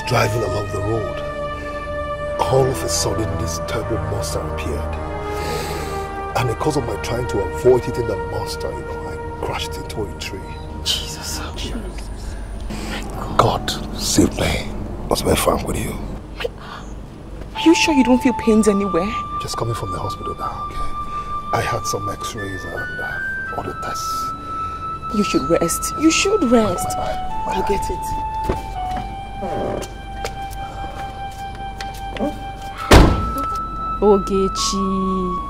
Driving along the road, all of a sudden this terrible monster appeared, and because of my trying to avoid hitting the monster, I crashed into a tree. Jesus. God save me. What's my fun with you? Are you sure you don't feel pains anywhere? Just coming from the hospital now, okay? I had some x-rays and other tests. You should rest. You should rest. I'll get it. Ogechi.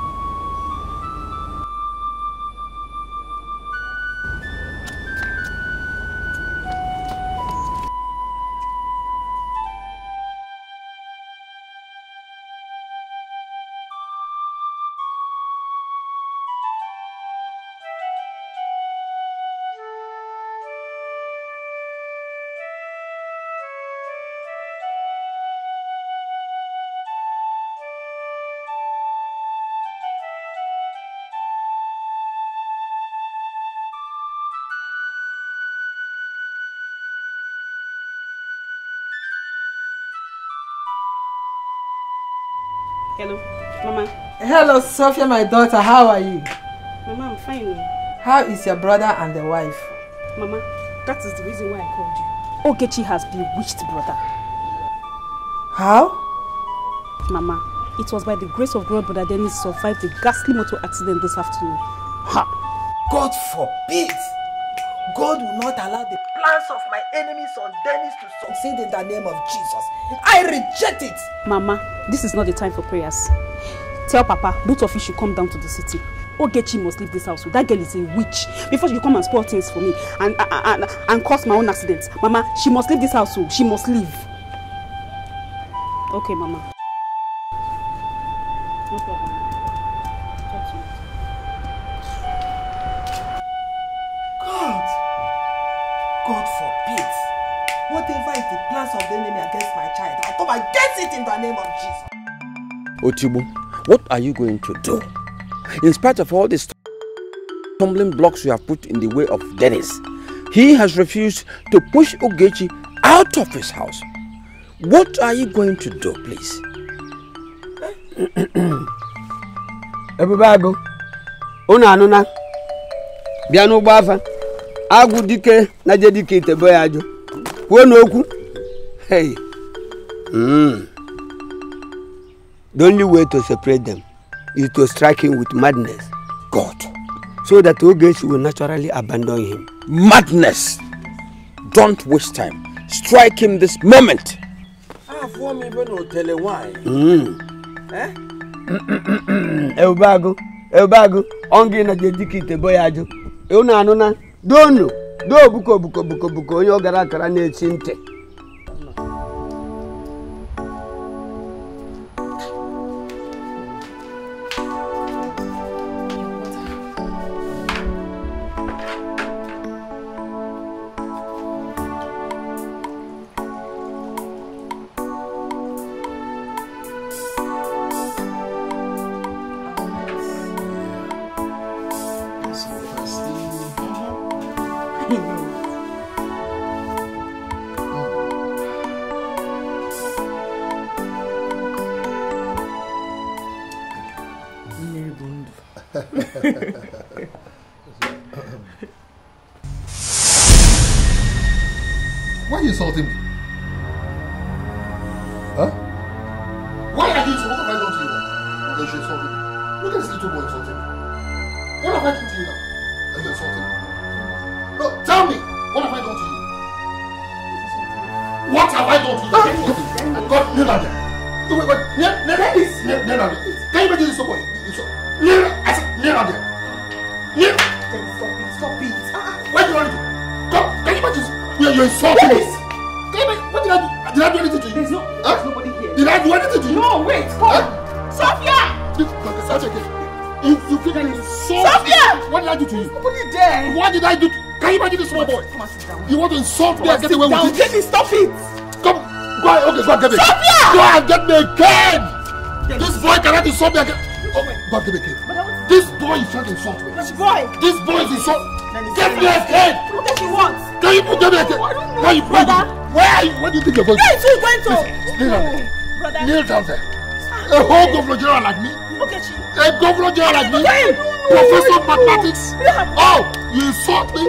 Hello, Mama. Hello, Sophia, my daughter. How are you? Mama, I'm fine. How is your brother and the wife? Mama, that is the reason why I called you. Ogechi has bewitched brother. How? Mama, it was by the grace of God Brother Dennis survived the ghastly motor accident this afternoon. Ha! God forbid! God will not allow the plans of my enemies on Dennis to succeed in the name of Jesus. I reject it! Mama, this is not the time for prayers. Tell Papa, both of you should come down to the city. Ogechi must leave this house. That girl is a witch. Before she come and spoil things for me and cause my own accident. Mama, she must leave this house. She must leave. Okay, Mama. No problem. Talk to me. God forbid. Whatever is the plans of the enemy against my child, I come against it in the name of Jesus. Otibo, what are you going to do? In spite of all these stumbling blocks you have put in the way of Dennis, he has refused to push Ogechi out of his house. What are you going to do, please? Ebubago, una anuna, biano bafa, agu dike na jedike tebo yajo. Wo no oku. Hey. The only way to separate them is to strike him with madness. God. So that Ogechi will naturally abandon him. Madness! Don't waste time. Strike him this moment. Ebubago, ongi na jediki tebo yajo. Una anuna, dono, do buko, onye ogara akara na echi nte. Why are you insulting me? Huh? Why are you insulting me? What have I done to you now? That you insulting me? Look at this little boy insulting me. What have I done to you now? That you insulting me? No, tell me! What have I done to you? What have I done to you? God, kneel down there. Wait, kneel down there. Can you imagine this little boy? Kneel down there. Kneel. Stop it. Where do you want to do? Come, can you imagine? You're insulting me. What did I do? Did I do anything to you? There's nobody here. Did I do anything to you? No, wait, come. Sophia! You feel like insult. Sophia! What did I do to you? Nobody there. What did I do? Can you imagine this small boy? Come on, sit down. You want to insult me and get away with it? Jenny, stop it! Come, go ahead. Okay, go and get me. Sophia! Go and get me a cane. This boy cannot insult me again. Oh, go and get me a cane. This boy is trying to insult me. Which boy? This boy is insulting. Get me a cane. What does he want? Can you get me a cane? Where are you going? Where do you think you're going to? Where is he going to? Kneel down there. A whole governor general like me? A governor general like me? Professor of mathematics? Oh, you insult me?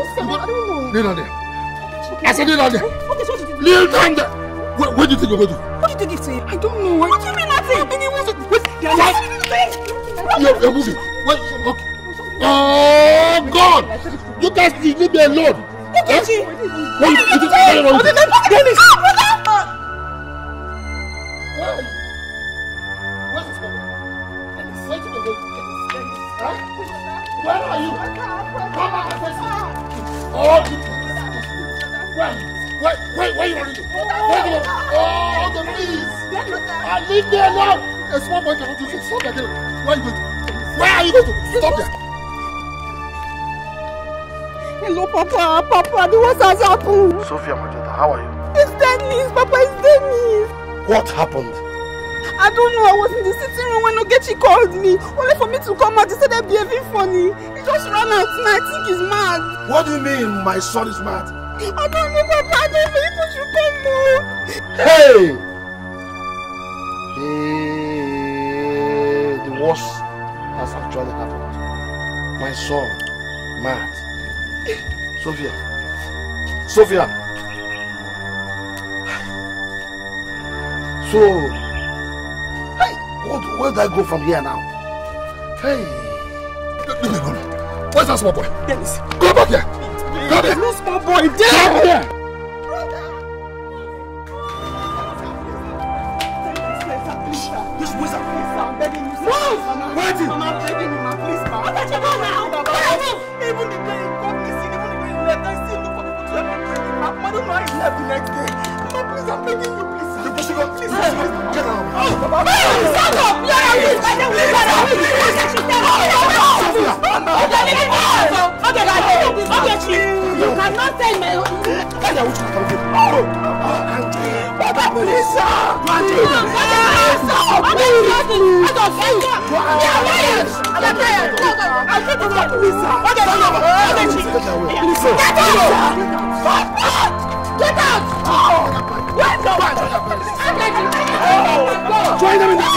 Kneel down there. I said kneel down there. Kneel down there. Where do you think you're going to? What did you do to him? I don't know. What do you mean nothing? You're moving. Wait, okay. Oh God! You guys leave me alone. Ogechi! What is it? Dennis! Where are you? Come on, oh, where you running to? Oh, the please! Leave me alone! A small boy cannot do this. Stop there. Where are you going to? Where are you going to? Stop there! Hello, Papa. Papa, what has happened? Sophia, my daughter, how are you? It's Dennis. Papa, it's Dennis. What happened? I don't know. I was in the sitting room when Ogechi called me. Only for me to come out. He started behaving funny. He just ran out and I think he's mad. What do you mean my son is mad? I don't know, Papa. I don't know. People should come more. Hey! The worst has actually happened. My son, mad. Sophia. So, hey, where do I go from here now? Hey, let me go. Where's that small boy? Dennis. Go back here. Come here. No small boy. Come here. This wizard. I'm begging you. Move! Wait! I'm begging you, please, ma. left the next day. Mama, please, I'm begging you, please. Please, get out. Shut up! You're a witch! You cannot tell me. Papa, please, Get out! Where's the one? Join them in the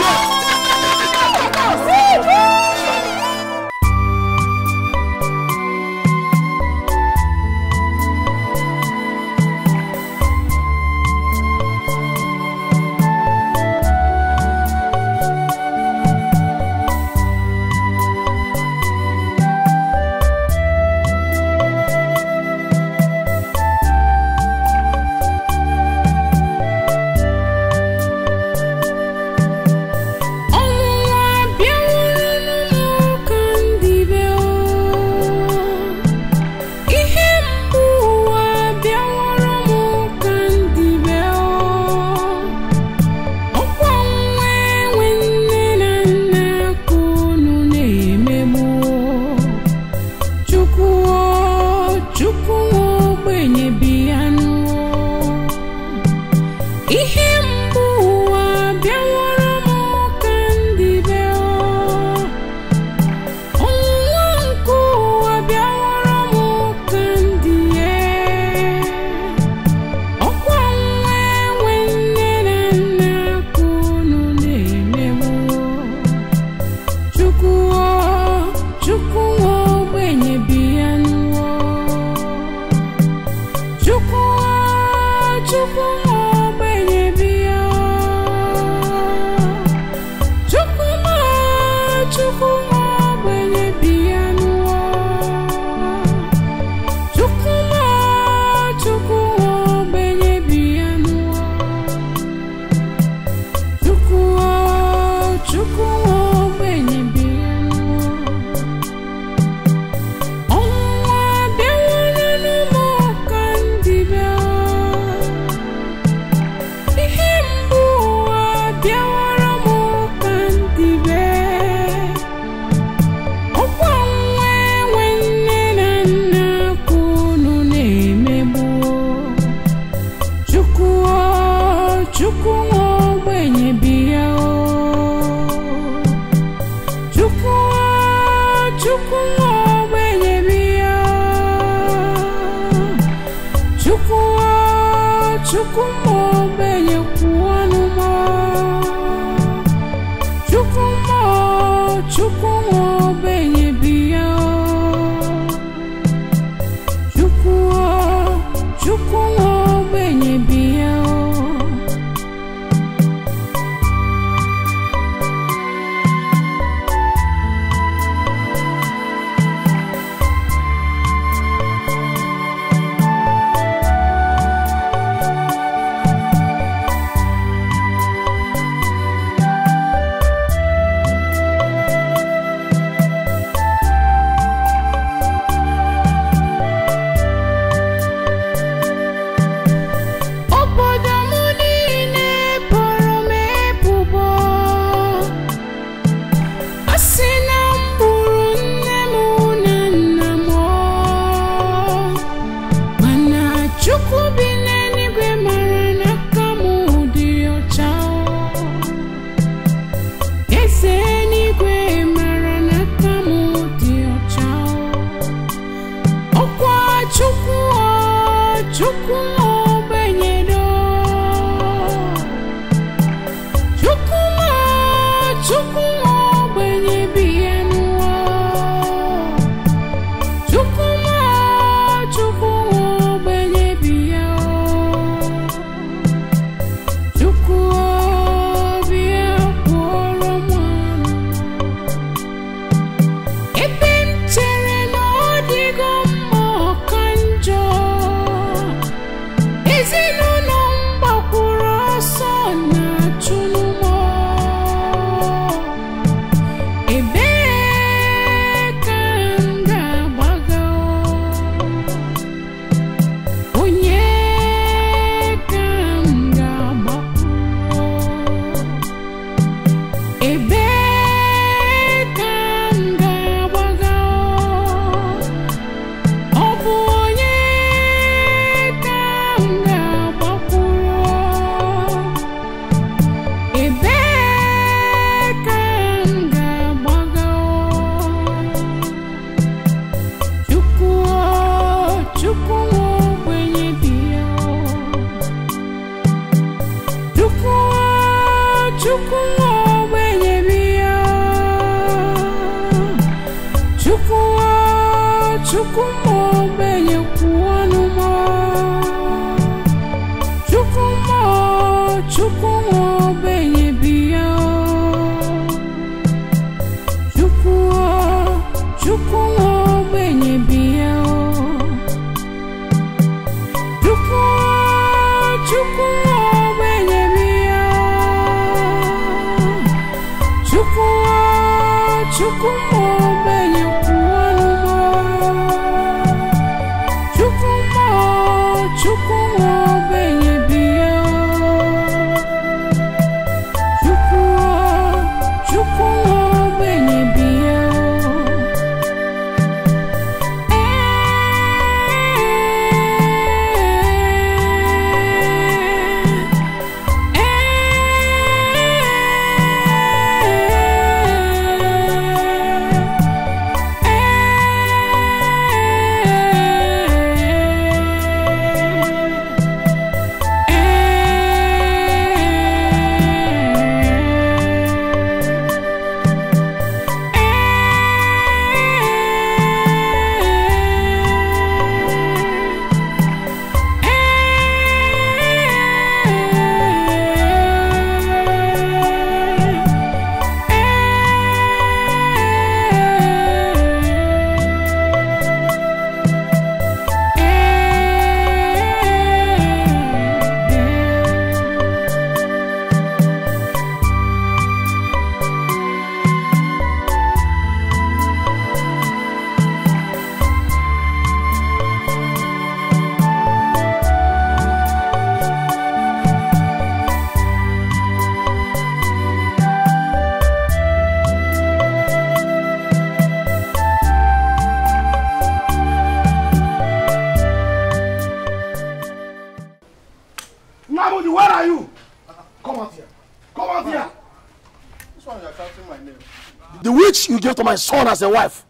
You gave to my son as a wife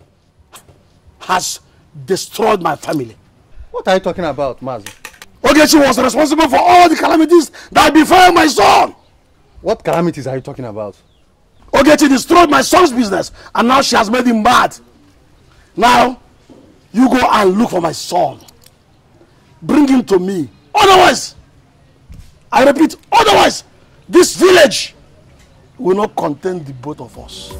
has destroyed my family. What are you talking about, Mazi? Ogechi was responsible for all the calamities that befell my son. What calamities are you talking about? Ogechi destroyed my son's business and now she has made him mad. Now, you go and look for my son. Bring him to me. Otherwise, I repeat, otherwise, this village will not contain the both of us.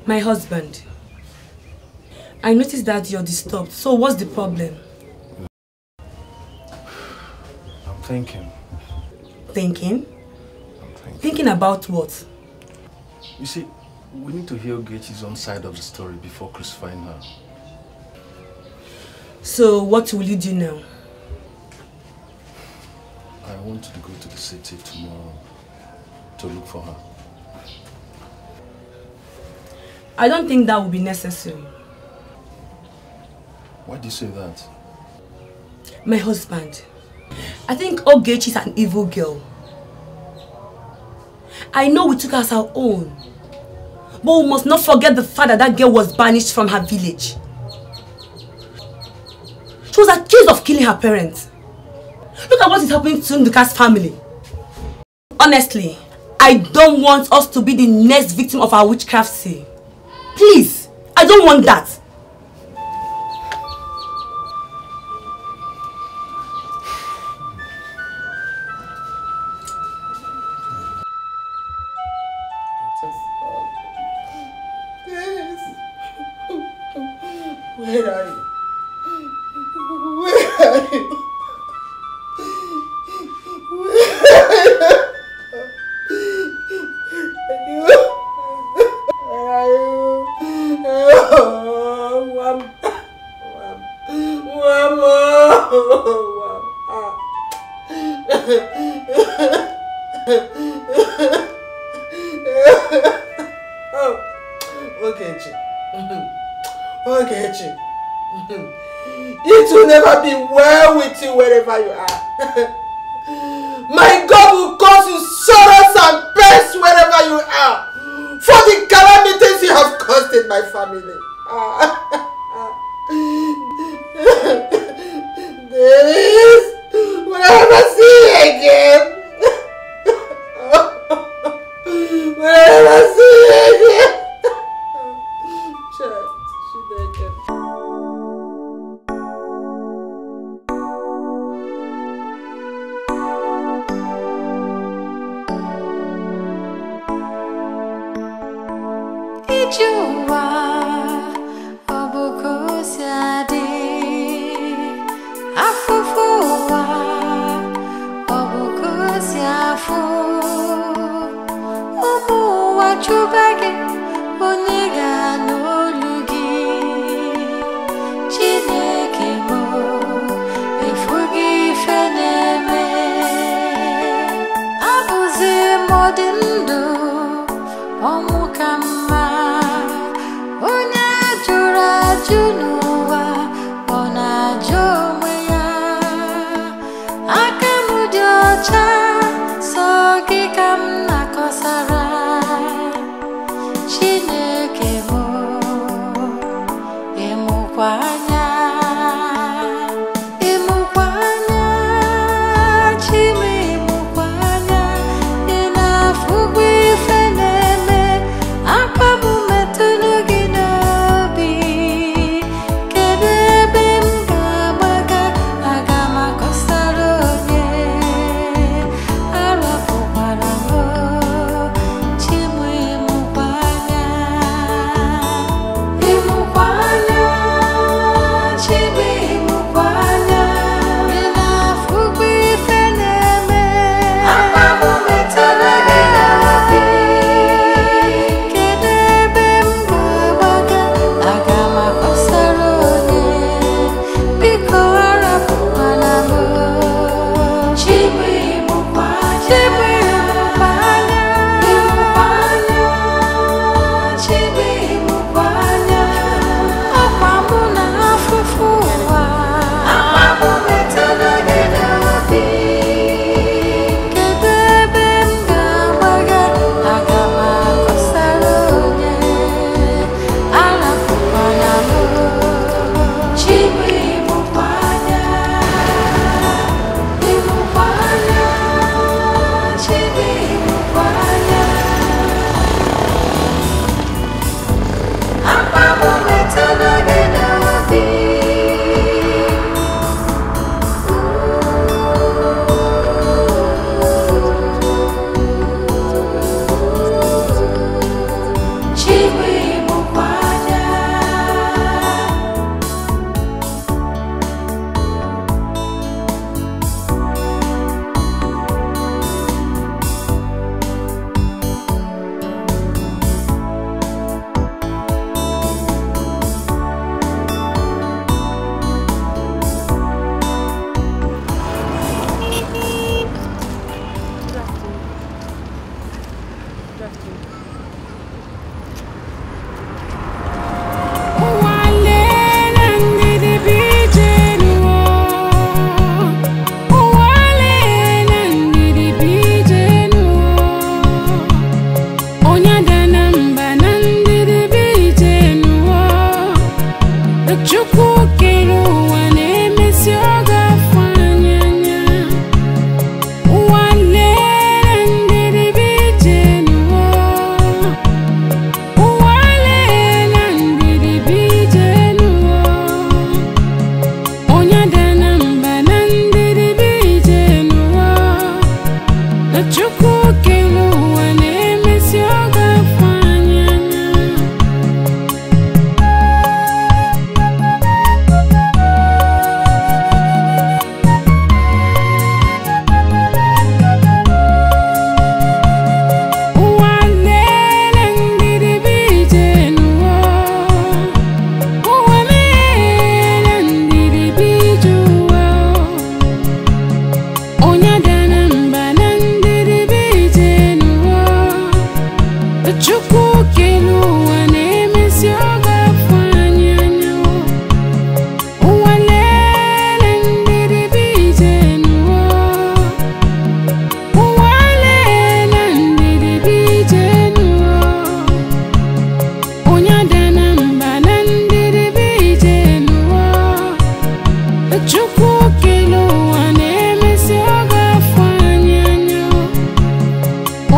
My husband, I noticed that you're disturbed. So what's the problem? I'm thinking. Thinking? Thinking about what? You see, we need to hear Ogechi's own side of the story before crucifying her. So what will you do now? I want to go to the city tomorrow to look for her. I don't think that will be necessary. Why do you say that? My husband, I think Ogechi is an evil girl. I know we took her as our own, but we must not forget the fact that that girl was banished from her village. She was accused of killing her parents. Look at what is happening to Nduka's family. Honestly, I don't want us to be the next victim of our witchcraft scene. Please, I don't want that. Where are you? Where are you? It will never be well with you wherever you are. My God will cause you sorrows and pains wherever you are for the calamities you have caused in my family. This will I never see you again.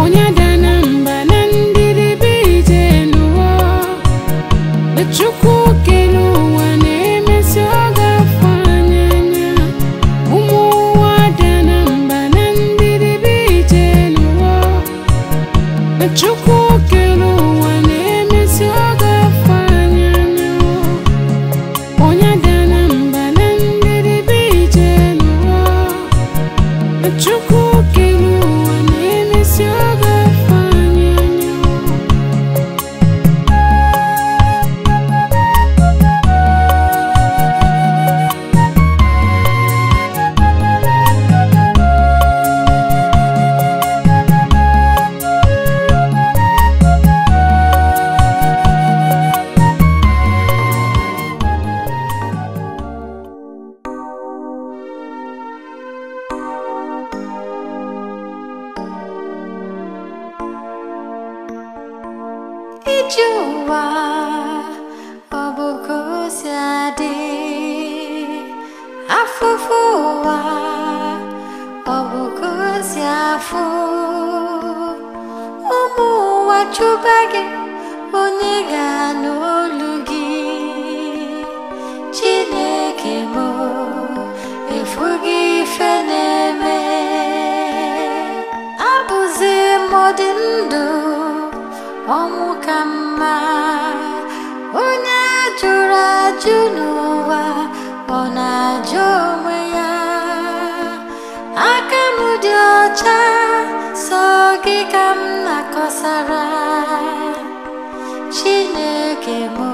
Onya dana mbana Ijua Bcos Afufua Bcos Afu Omu Wachubage Oniga Nolugi Chineke mo Efugi Feneme Abuzi Modindu Omukama Onya Jura Junuwa Ona Jomeya Akamudiocha Sogi Kamna Kosara Chineke mo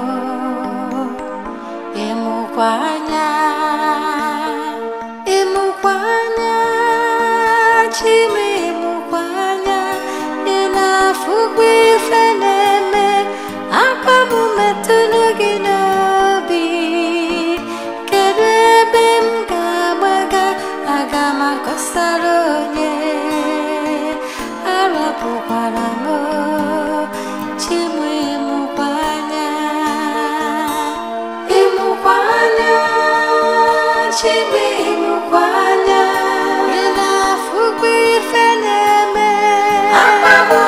Emukwanya Chime Emukwanya Fugwe feneme Akwamu metunugi nobi Kedebe mgabaga Agama kosaronye Arapu paramo Chimwe mukwanya Chimwe mukwanya Fugwe feneme Akwamu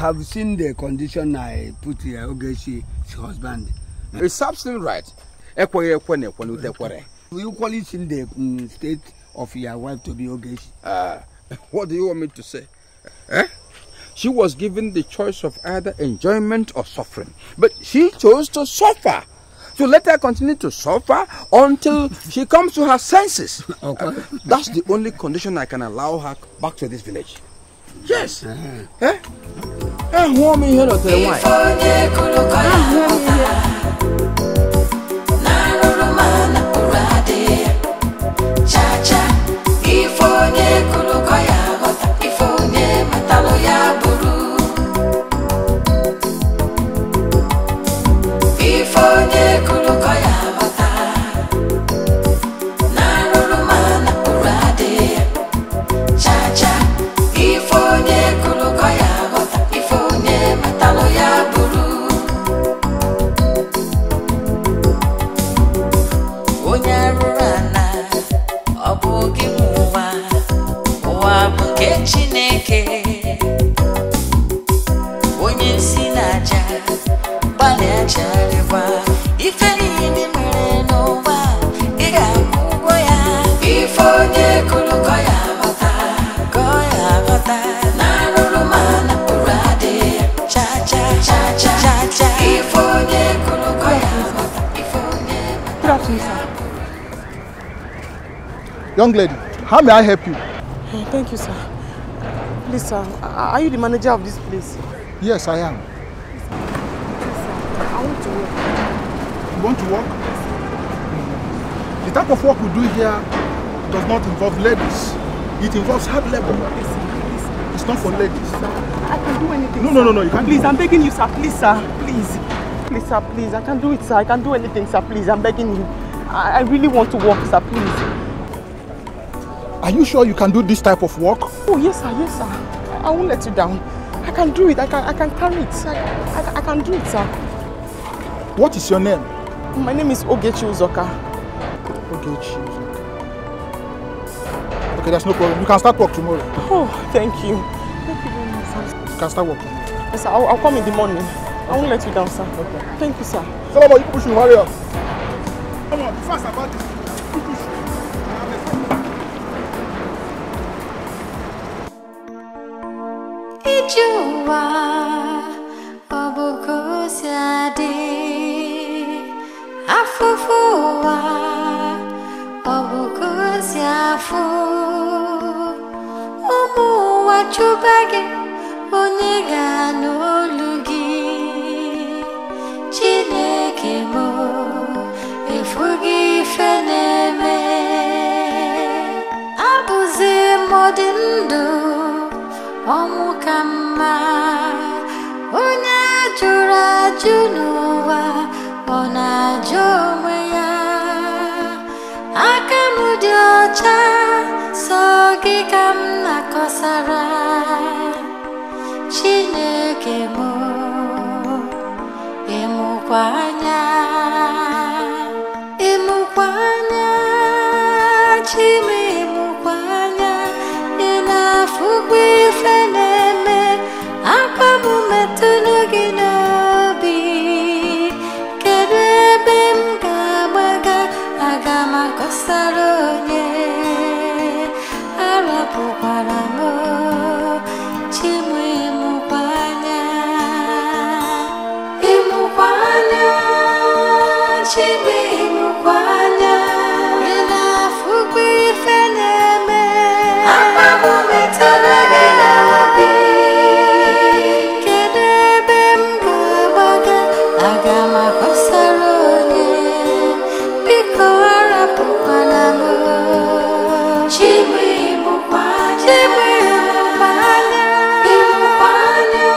Have seen the condition I put here, Ogechi's husband. It's absolutely right. You equally seen the state of your wife to be Ogechi. What do you want me to say? She was given the choice of either enjoyment or suffering, but she chose to suffer. So let her continue to suffer until she comes to her senses. Okay. That's the only condition I can allow her back to this village. Yes. Who me here to the wine? Young lady, how may I help you? Thank you, sir. Please, sir, are you the manager of this place? Yes, I am. I want to work. You want to work? The type of work we do here does not involve ladies. It involves hard labor. It's not for ladies. I can do anything. No, you can't. Please, I'm begging you, sir. Please, sir. Please. Please, sir, please. I can do it, sir. I can do anything, sir. Please, I'm begging you. I really want to work, sir. Please. Are you sure you can do this type of work? Oh, yes, sir. Yes, sir. I won't let you down. I can do it. I can carry it. I can do it, sir. What is your name? My name is Ogechi Uzoka. Ogechi Uzoka. Okay, there's no problem. You can start work tomorrow. Oh, thank you. Thank you very much, sir. You can start working. Yes, sir. I'll come in the morning. I won't let you down, sir. Okay. Thank you, sir. Solomon, you people should hurry up. Come on, be fast about this. Ijuwa obuko siade afufuwa obuko siafu omu wachubage onyega n'olugi Chineke mo efugi feneme abuzi modindu Omukama Onya jura junuwa Ona jomweya Akamudiocha Sogi kamna kosara Chineke mo Emukwanya Emukwanya Chime emukwanya Inafugwe feneme Akwamu metunugi nobi Kedebe mgamaga Agama kosaronye Arapu paramo Chimwe mukwanya Imukwanya Chimwe mukwanya Inafugwe feneme Akwamu metunugi nobi Kedebe mgamaga Agama kosaronye Biko arapu paramo Chimwe mukwanya Chimwe mukwanya Imukwanya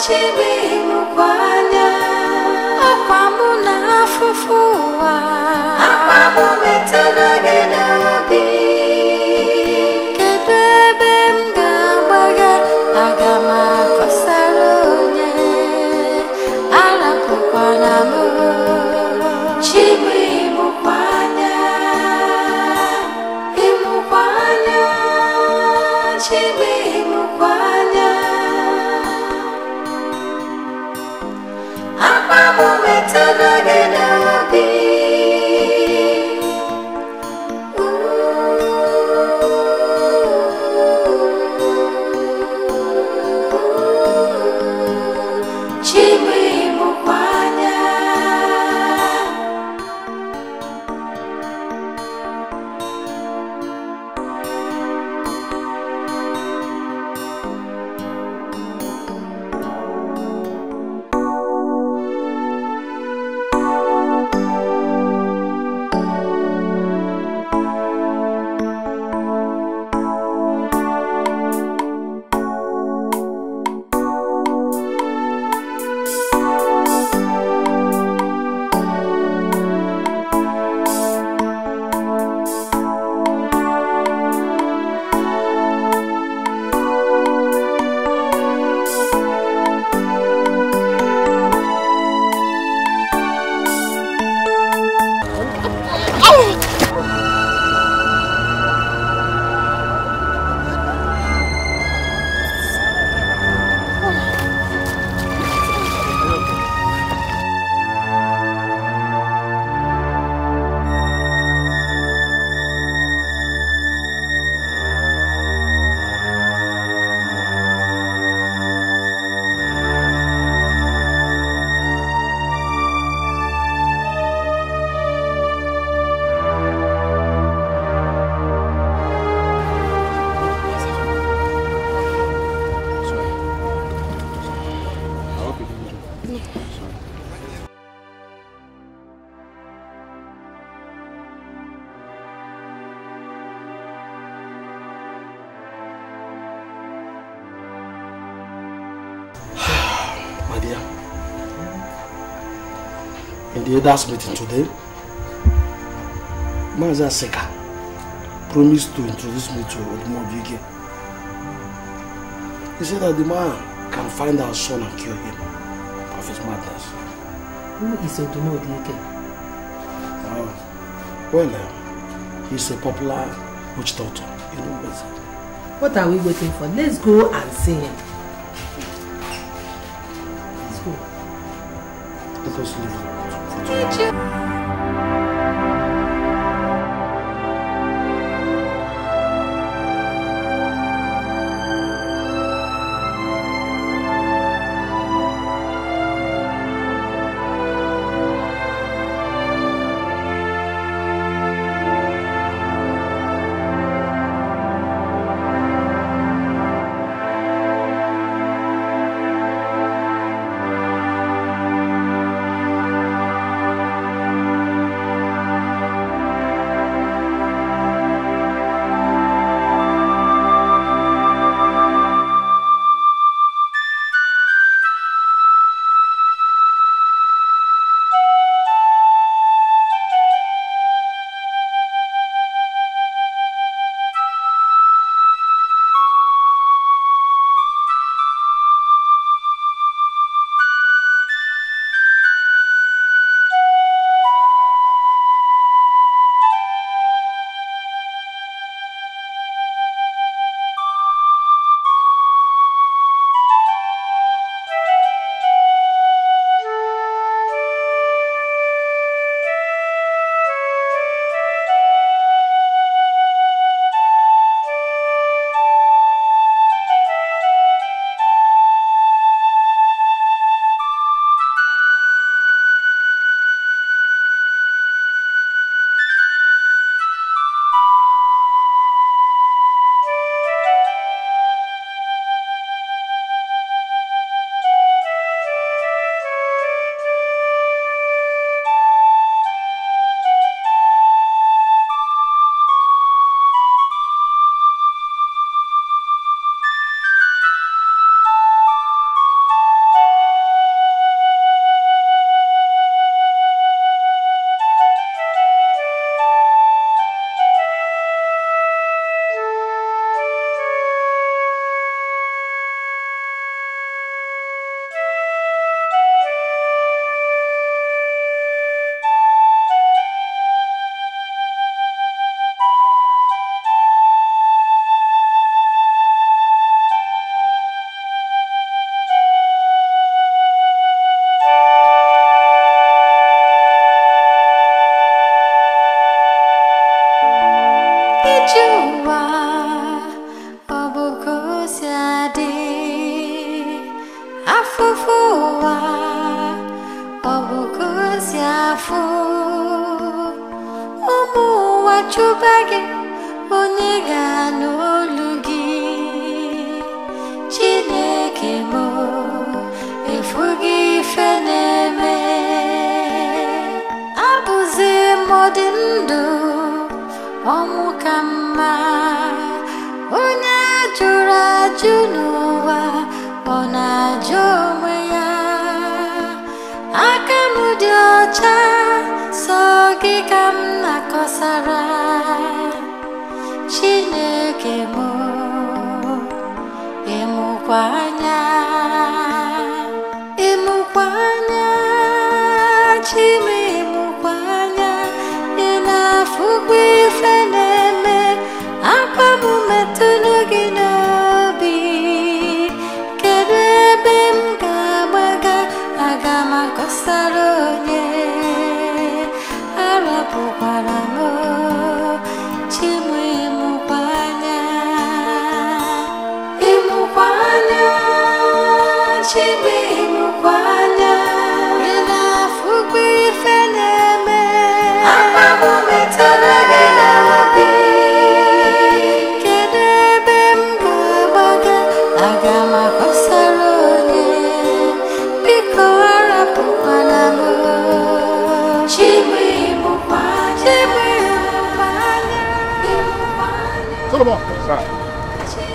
Chimwe mukwanya Akwamu na afufuwa Akwamu metunugi nobi Kedebe mgamaga Agama kosaronye Arapukwanamo Chimwe mukwanya Imukwanya Chimwe mukwanya Akwamu metunugi nobi Chimwe mukwanya My dear, in the elders meeting today, Maza Seka promised to introduce me to Bcos. He said that the man can find our son and cure him of his madness. Who is Bcos? Well, he's a popular witch doctor. You know better. What are we waiting for? Let's go and see him. Let's go. Let us leave.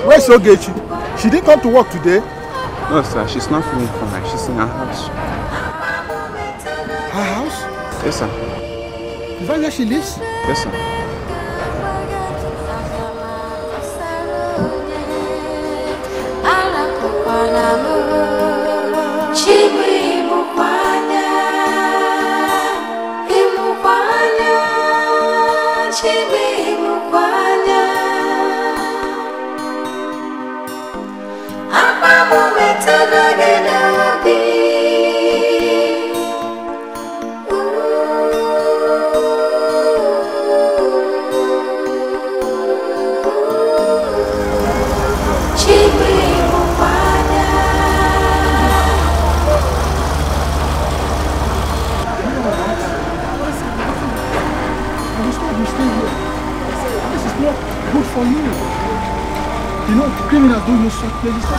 Where's Ogechi? She didn't come to work today? No, sir. She's not feeling fine. She's in her house. Her house? Yes, sir. Is that where she lives? Yes, sir. Criminals don't use such places for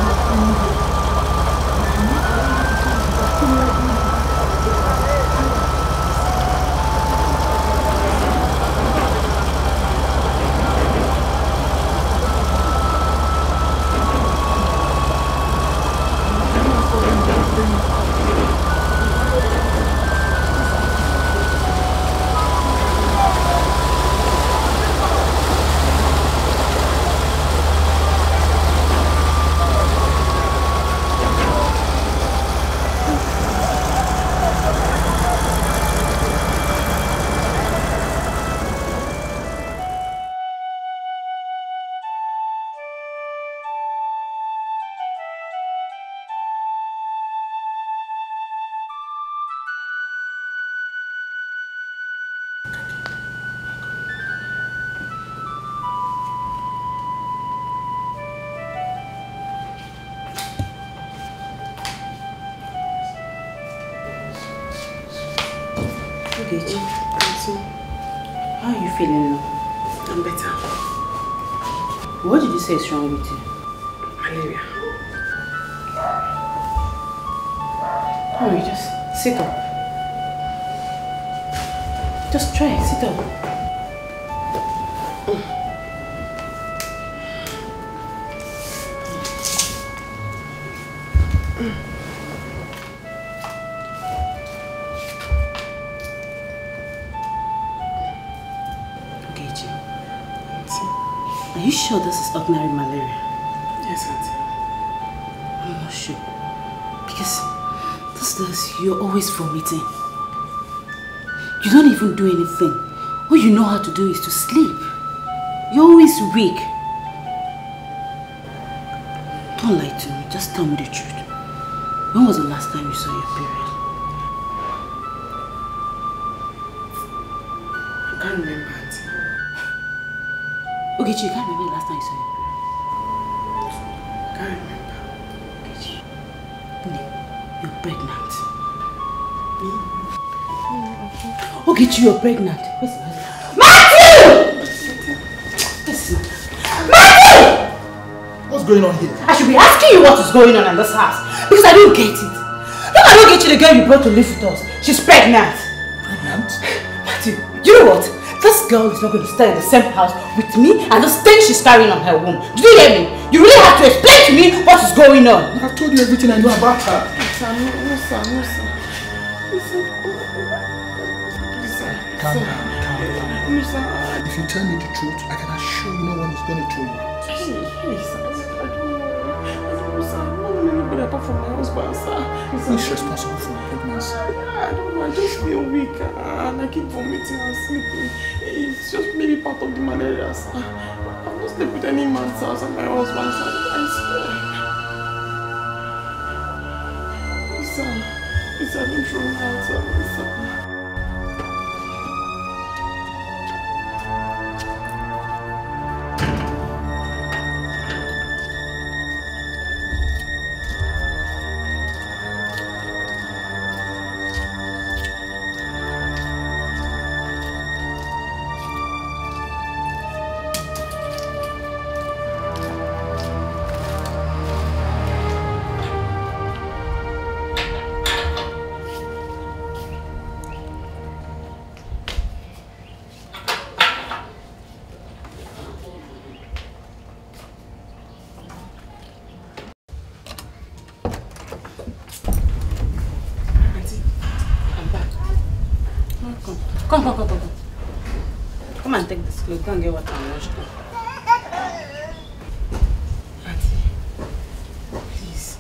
How are you feeling now? I'm better. What did you say is wrong with you? Malaria. Don't worry, just sit up. Just try, sit up. Are you sure this is ordinary malaria? Yes, Auntie. I'm not sure. Because these days you're always vomiting. You don't even do anything. All you know how to do is to sleep. You're always weak. Don't lie to me. Just tell me the truth. When was the last time you saw your period? I can't remember, Auntie. Okay, you can't remember the last time you saw your period? Can't remember. You're pregnant. Okay, you're pregnant. Matthew! Matthew! What's going on here? I should be asking you what is going on in this house because I don't get it. No, I don't get you the girl you brought to live with us. She's pregnant. Pregnant? Matthew, you know what? This girl is not going to stay in the same house with me and the thing she's carrying on her womb. Did you hear me? You really have to explain to me what is going on. I've told you everything I know about her. No, sir. Calm down. If you tell me the truth, I can assure you no one is going to throw you out. Please, I don't know, sir. I don't know anybody apart from my husband, sir. Who is responsible for the pregnancy? I don't know, I just feel weak and I keep vomiting and sleeping. It's just maybe part of the malaria, sir. I've not slept with any man's house and my husband's house, I swear. Please, sir, don't throw me out, sir. Come and take this clothes. Go and get water and wash them. Auntie, please,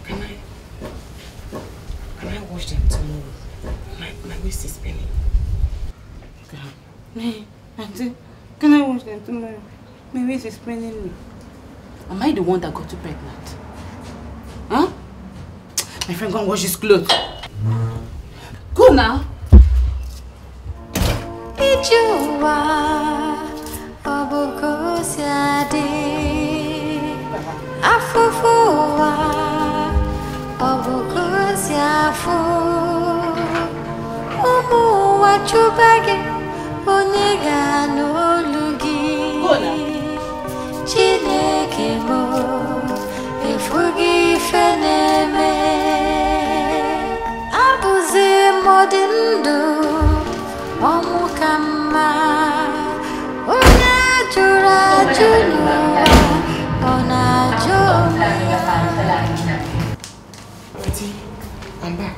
can I Auntie, can I watch them tomorrow? My waist is paining me. Am I the one that got you pregnant? Huh? My friend, go and wash his clothes. Go now. Ijua obuko siade afufuwa obuko siafu umu wachubage onyega n'olugi Chineke mo efugi feneme abuzi modindu Omukama Ona jura junua Ona joma Auntie, I'm back.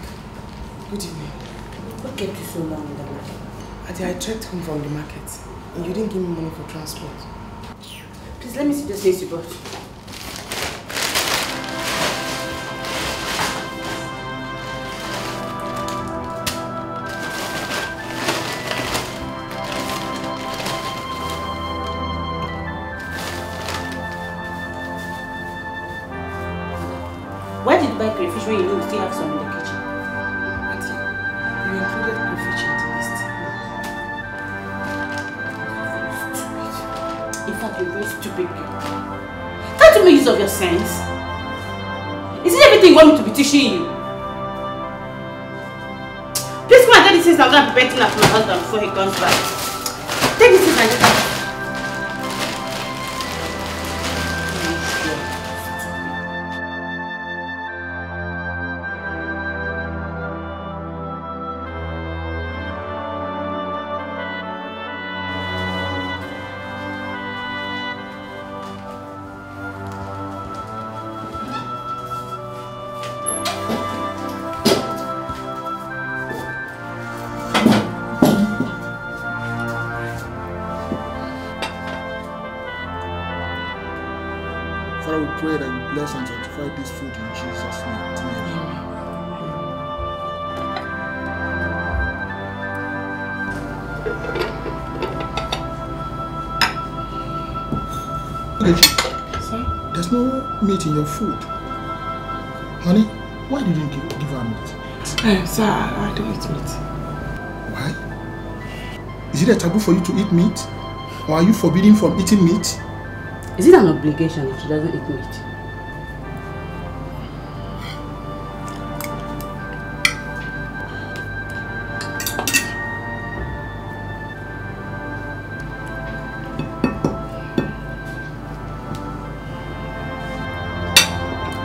Good evening. What kept you so long in the market? I trekked home from the market and you didn't give me money for transport. Please let me see the things you brought. Why did you buy crayfish when you know you still have some in the kitchen? Auntie, you included crayfish in the list. Stupid. In fact, you're a very stupid girl. Can't you make use of your sense? Is it everything you want me to be teaching you? Please come and get these things. I'm going to prepare dinner for my husband before he comes back. Take these things and get out. Father, we pray that you bless and sanctify this food in Jesus' name. Amen. There's no meat in your food. Honey, why did you give her meat? Sir, I don't eat meat. Why? Is it a taboo for you to eat meat? Or are you forbidden from eating meat? Is it an obligation if she doesn't eat meat?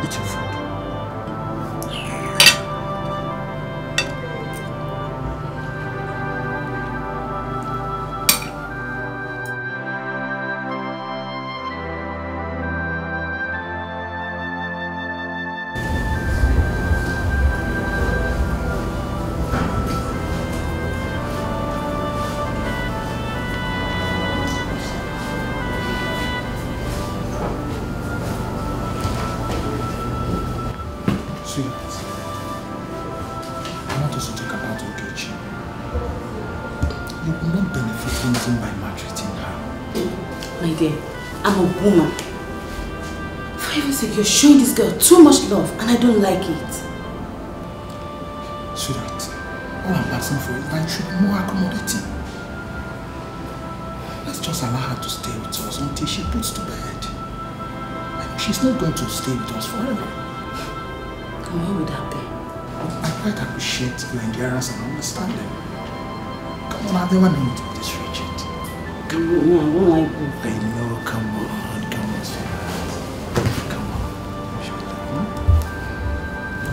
Eat your food. Sweetheart, I want us to talk about Ogechi. You will not benefit anything by maltreating her. My dear, I'm a woman. For heaven's sake, you're showing this girl too much love and I don't like it. Sweetheart, all I'm asking for is that you should be more accommodating. Let's just allow her to stay with us until she puts to bed. And she's not going to stay with us forever. And what would that be? I quite appreciate your endurance and understanding. Come on, I've never known you to be this rigid. Come on, I don't like it. I know, come on, sweetheart. Come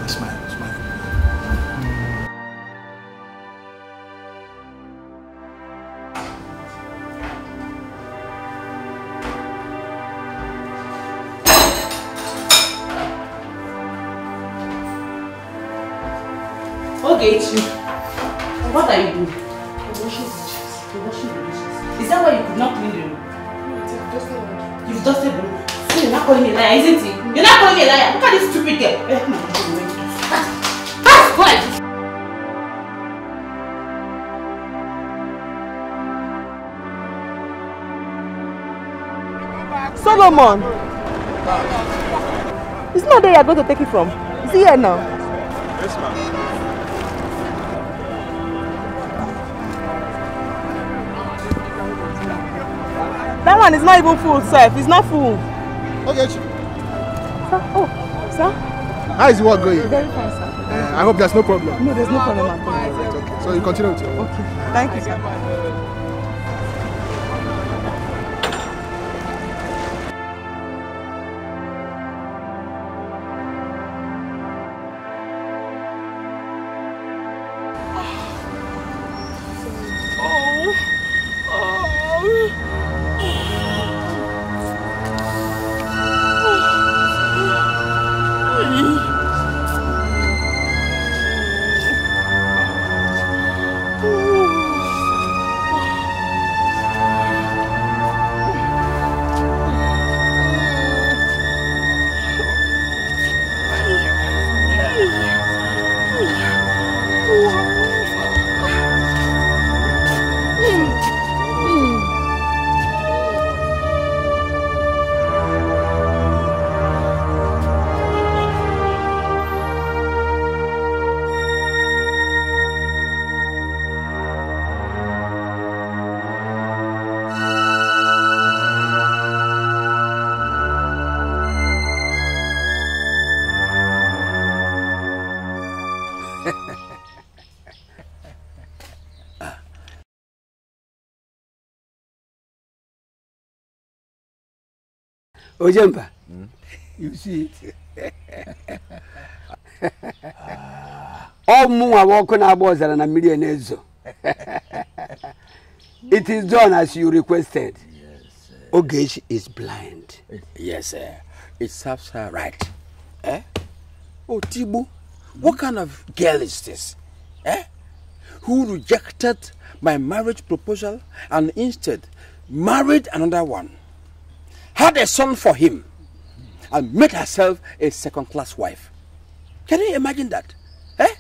on. Smile. Ogechi, what are you doing? I'm washing the dishes. You're washing the dishes. Is that why you could not clean the room? No, you've dusted the room. So you're not calling me a liar, isn't it? You're not calling me a liar. Look at this stupid girl. Go like this. Solomon! It's not there you're going to take it from. Is he here now? Yes, ma'am. That one is not even full, sir. It's not full. Okay. Sir? Oh, sir? How is the work going? Very fine, sir. I hope there's no problem. No, there's no problem at all. Okay. So you continue with your work. Okay. Thank you, sir. Ojemba, you see it. All moon are walking about and a million ezo. It is done as you requested. Yes. Ogechi is blind. Yes, sir. It serves her right. Eh? Oh, Tibu, what kind of girl is this? Eh? Who rejected my marriage proposal and instead married another one, had a son for him, and made herself a second-class wife. Can you imagine that? Eh?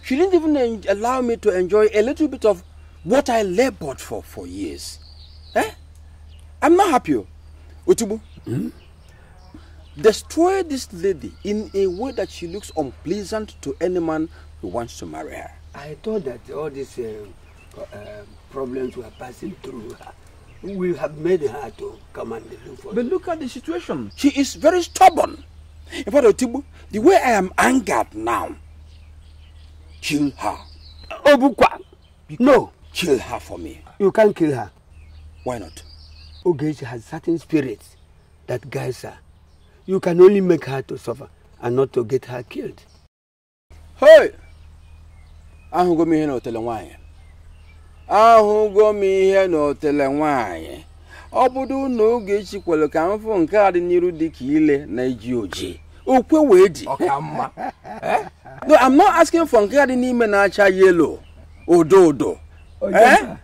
She didn't even allow me to enjoy a little bit of what I labored for years. Eh? I'm not happy. Utibu, destroy this lady in a way that she looks unpleasant to any man who wants to marry her. I thought that all these problems were passing through her. We have made her to come and look for. But look at the situation. She is very stubborn. In fact, Otibu, the way I am angered now, kill her. Obukwa. No. Kill her for me. You can't kill her. Why not? Ogechi has certain spirits that guides her. You can only make her to suffer and not to get her killed. Hey! Ahungo mi heno telewanye. Ahungo mi heno telewanye. Obudu no Ogechi kwelo ka mfo nke adi niru dika ile na iji oji. Okwe wedi. Okamma. No, I'm not asking for nke adi n'ime na acha yellow. Odo. Eh?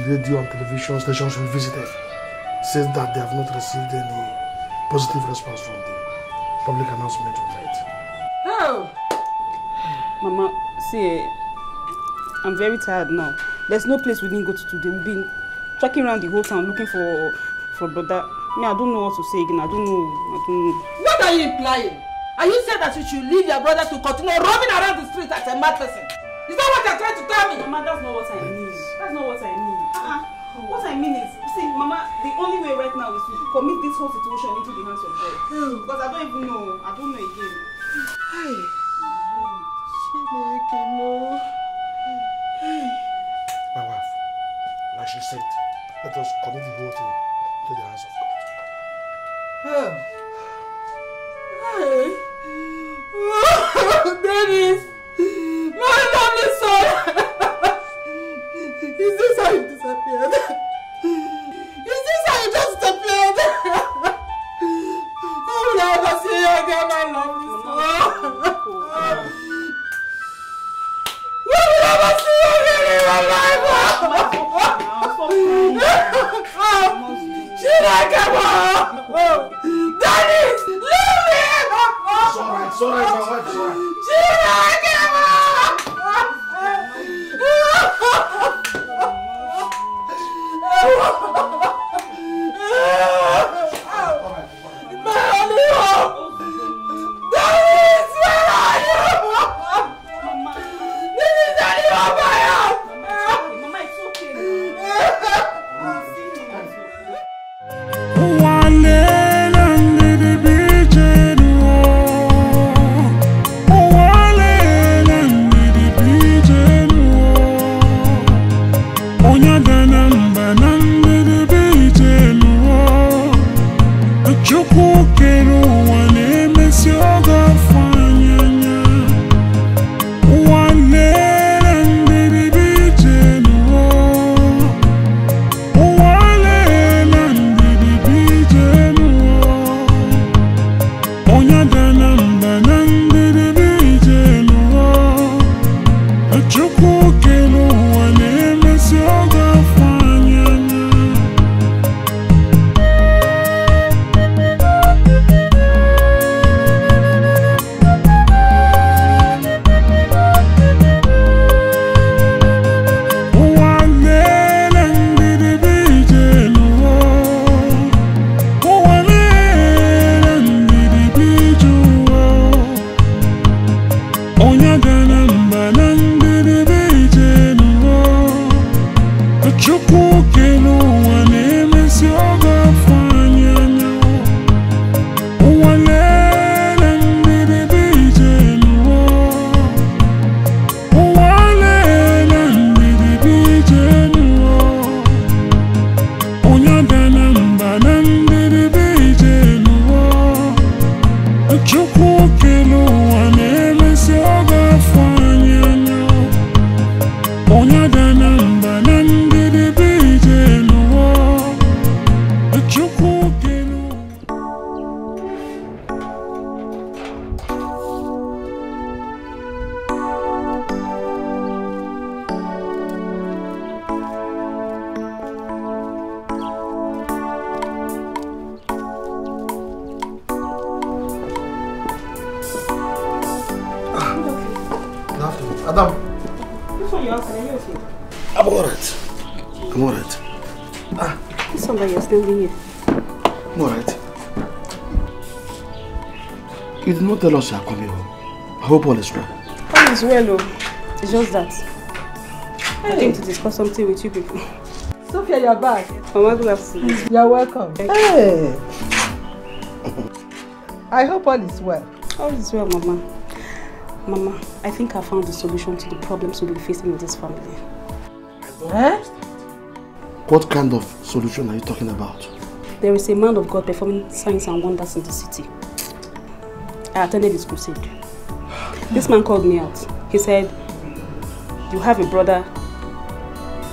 Radio and television stations we visited said that they have not received any positive response from the public announcement we made. Oh! Mama, see, I'm very tired now. There's no place we didn't go to today. We've been tracking around the whole town looking for brother. Me, I don't know what to say again. I don't know. What are you implying? Are you saying that you should leave your brother to continue roaming around the street as a mad person? Is that what you're trying to tell me? Mama, that's not what I mean. That's not what I mean. What I mean is, see, Mama, the only way right now is to commit this whole situation into the hands of God. Because I don't even know. I don't know again. My wife, like she said, let us commit the whole thing into the hands of God. Dennis! Leave me! It's alright, my wife, it's alright. My only hope! Dennis, where are you? Dennis, Dennis, where are you? Mama, it's okay. Adam. I'm alright. I'm alright. It's somebody you're standing here. I'm alright. You did not tell us you are coming home. I hope all is well. All is well, oh. It's just that. I came to discuss something with you people. Sophia, you're back. Mama, good afternoon. You're welcome. Hey. I hope all is well. All is well, Mama. Mama, I think I found the solution to the problems we'll be facing in this family. Eh? What kind of solution are you talking about? There is a man of God performing signs and wonders in the city. I attended his crusade. This man called me out. He said, you have a brother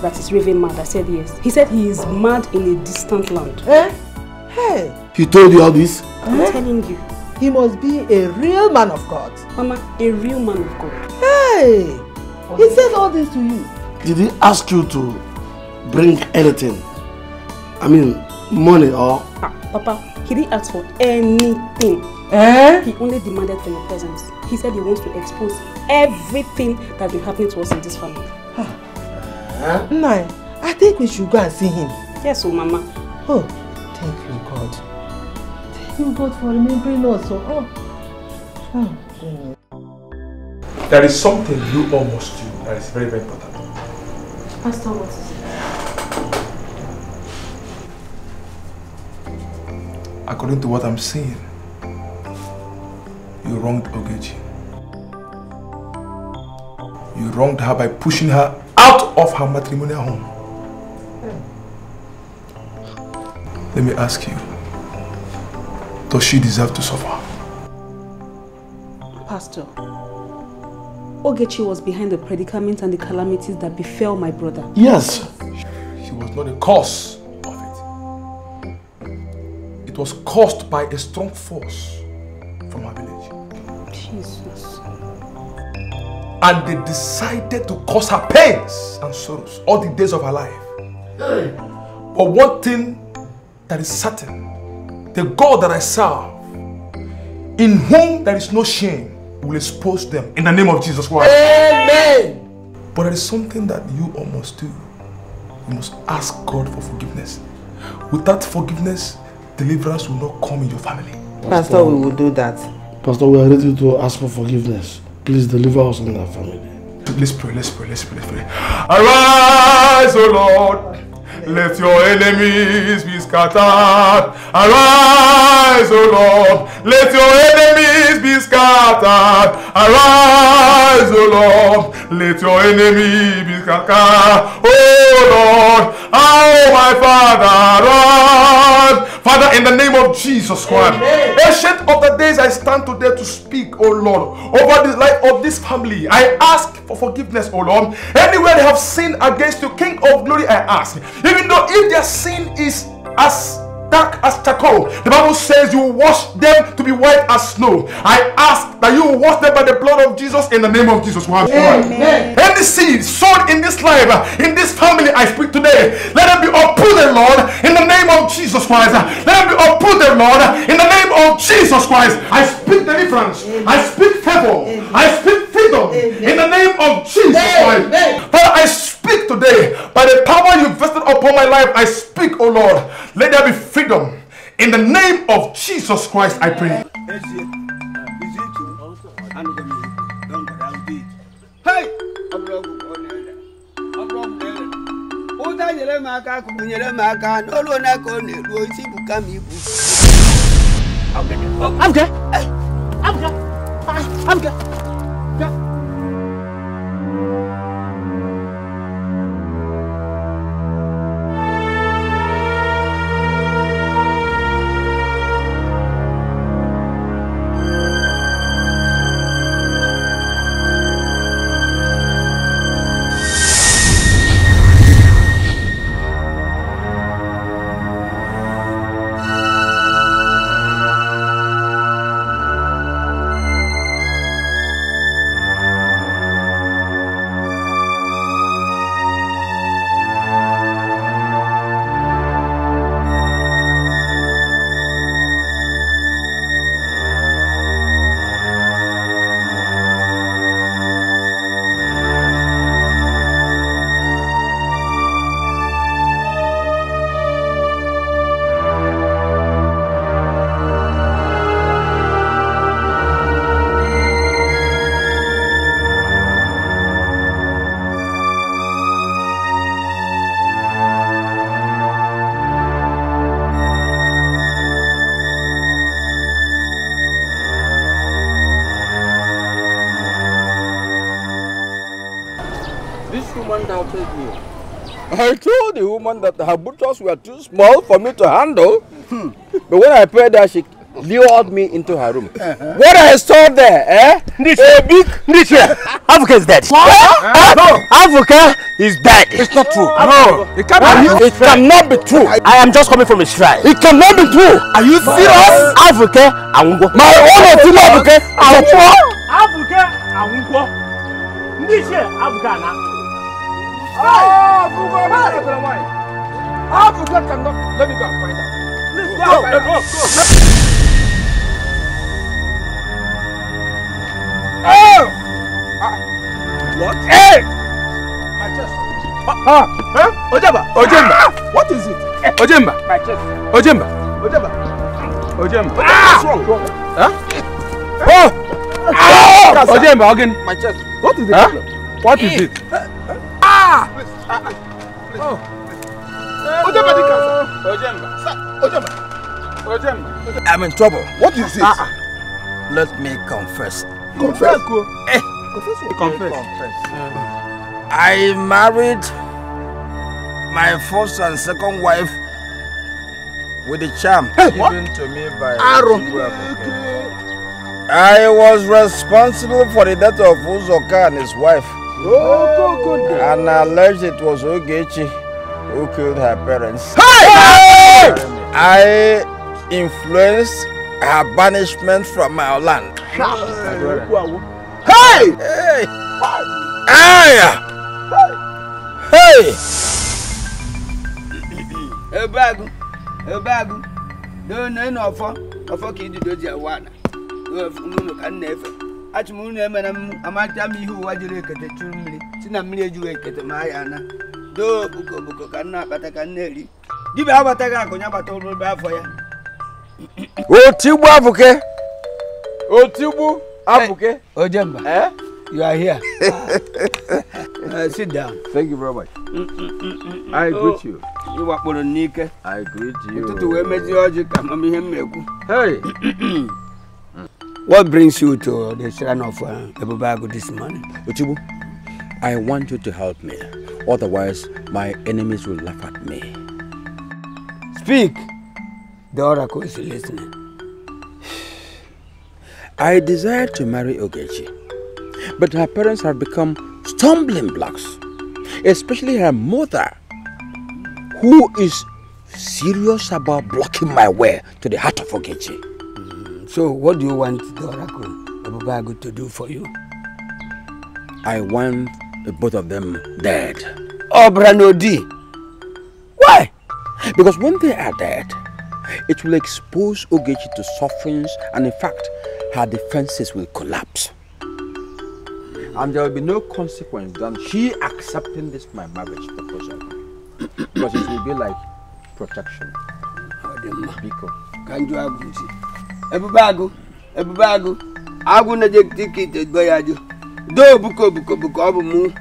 that is raving mad. I said yes. He said he is mad in a distant land. Eh? Hey! He told you all this? I'm telling you. He must be a real man of God. Mama, a real man of God. Hey! He said all this to you. Did he ask you to bring anything? I mean, money or? Papa, he didn't ask for anything. Eh? He only demanded for your presence. He said he wants to expose everything that's been happening to us in this family. Nai, I think we should go and see him. Yes, oh Mama. Oh, thank you, God. Thank you, God, for remembering us. There is something you all must do that is very, very important. Pastor, what is it? According to what I'm seeing, you wronged Ogechi. You wronged her by pushing her out of her matrimonial home. Let me ask you, does she deserve to suffer? Pastor, Ogechi was behind the predicament and the calamities that befell my brother. Yes. She was not the cause of it. It was caused by a strong force from her village. Jesus. And they decided to cause her pains and sorrows all the days of her life. But one thing that is certain the God that I serve, in whom there is no shame, will expose them in the name of Jesus Christ. Amen. But there is something that you all must do. You must ask God for forgiveness. Without forgiveness, deliverance will not come in your family. Pastor, we will do that. Pastor, we are ready to ask for forgiveness. Please deliver us in our family. Let's pray, let's pray, let's pray, let's pray. Arise, O Lord. Let your enemies be scattered. Arise, O Lord. Let your enemies be scattered. Arise, O Lord. Let your enemies be scattered. Oh Lord, oh my Father, arise. Father, in the name of Jesus Christ, ancient of the days, I stand today to speak, oh Lord, over the life of this family. I ask for forgiveness, oh Lord. Anywhere they have sinned against you, King of glory, I ask. Even though if their sin is as dark as charcoal, the Bible says you will wash them to be white as snow. I ask that you will wash them by the blood of Jesus in the name of Jesus Christ. Amen. Any seed sown in this life, in this family, I speak today, let them be uprooted, Lord, in the name of Jesus Christ. Let them be uprooted, Lord, in the name of Jesus Christ. I speak deliverance. I speak favor. I speak freedom in the name of Jesus Christ. Father, I speak today by the power you vested upon my life. I speak, oh Lord, let there be freedom. In the name of Jesus Christ, I pray. Hey! I told the woman that her butchers were too small for me to handle. But when I prayed her, she lured me into her room. What I saw there, a big... Africa is dead. What? No. Africa is dead. It's not true. No. It cannot be true. I am just coming from a shrine. It cannot be true. Are you serious? Africa, my own Otimo Africa. Africa, Africa. Africa cannot. Let me go and find out. Go. Oh! What? Hey! My chest. Ojemba. What is it? Ojemba. My chest. Ojemba. What's wrong? Huh? Oh! Ojemba again. My chest. What is the problem? What is it? Oh. Ojemba. I'm in trouble. What is it? Let me confess. Confess. Confess. I married my first and second wife with a charm given to me by I was responsible for the death of Uzoka and his wife. And alleged it was Ogechi who killed her parents. Hey! I influenced her banishment from my land. Hey! A bag. No, no, for kid does your one. You can never. At moon, I might tell me who was you look at the 2 minutes. Tina Millie, you at the Mayana. Do Buko cannot, but I can nearly. Give me our tag on your total bad for you. Oh, Tibu Abuke. Oh, Tibu Abuke. Oh, Jemba. Eh? You are here. Sit down. Thank you very much. I greet you. You are for a nika. I greet you. To wear Meteorology, Hey. What brings you to the shrine of Ebubago this morning? Otibu, I want you to help me. Otherwise, my enemies will laugh at me. Speak. The oracle is listening. I desire to marry Ogechi, but her parents have become stumbling blocks, especially her mother, who is serious about blocking my way to the heart of Ogechi. So what do you want the oracle Ebubago to do for you? I want both of them dead. Oh, Branodi. Why? Because when they are dead, it will expose Ogechi to sufferings, and in fact, her defenses will collapse. And there will be no consequence than she accepting this my marriage proposal. Because it will be like protection. Bcos. Can you have it? Ebubago, Agu na je ticket boyaju. Do buko obumu.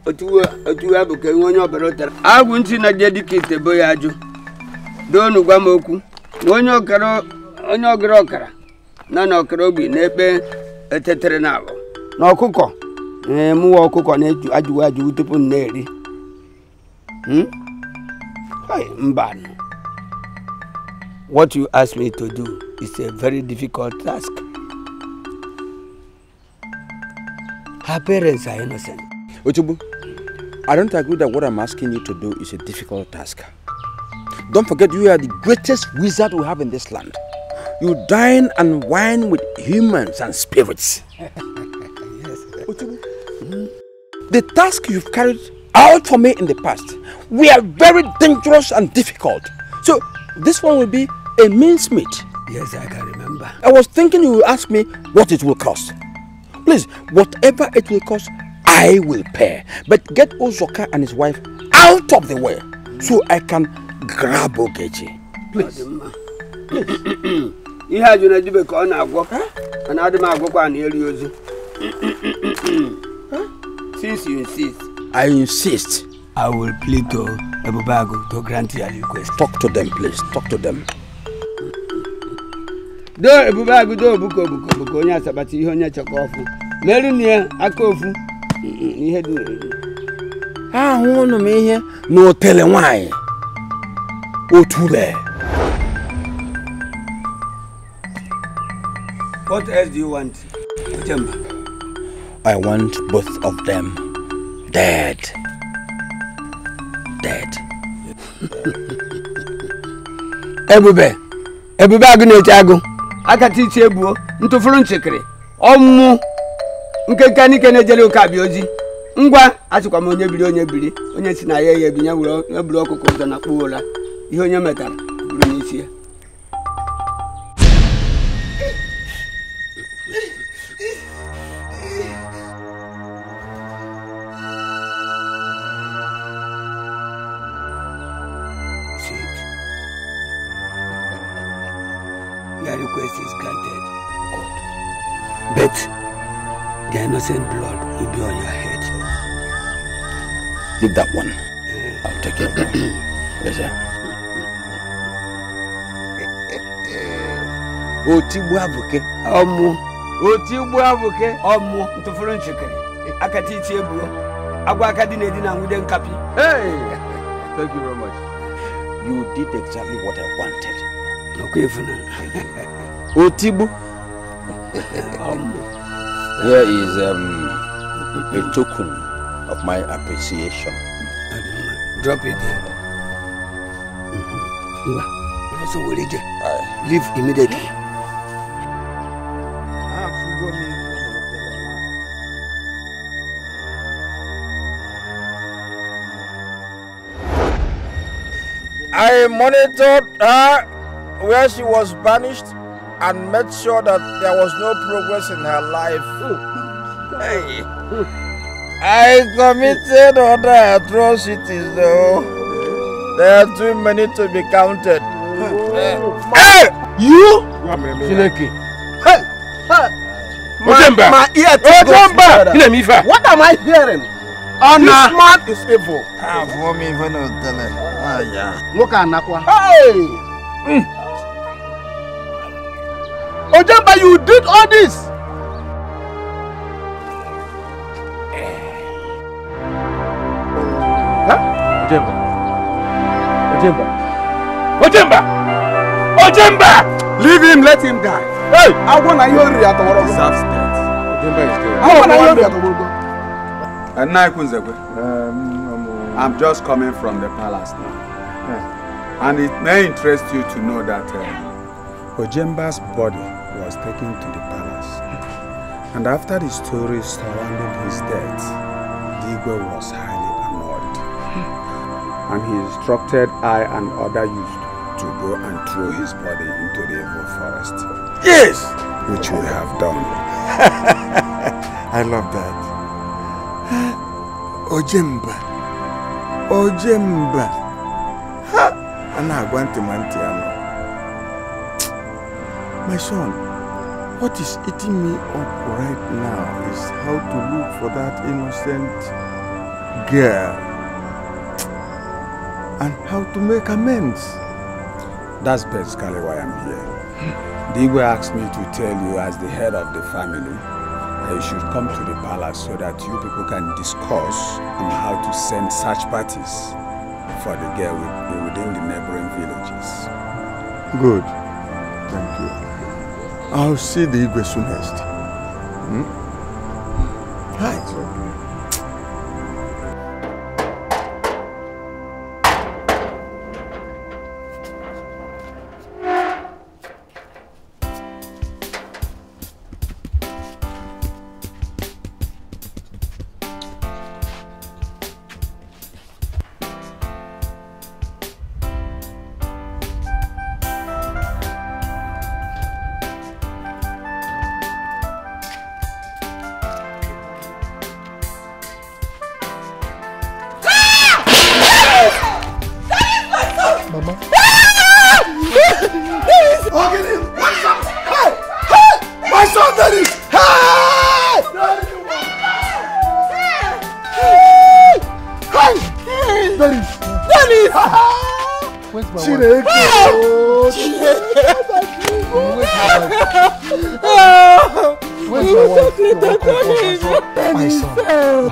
Otu abuke wonyo oberotara. Agu nti na je ticket boyaju. Do nu gwa moku. Onye okara na okara obi na ebe etetere na abo. Na okuko. Mu okuko na aju tupu na eri. Hey, mbano. What you asked me to do is a very difficult task. Her parents are innocent. Otubu, I don't agree that what I'm asking you to do is a difficult task. Don't forget you are the greatest wizard we have in this land. You dine and wine with humans and spirits. Yes. Otubu, the task you've carried out for me in the past were very dangerous and difficult. So this one will be a mincemeat. Yes, I can remember. I was thinking you will ask me what it will cost. Please, whatever it will cost, I will pay. But get Uzoka and his wife out of the way so I can grab Ogechi. Please. You had you to be on a walk, and Adam Agua near you. Since you insist, I insist. I will plead to Ebubago to grant your request. Talk to them, please. Talk to them. Do Ebubago do buko nya sabati ho nya chokofu. Meri ne akofu. Ihe du. Hu no me ihe no tele nwan. Otule. What else do you want? Jemba. I want both of them dead. Dead. Ebubago na-echago. Aka tiche egbuo ntụfuru nchekere ọmụ nkeka nike na-ejele ụka bịa ozi ngwa achịkwa m onye biri onye si na ya ebinya buru ọkụkọ ụzọ na kpuo ụla ihe onye metara buru n'isi ya. Your request is granted. But the innocent blood will be on your head. Leave that one. I'll take care of that. Yes, sir. Otigbu abuke. Otigbu abuke. Ntụfuru nchekere. Akati iti ebuo. Agwa akadi na-edi na nwude nkapi. Hey! Thank you very much. You did exactly what I wanted. Otigbu. Here is a token of my appreciation. Drop it there. Leave immediately. I monitored her where she was banished and made sure that there was no progress in her life. Hey. I committed other atrocities though. There are too many to be counted. Hey! You? Hey! My ear what am I hearing? This man is evil. Look at Nakwa. Hey! Ojemba, you did all this. Huh? Ojemba! Leave him, let him die. Hey! I want to hear you at all. Deserves death. Ojemba is dead. I want to hear you at all. I'm just coming from the palace now. And it may interest you to know that Ojemba's body was taken to the palace. And after the story surrounding his death, Igwe was highly annoyed. And he instructed I and other youths to go and throw his body into the evil forest. Yes! Which we have done. I love that. Ojemba. My son, what is eating me up right now is how to look for that innocent girl and how to make amends. That's basically why I'm here. The Igwe asked me to tell you as the head of the family that you should come to the palace so that you people can discuss on how to send search parties for the girl within the neighboring villages. Good. Thank you. I'll see the Igwe soonest. Right.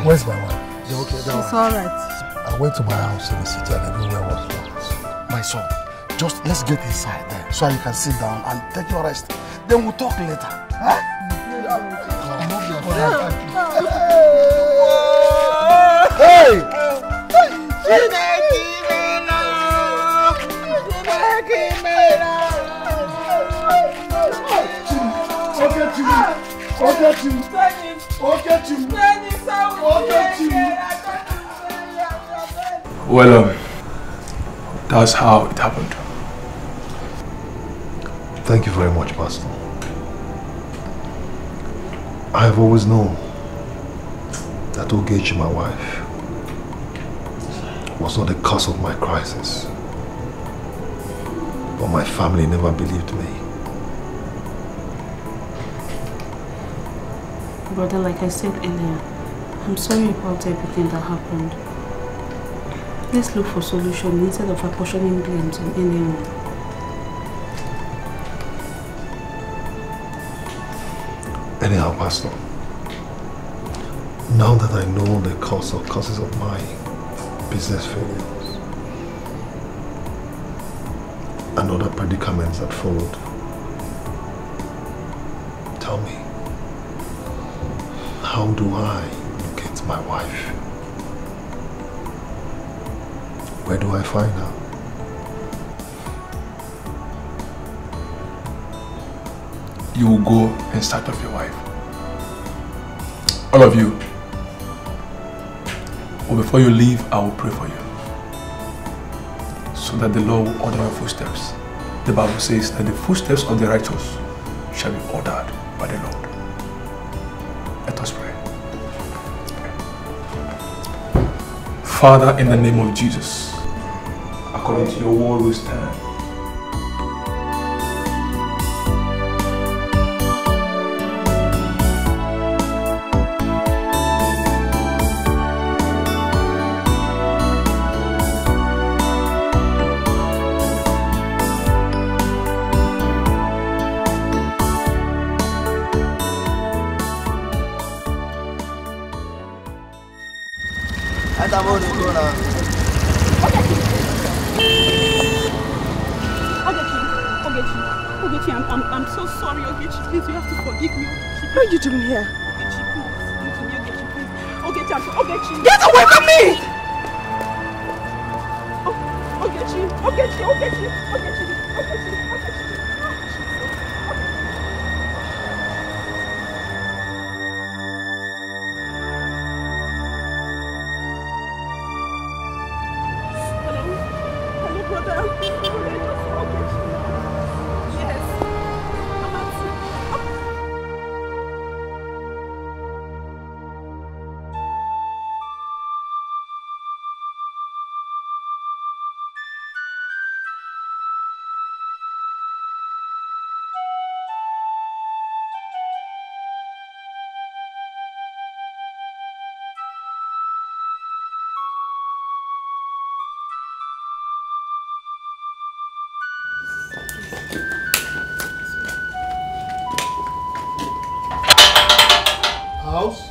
Where's my wife? You okay? It's alright. I went to my house in the city and everywhere was locked. My son, just let's get inside there so you can sit down and take your rest. Then we'll talk later. Huh? Hey! Well, that's how it happened. Thank you very much, Pastor. I have always known that Ogechi, my wife, was not the cause of my crisis. But my family never believed me. Brother, like I said earlier, I'm sorry about everything that happened. Let's look for solution instead of apportioning blames on anyone. Anyhow, Pastor, now that I know the cause or causes of my business failures and other predicaments that followed, tell me, how do I locate my wife? Where do I find her? You will go in search of your wife. All of you. But before you leave, I will pray for you, so that the Lord will order your footsteps The Bible says that the footsteps of the righteous shall be ordered by the Lord. Let us pray. Father, in the name of Jesus, according to your word we stand. Ogechi, I'm so sorry, Ogechi. Please, you have to forgive me. What are you doing here? Ogechi, please. Listen to me, Ogechi, please. Ogechi, Ogechi. Get away from me! Ogechi, Ogechi, Ogechi, Ogechi, Ogechi. House?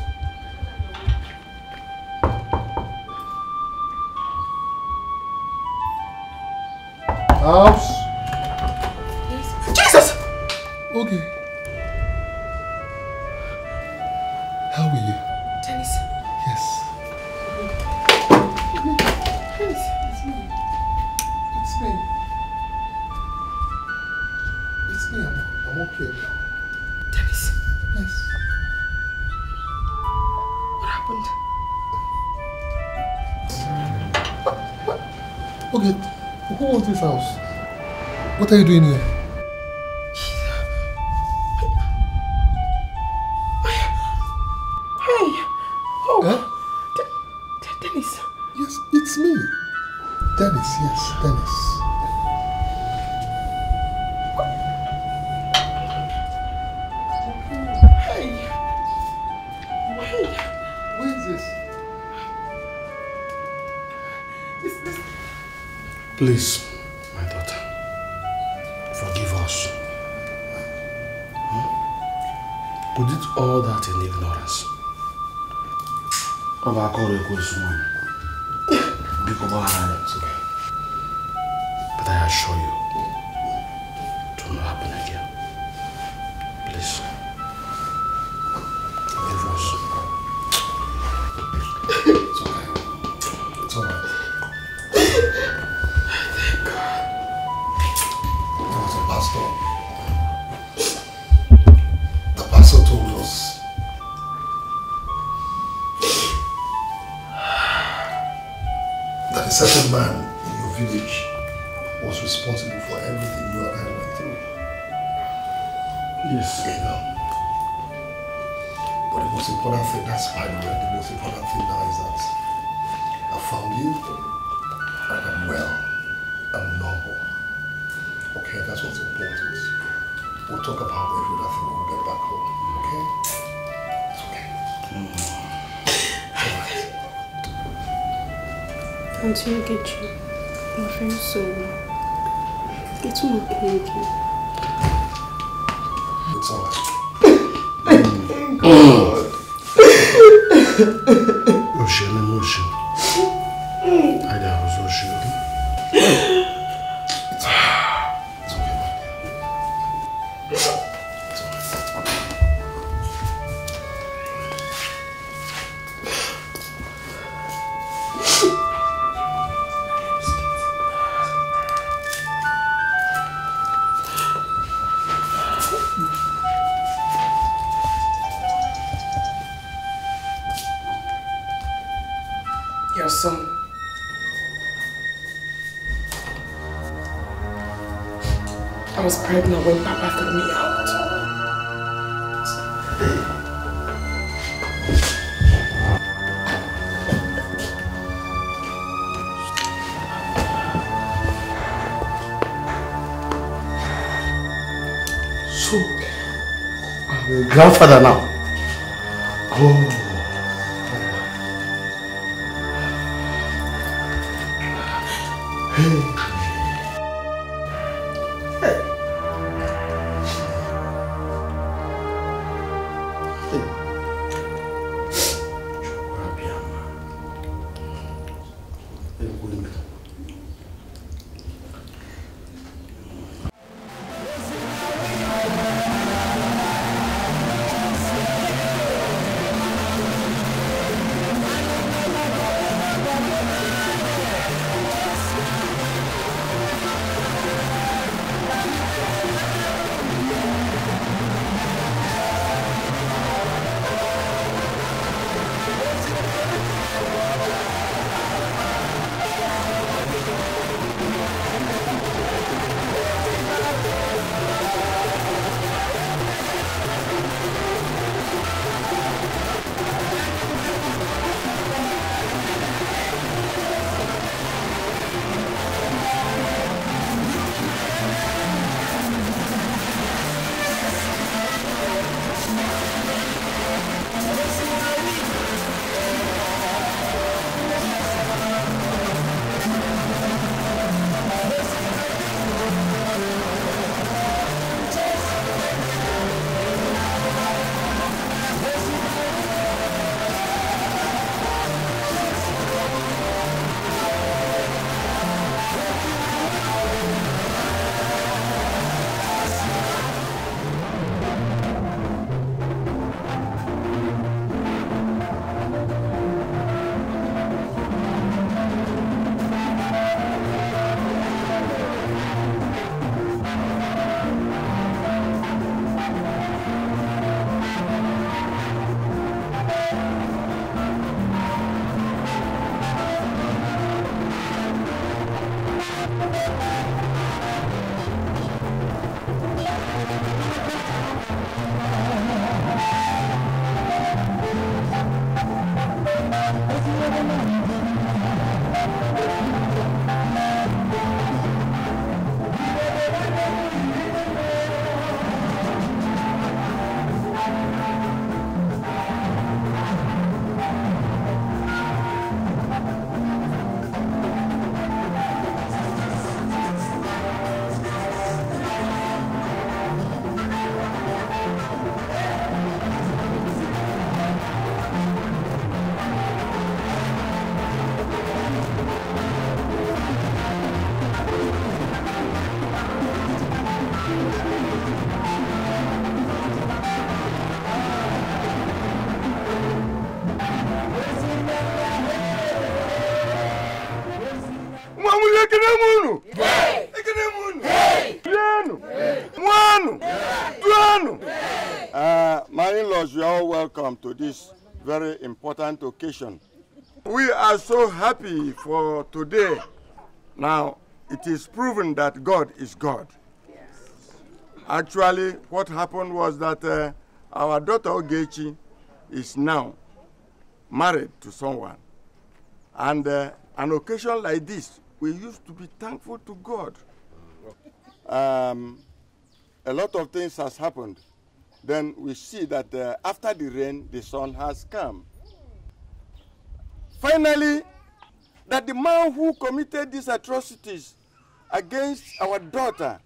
House? Jesus! Okay. How are you? Dennis. Yes. Dennis. It's me. It's me. It's me. I'm okay now. Dennis. Yes. What happened? Okay. Who owns this house? What are you doing here? Hey! Oh! Huh? Dennis! Yes, it's me. Dennis, yes, Dennis. Hey! Hey! Where is this? Please, my daughter, forgive us. We did all that in ignorance. It's okay. But I assure you, it will not happen again. Please, forgive us. It's okay. It's alright. Thank God. There was a pastor. The pastor told us that a certain man in your village was responsible for everything you and I went through. Yes. You know. But the most important thing, that's by the way, the most important thing now is that I found you and I'm well. I'm normal. Okay, that's what's important. We'll talk about every other thing when we get back home. Okay? It's okay. It's alright. Auntie Ogechi, I'm very sorry. It's okay again. It's alright. Thank God. Emotion. I was Ocean. It's okay. It's okay, my dear. It's alright. Your son. I was pregnant when Papa threw me out. So, I'm a grandfather now. Oh. Hey. My in-laws, you are all welcome to this very important occasion. We are so happy for today. Now, it is proven that God is God. Actually, what happened was that our daughter Ogechi is now married to someone. And an occasion like this, we used to be thankful to God. A lot of things has happened. Then we see that after the rain, the sun has come. Finally, that the man who committed these atrocities against our daughter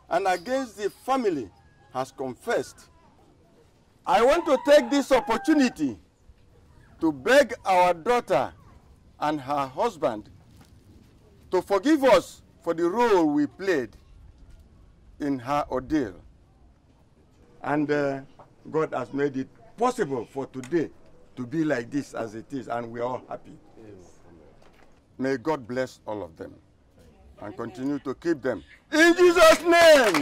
and against the family has confessed. I want to take this opportunity to beg our daughter and her husband to forgive us for the role we played in her ordeal. And God has made it possible for today to be like this as it is, and we are all happy. May God bless all of them and continue to keep them. In Jesus' name!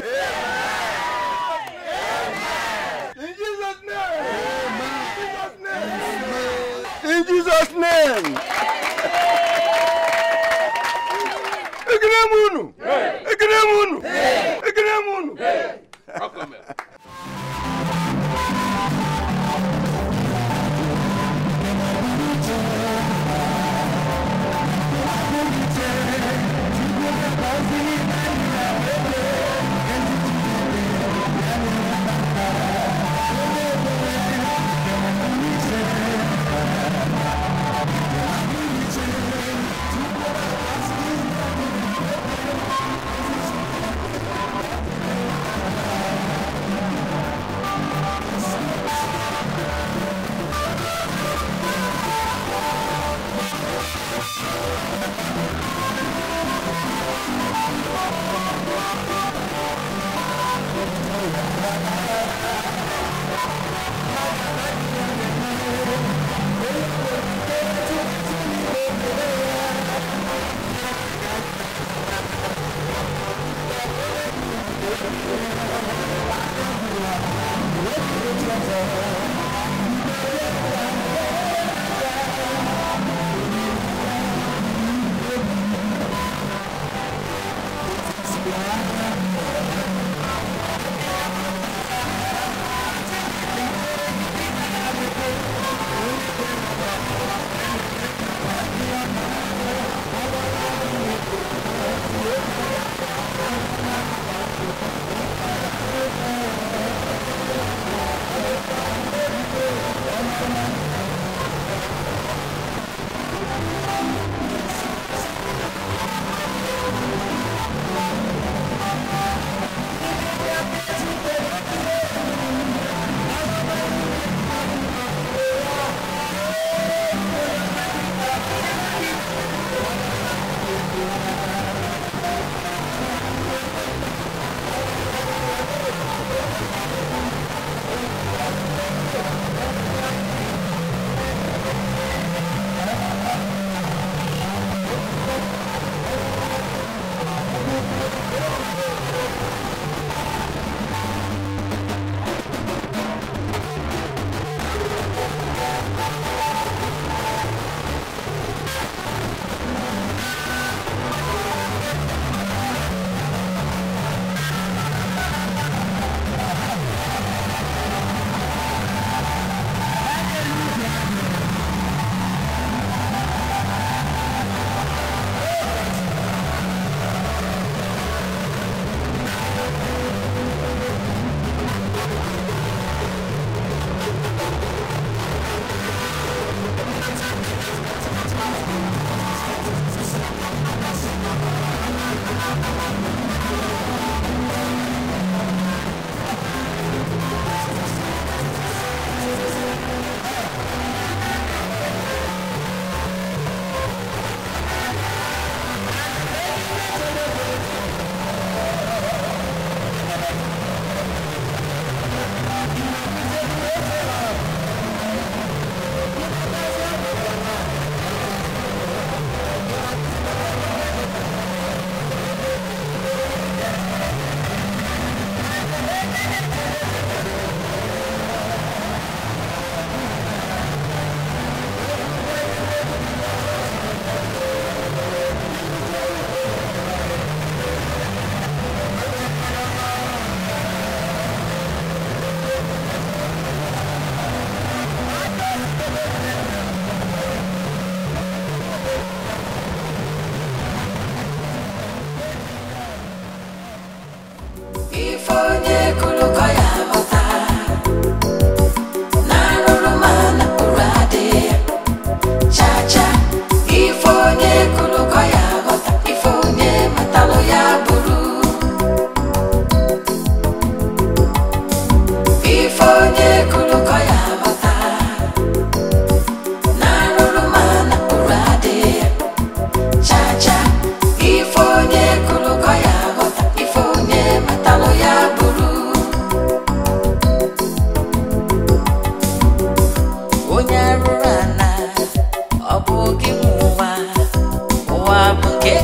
In Jesus' name! In Jesus' name! In Jesus' name! unu.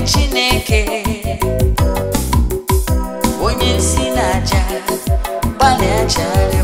Chineke onye si n'aja gbalịa chara